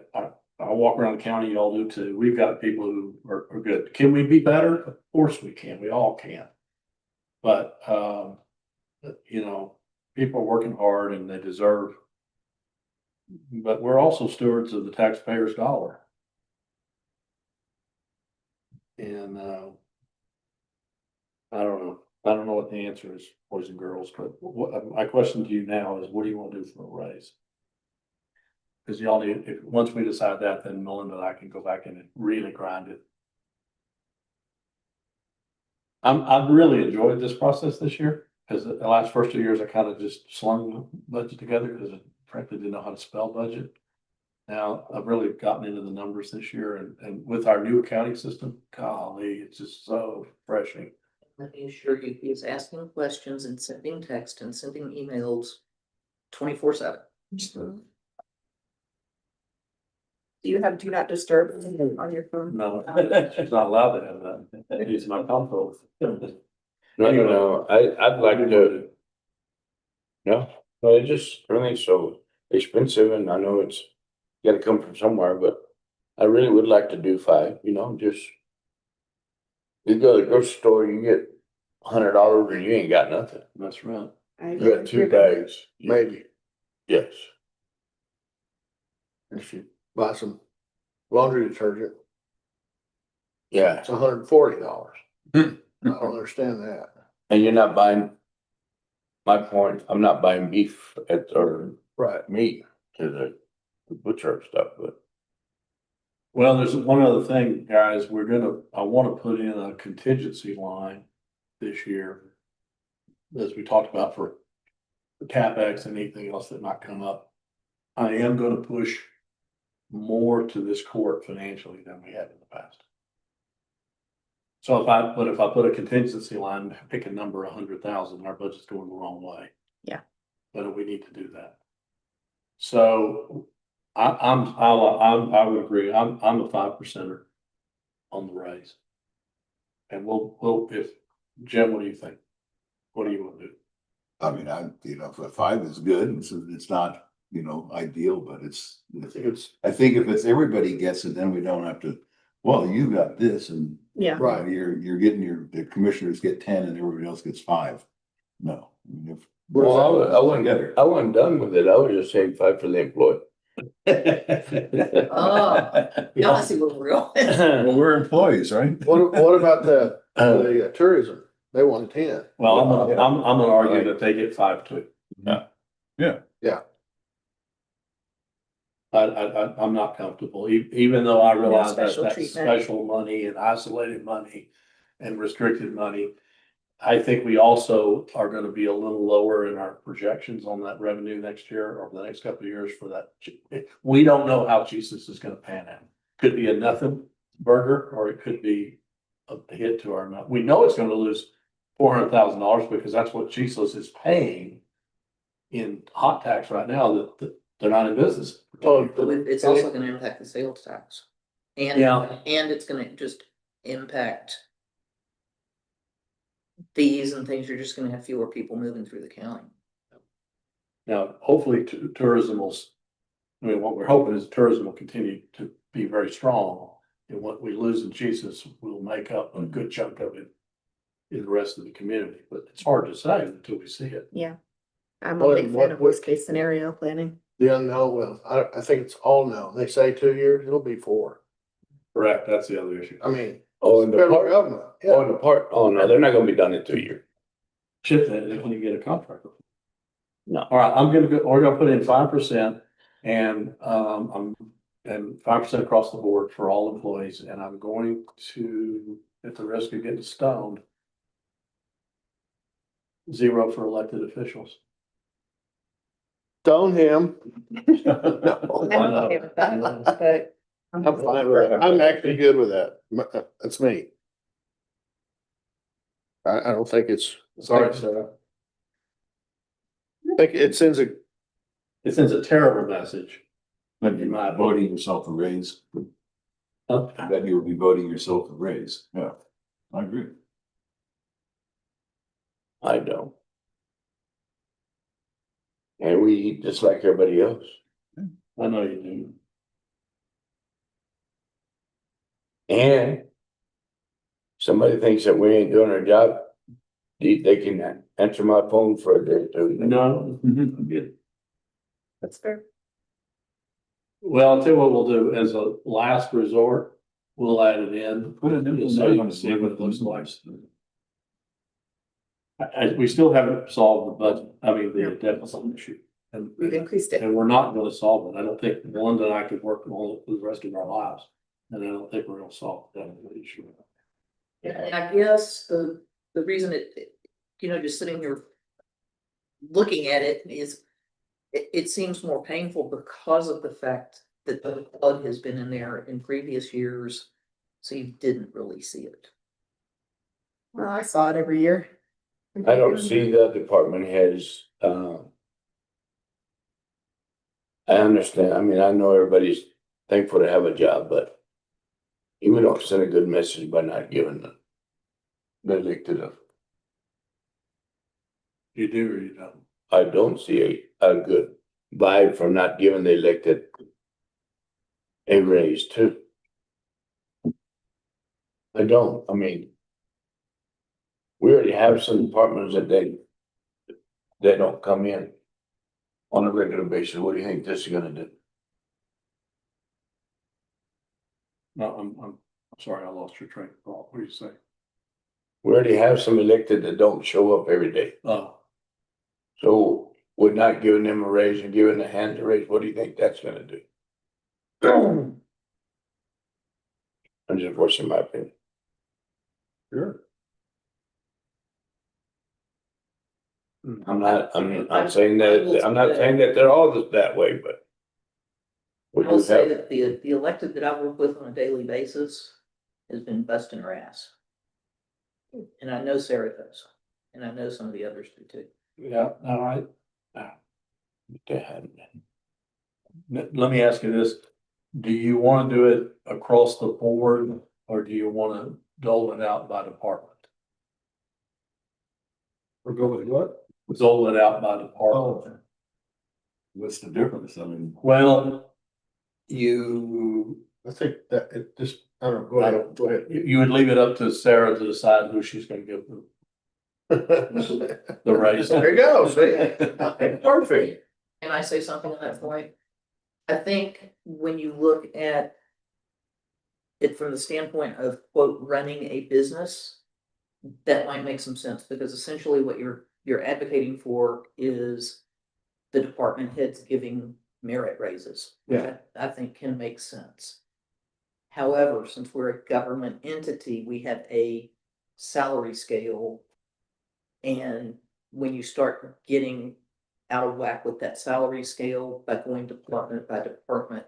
walk around the county, y'all do too. We've got people who are good. Can we be better? Of course we can. We all can. But, you know, people are working hard and they deserve. But we're also stewards of the taxpayer's dollar. And, I don't know. I don't know what the answer is, boys and girls, but my question to you now is, what do you want to do for a raise? Because y'all need, once we decide that, then Melinda and I can go back in and really grind it. I've really enjoyed this process this year, because the last first 2 years, I kind of just slung the budget together because I frankly didn't know how to spell budget. Now, I've really gotten into the numbers this year, and with our new accounting system, golly, it's just so refreshing. Let me assure you, he is asking questions and sending text and sending emails 24/7. Do you have do not disturb on your phone? No, she's not allowed to have that. It's my compo. No, I'd like to. No, it just, everything's so expensive and I know it's gotta come from somewhere, but I really would like to do 5, just. You go to the grocery store, you get $100 and you ain't got nothing. That's right. You got 2 bags, Maybe yes. if you buy some laundry detergent, Yeah, it's $140. I don't understand that. and you're not buying. My point, I'm not buying beef or Right. meat to the butcher stuff, but. Well, there's one other thing, guys, I want to put in a contingency line this year. As we talked about for CapEx and anything else that might come up. I am going to push more to this court financially than we have in the past. So if I put a contingency line, pick a number 100,000, our budget's going the wrong way. Yeah. But we need to do that. So I would agree. I'm a 5%er on the raise. And we'll, if, Jim, what do you think? What do you want to do? I mean, for 5 is good. It's not, ideal, but I think if it's everybody gets it, then we don't have to, well, you got this and. Yeah. Right. You're getting the commissioners get 10 and everybody else gets 5. No. I mean, Well, I together. wasn't done with it. I was just saying 5 for the employee. Oh, now I see where we're going. Well, we're employees, right? What about the tourism? They want 10. Well, I'm gonna argue that they get 5 too. Yeah. I'm not comfortable, even though I realize that special that's treatment. special money and isolated money and restricted money. I think we also are gonna be a little lower in our projections on that revenue next year or the next couple of years for that. We don't know how Jesus is gonna pan out. Could be a nothing burger, or it could be a hit to our, we know it's gonna lose $400,000 because that's what Jesus is paying in hot tax right now, that they're not in business. Oh, It's also gonna impact the sales tax. And, Yeah. and it's gonna just impact fees and things. You're just gonna have fewer people moving through the county. Now, hopefully tourism will, what we're hoping is tourism will continue to be very strong. And what we lose in Jesus will make up a good chunk of it in the rest of the community, but it's hard to say until we see it. Yeah. I'm a big fan of worst case scenario planning. The unknown, well, I think it's all known. They say 2 years, it'll be 4. Correct, that's the other issue. I mean, Oh, and the federal park, government. oh, no, they're not gonna be done in 2 years. Chip that when you get a contract. No, all right, we're gonna put in 5% and, and 5% across the board for all employees, and I'm going to, at the risk of getting stoned, 0 for elected officials. Stone him. I'm okay with that, but. I'm fine with that. I'm actually good with that. That's me. I don't think it's. Sorry, Sarah. I think it sends a, It sends a terrible message. But you're not voting yourself a raise. Then you would be voting yourself a raise. Yeah, I agree. I don't. And we eat just like everybody else. I know you do. And somebody thinks that we ain't doing our job, they can answer my phone for a day or two. No, good. That's fair. Well, I'll tell you what we'll do as a last resort, we'll add it in. Put it in. Just so you can see what it looks like. We still haven't solved the budget, I mean, the deficit issue. We've increased it. And we're not gonna solve it. I don't think Melinda and I could work on it for the rest of our lives. And I don't think we're gonna solve that issue. Yeah, and I guess the reason just sitting here looking at it is, it seems more painful because of the fact that the plug has been in there in previous years, so you didn't really see it. Well, I saw it every year. I don't see the department heads, I understand, I mean, I know everybody's thankful to have a job, but you don't send a good message by not giving them the elected of. You do or you don't? I don't see a good vibe from not giving the elected a raise too. I don't, I mean, we already have some departments that they don't come in on a regular basis. What do you think this is gonna do? No, I'm sorry, I lost your train of thought. What do you say? We already have some elected that don't show up every day. Oh, So we're not giving them a raise and giving the hands a raise. What do you think that's gonna do? I'm just voicing my opinion. sure. I'm not saying that, I'm not saying that they're all that way, but. we I will do say have- that the elected that I work with on a daily basis has been busting her ass. And I know Sarah does, and I know some of the others do too. Yeah, all right. They hadn't been. Let me ask you this. Do you want to do it across the board or do you want to dole it out by department? Or go with what? Dole it out by department. What's the difference? I mean. Well, you, I think that it just, I don't know, go ahead. you would leave it up to Sarah to decide who she's gonna give the raise. There you go, see? Perfect. Can I say something on that point? I think when you look at it from the standpoint of, quote, running a business, that might make some sense, because essentially what you're advocating for is the department heads giving merit raises. Which I think can make sense. However, since we're a government entity, we have a salary scale. And when you start getting out of whack with that salary scale by going department by department,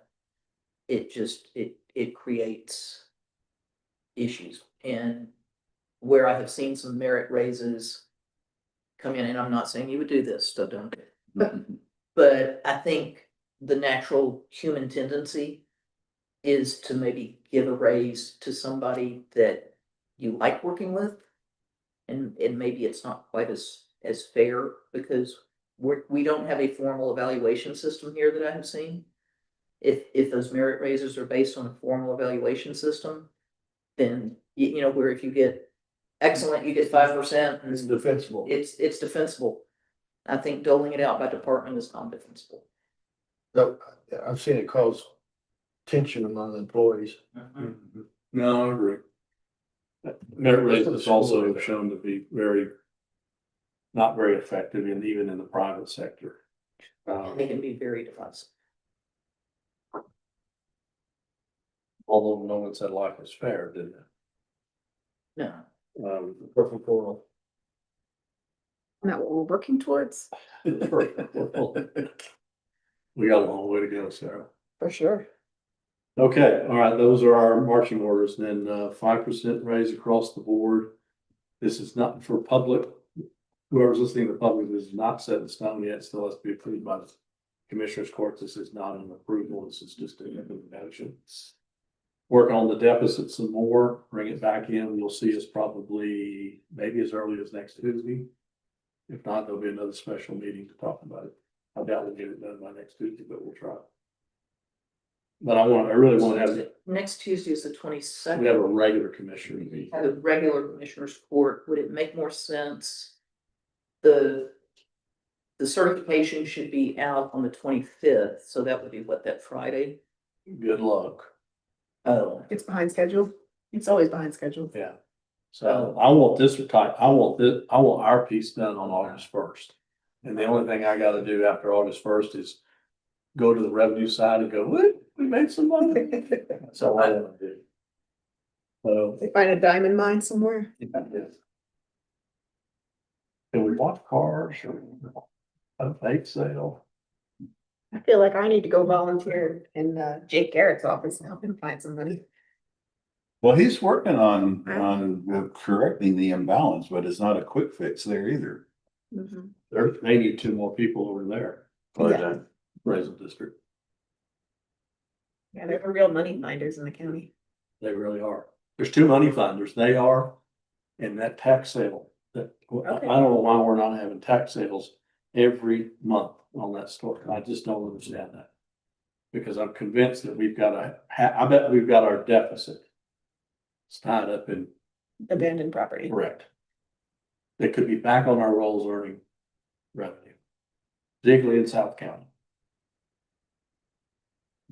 it creates issues. And where I have seen some merit raises come in, and I'm not saying you would do this, so don't. But I think the natural human tendency is to maybe give a raise to somebody that you like working with. And maybe it's not quite as fair, because we don't have a formal evaluation system here that I have seen. If those merit raises are based on a formal evaluation system, then where if you get excellent, you get 5%. It's defensible. It's defensible. I think doling it out by department is not defensible. No, I've seen it cause tension among employees. No, I agree. Merit raise is also shown to be not very effective even in the private sector. They can be very defensive. Although no one said life is fair, did they? No. Perfect world. Isn't that what we're working towards? We got a long way to go, Sarah. For sure. Okay, all right, those are our marching orders, then 5% raise across the board. This is not for public. Whoever's listening to the public, this is not set in stone yet, still has to be approved by the Commissioners Court. This is not an approval, this is just an recommendation. work on the deficit some more, bring it back in. You'll see us probably maybe as early as next Tuesday. If not, there'll be another special meeting to talk about it. I doubt we'll get it done by next Tuesday, but we'll try. But I really want to have, Next Tuesday is the we 22nd. have a regular commissioner meeting. Have a regular commissioners court. Would it make more sense? The certification should be out on the 25th, so that would be what, that Friday? Good luck. Oh. It's behind schedule. It's always behind schedule. Yeah. So I want this type, I want our piece done on August 1st. And the only thing I gotta do after August 1st is go to the revenue side and go, what? We made some money. That's all I wanna do. So. They find a diamond mine somewhere. Can we watch cars or a bake sale? I feel like I need to go volunteer in Jake Garrett's office and help him find some money. Well, he's working on correcting the imbalance, but it's not a quick fix there either. They need two more people over there. For Yeah. that. President District. Yeah, they're real money finders in the county. They really are. There's two money finders. They are. And that tax sale, that, I don't know why we're not having tax sales every month on that store. I just don't understand that. Because I'm convinced that we've got I bet we've got our deficit. It's tied up in. Abandoned property. Correct. They could be back on our rolls earning revenue, particularly in South County.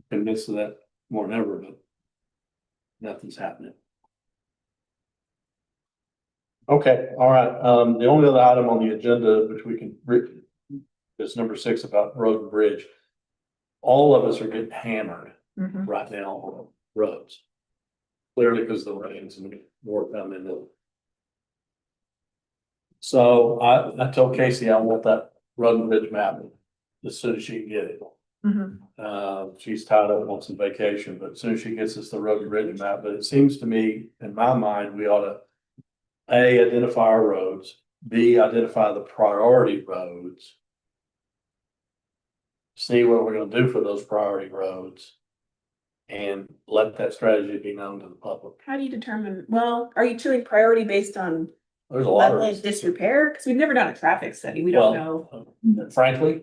Convinced of that more than ever, but nothing's happening. Okay, all right. The only other item on the agenda, which we can, is number 6 about road and bridge. All of us are getting hammered right now on roads. Clearly because of the rains and more coming in. So I told Casey I want that road and bridge map as soon as she can get it. She's tied up on some vacation, but as soon as she gets us the road and bridge map, but it seems to me, in my mind, we ought to A, identify our roads, B, identify the priority roads. See what we're gonna do for those priority roads. And let that strategy be known to the public. How do you determine, well, are you choosing priority based on There's a lot level of of disrepair? Because we've never done a traffic study. We don't know. Frankly,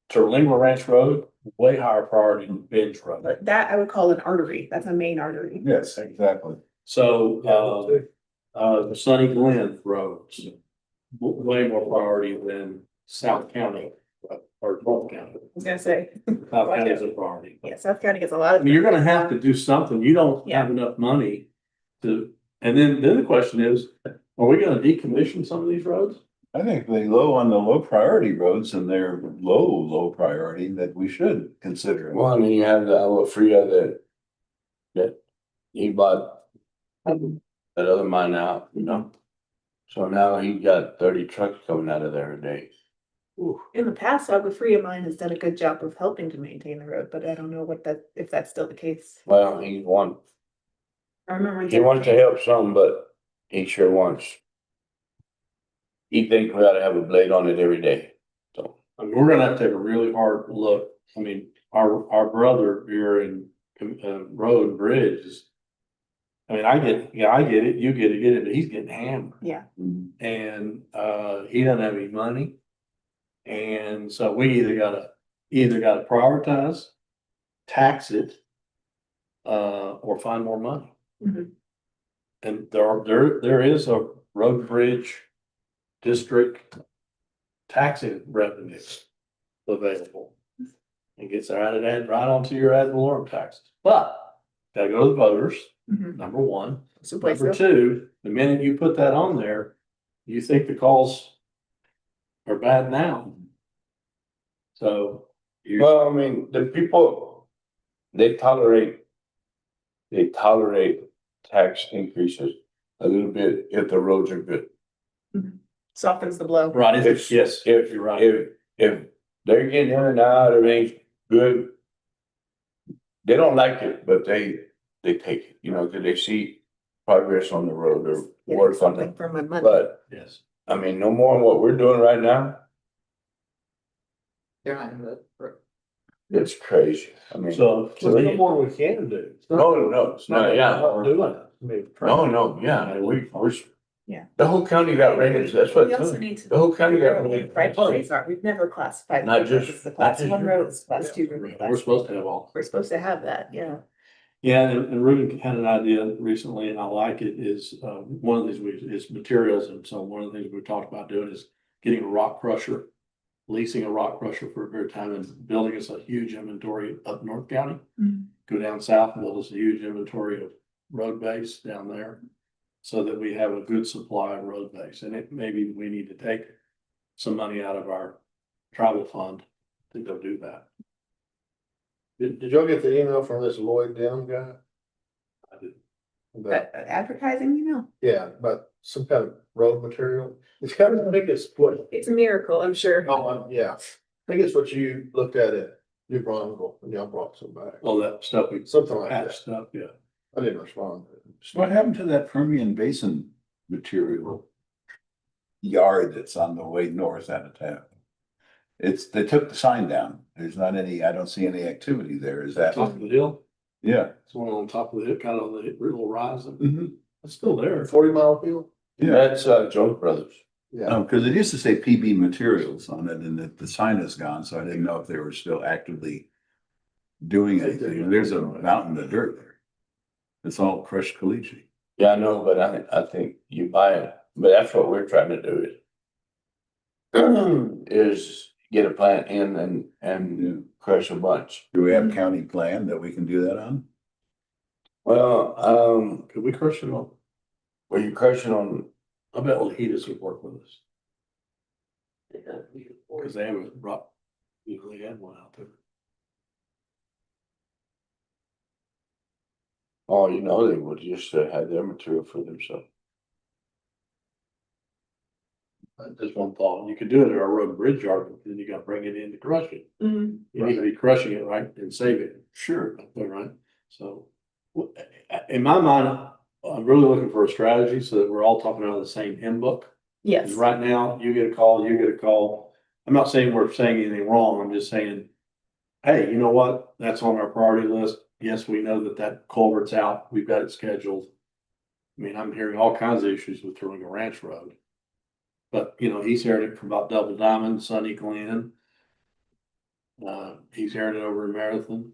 Terlingua Ranch Road, way higher priority than Bench Road. But that I would call an artery. That's a main artery. Yes, exactly. So, the Sunny Glen roads, way more priority than South County or North County. I was gonna say, South County is a priority. yeah, South County gets a lot I of. mean, you're gonna have to do something. You don't Yeah. have enough money to, and then the question is, are we gonna decommission some of these roads? I think they on the low priority roads and they're low priority that we should consider. Well, and then you have the Agua Fria that he bought that other mine out, you know? So now he got 30 trucks coming out of there a day. In the past, Agua Fria mine has done a good job of helping to maintain the road, but I don't know if that's still the case. Well, I remember. he wants to help some, but he sure wants. He thinks we ought to have a blade on it every day, so. I mean, we're gonna have to take a really hard look. I mean, our brother here in, Road and Bridge is. I mean, I get it, you get it, but he's getting hammered. Yeah. And, he doesn't have any money. And so we either gotta prioritize, tax it, or find more money. Mhm. And there is a road and bridge district taxing revenue available. It gets added right onto your ad valorem taxes, but gotta go to the voters, number one. Number two, the minute you put that on there, you think the calls are bad now. So. Well, I mean, the people, they tolerate tax increases a little bit if the roads are good. Softens the blow. Right, If- yes, If, you're right. if they're getting in and out, everything's good. They don't like it, but they take it, you know, cause they see progress on the road or work on Something it. for my money. But, Yes. I mean, no more than what we're doing right now. They're not gonna vote for it. It's crazy. I mean. So to There's no me, more we can do. It's not- No, it's not yeah. about doing it. I mean, No, yeah, we're. Yeah. The whole county got rated, that's what. We also need to. The whole county figure got out what rated. right roads are. We've never classified. Not them just- as the not class just one your- roads, class Yeah. two. we're supposed to have all. We're supposed to have that, yeah. Yeah, and Ruben had an idea recently, and I like it, is, one of these is materials, and so one of the things we talked about doing is getting a rock crusher, leasing a rock crusher for a period of time and building us a huge inventory up North County. Mhm. Go down south and build us a huge inventory of road base down there, so that we have a good supply of road base, and it, maybe we need to take some money out of our travel fund to go do that. Did y'all get the email from this Lloyd Denham guy? I did. About, Advertising, you know, yeah, about some kind of road material. It's kind of, I think it's what, it's a miracle, I'm sure. yeah. I think it's what you looked at it, New Braunfels, and y'all brought some back. All that stuff, we Something like patch that. stuff, yeah. I didn't respond. What happened to that Permian Basin material yard that's on the way north out of town? They took the sign down. There's not any, I don't see any activity there. Is that? Top of the hill, Yeah. it's one on top of the hill, kind of on the little rise, Mhm. it's still there. 40-mile field? Yeah. That's, Jones Brothers. Yeah. Because it used to say PB Materials on it and the sign is gone, so I didn't know if they were still actively doing anything. There's a mountain of dirt there. It's all crushed caliche. Yeah, I know, but I think you buy it, but that's what we're trying to do is get a plant in and crush a bunch. Do we have county plan that we can do that on? Well, Could we crush it on? were you crushing on, I bet Lahitas would work with us. Cause they haven't brought, usually had one out there. oh, you know, they would just have their material for themselves. Just one thought, you could do it at our road and bridge yard, but then you gotta bring it in to crush it. Mhm. You need to be crushing it, right, and save it. Sure. Right, so, in my mind, I'm really looking for a strategy so that we're all talking out of the same hymn book. 'Cause Yes, right now, you get a call, you get a call. I'm not saying we're saying anything wrong, I'm just saying, hey, you know what, that's on our priority list. Yes, we know that culvert's out, we've got it scheduled. I mean, I'm hearing all kinds of issues with Turlingo Ranch Road. But, you know, he's hearing it from about Double Diamond, Sunny Glen. He's hearing it over in Marathon.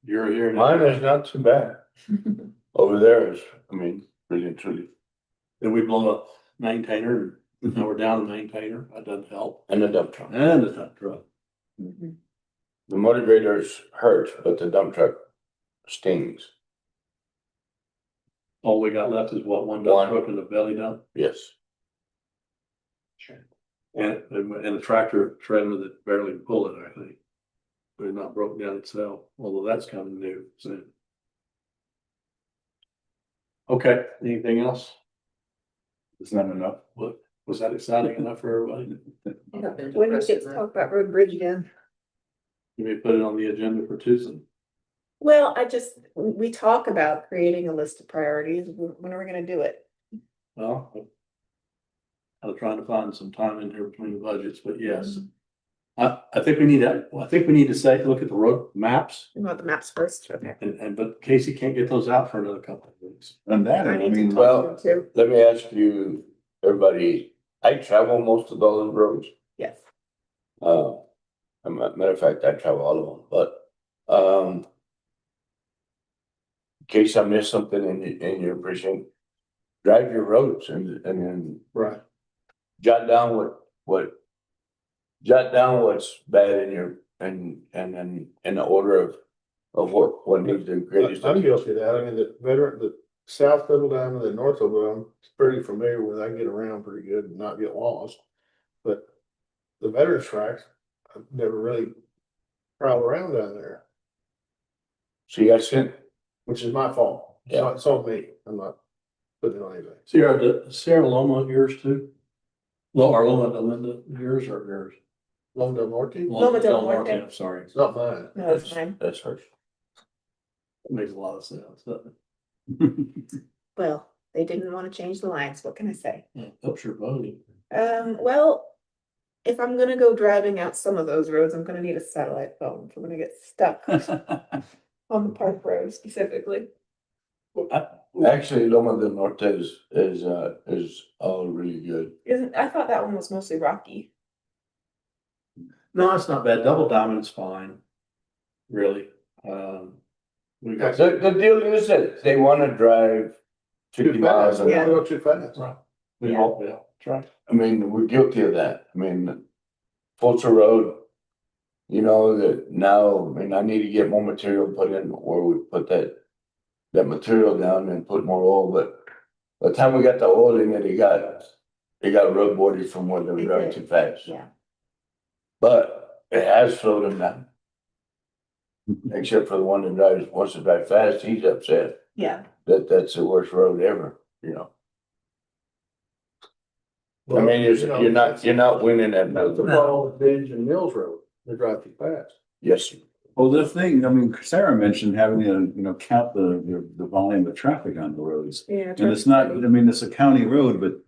You're hearing it. Mine is not too bad. Over there is, I mean, really and truly, Then we blow a maintainer, and now we're down a maintainer, that doesn't help. and the dump truck. And a dump truck. Mhm. The motivators hurt, but the dump truck stings. All we got left is what, one One. dump truck and a belly dump? Yes. And a tractor trailer that barely can pull it, I think. But not broken down itself, although that's kind of new, so. Okay, anything else? Is that enough? What, was that exciting enough for everybody? When we get to talk about road and bridge again. You may put it on the agenda for Tuesday. Well, we talk about creating a list of priorities. When are we gonna do it? Well, I was trying to find some time in here between the budgets, but yes. I think we need to say, look at the road maps We want the maps first, okay. but Casey can't get those out for another couple of weeks. And that, I need to mean, talk well- to them too. Let me ask you, everybody, I travel most of those roads. Yes. Matter of fact, I travel all of them, but, in case I miss something in your precinct, drive your roads and then Right. jot down what's bad in your, and then in the order of what needs the greatest. I'm guilty of that. I mean, the south Double Diamond, the north Double Diamond, I'm pretty familiar with. I get around pretty good and not get lost. But the veterans tracks, I've never really prowled around down there, So you got sent, which is my fault. It's on me. I'm not putting it on anybody. Sierra Loma yours too? Loma de Linda, yours or yours? Loma Del Norte? Loma del Norte. I'm sorry. It's not mine. No, that's fine. that's hers. It makes a lot of sense, doesn't it? Well, they didn't want to change the lines. What can I say? Yeah, helps your voting. Well, if I'm gonna go driving out some of those roads, I'm gonna need a satellite phone if we're gonna get stuck on the park road specifically. Actually, Loma del Norte is all really good. I thought that one was mostly rocky. No, it's not bad. Double Diamond's fine, really. We got, The deal is that they wanna drive 50 miles an Yeah. hour. Go too fast. we all, yeah, that's right. I mean, we're guilty of that. I mean, Fulton Road, you know, that now, I mean, I need to get more material put in, or we put that material down and put more oil, but by the time we got the oil in it, it got rubbordy from where they were It driving did. too fast. Yeah. But it has slowed them down, except for the one that wants to drive fast, he's upset. Yeah. That's the worst road ever, you know. I mean, you're not winning at That's the nothing. problem with Binge and Mills Road. They drive too fast. Yes, sir. Well, the thing, I mean, Sarah mentioned having to, count the volume of traffic on the roads. Yeah. And it's not, I mean, it's a county road, but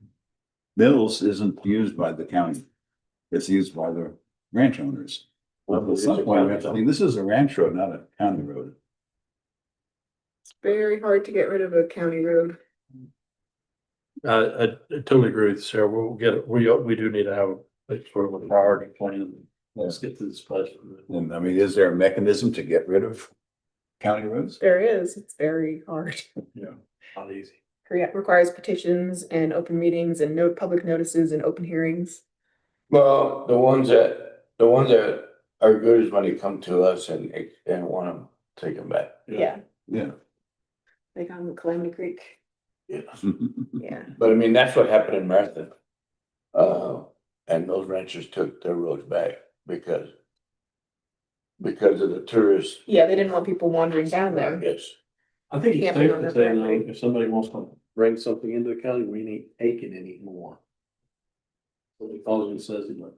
Mills isn't used by the county. It's used by the ranch owners. Well, at some point, we have to think, this is a ranch road, not a county road. It's very hard to get rid of a county road. I totally agree with you, Sarah. We'll get it. We do need to have a sort of a priority plan. Let's get to this budget. And I mean, is there a mechanism to get rid of county roads? There is, it's very hard. Yeah. Not easy. Requires petitions and open meetings and public notices and open hearings. Well, the ones that are good is when they come to us and want them, take them back. Yeah. Yeah. Like on Calamity Creek. Yeah. Yeah. But I mean, that's what happened in Marathon. And those ranchers took their roads back because of the tourists. Yeah, they didn't want people wandering down there. Yes. I think it's Camping safe on to their say, though, property. if somebody wants to bring something into the county, we ain't taking anymore. What the college says, Well,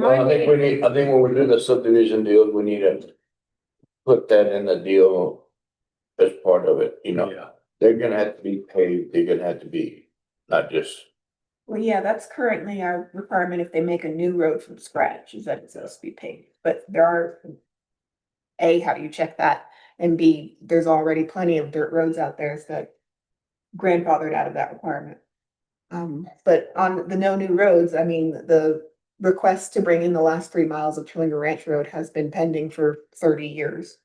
Well, I think when we do the subdivision deal, we need to put that in the deal as part of it, you know. yeah. They're gonna have to be paid, they're gonna have to be, not just, Well, yeah, that's currently our requirement if they make a new road from scratch, is that it's supposed to be paid. But there are, A, how do you check that? And B, there's already plenty of dirt roads out there that grandfathered out of that requirement. But on the no new roads, I mean, the request to bring in the last 3 miles of Trillinger Ranch Road has been pending for 30 years.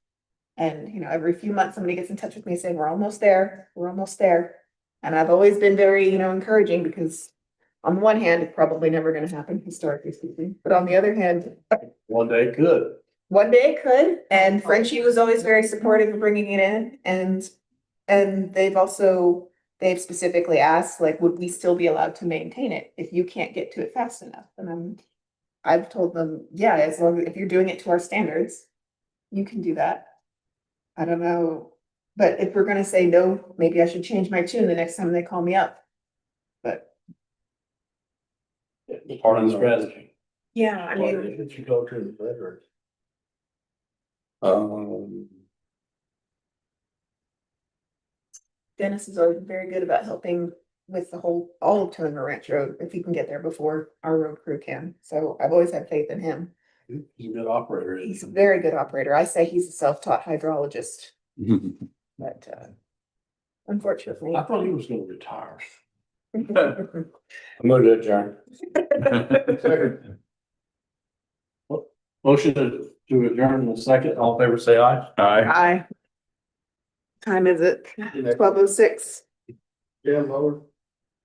And, every few months, somebody gets in touch with me saying, we're almost there, we're almost there. And I've always been very, encouraging because on the one hand, it's probably never gonna happen historically speaking, but on the other hand, One day it could. one day it could, and Frenchie was always very supportive of bringing it in, and they've specifically asked, like, would we still be allowed to maintain it if you can't get to it fast enough? And I've told them, yeah, as long as, if you're doing it to our standards, you can do that. I don't know, but if we're gonna say no, maybe I should change my tune the next time they call me up. But It's part of the strategy. yeah, I mean, If you go to the veterans. Dennis is always very good about helping with all of Trillinger Ranch Road, if he can get there before our road crew can. So I've always had faith in him. He's a good operator. He's a very good operator. I say he's a self-taught hydrologist, but unfortunately. I thought he was gonna retire. I'm gonna adjourn. Motion to adjourn in a second. All in favor, say aye. Aye. Aye. Time is it? 12:06. Yeah, lower.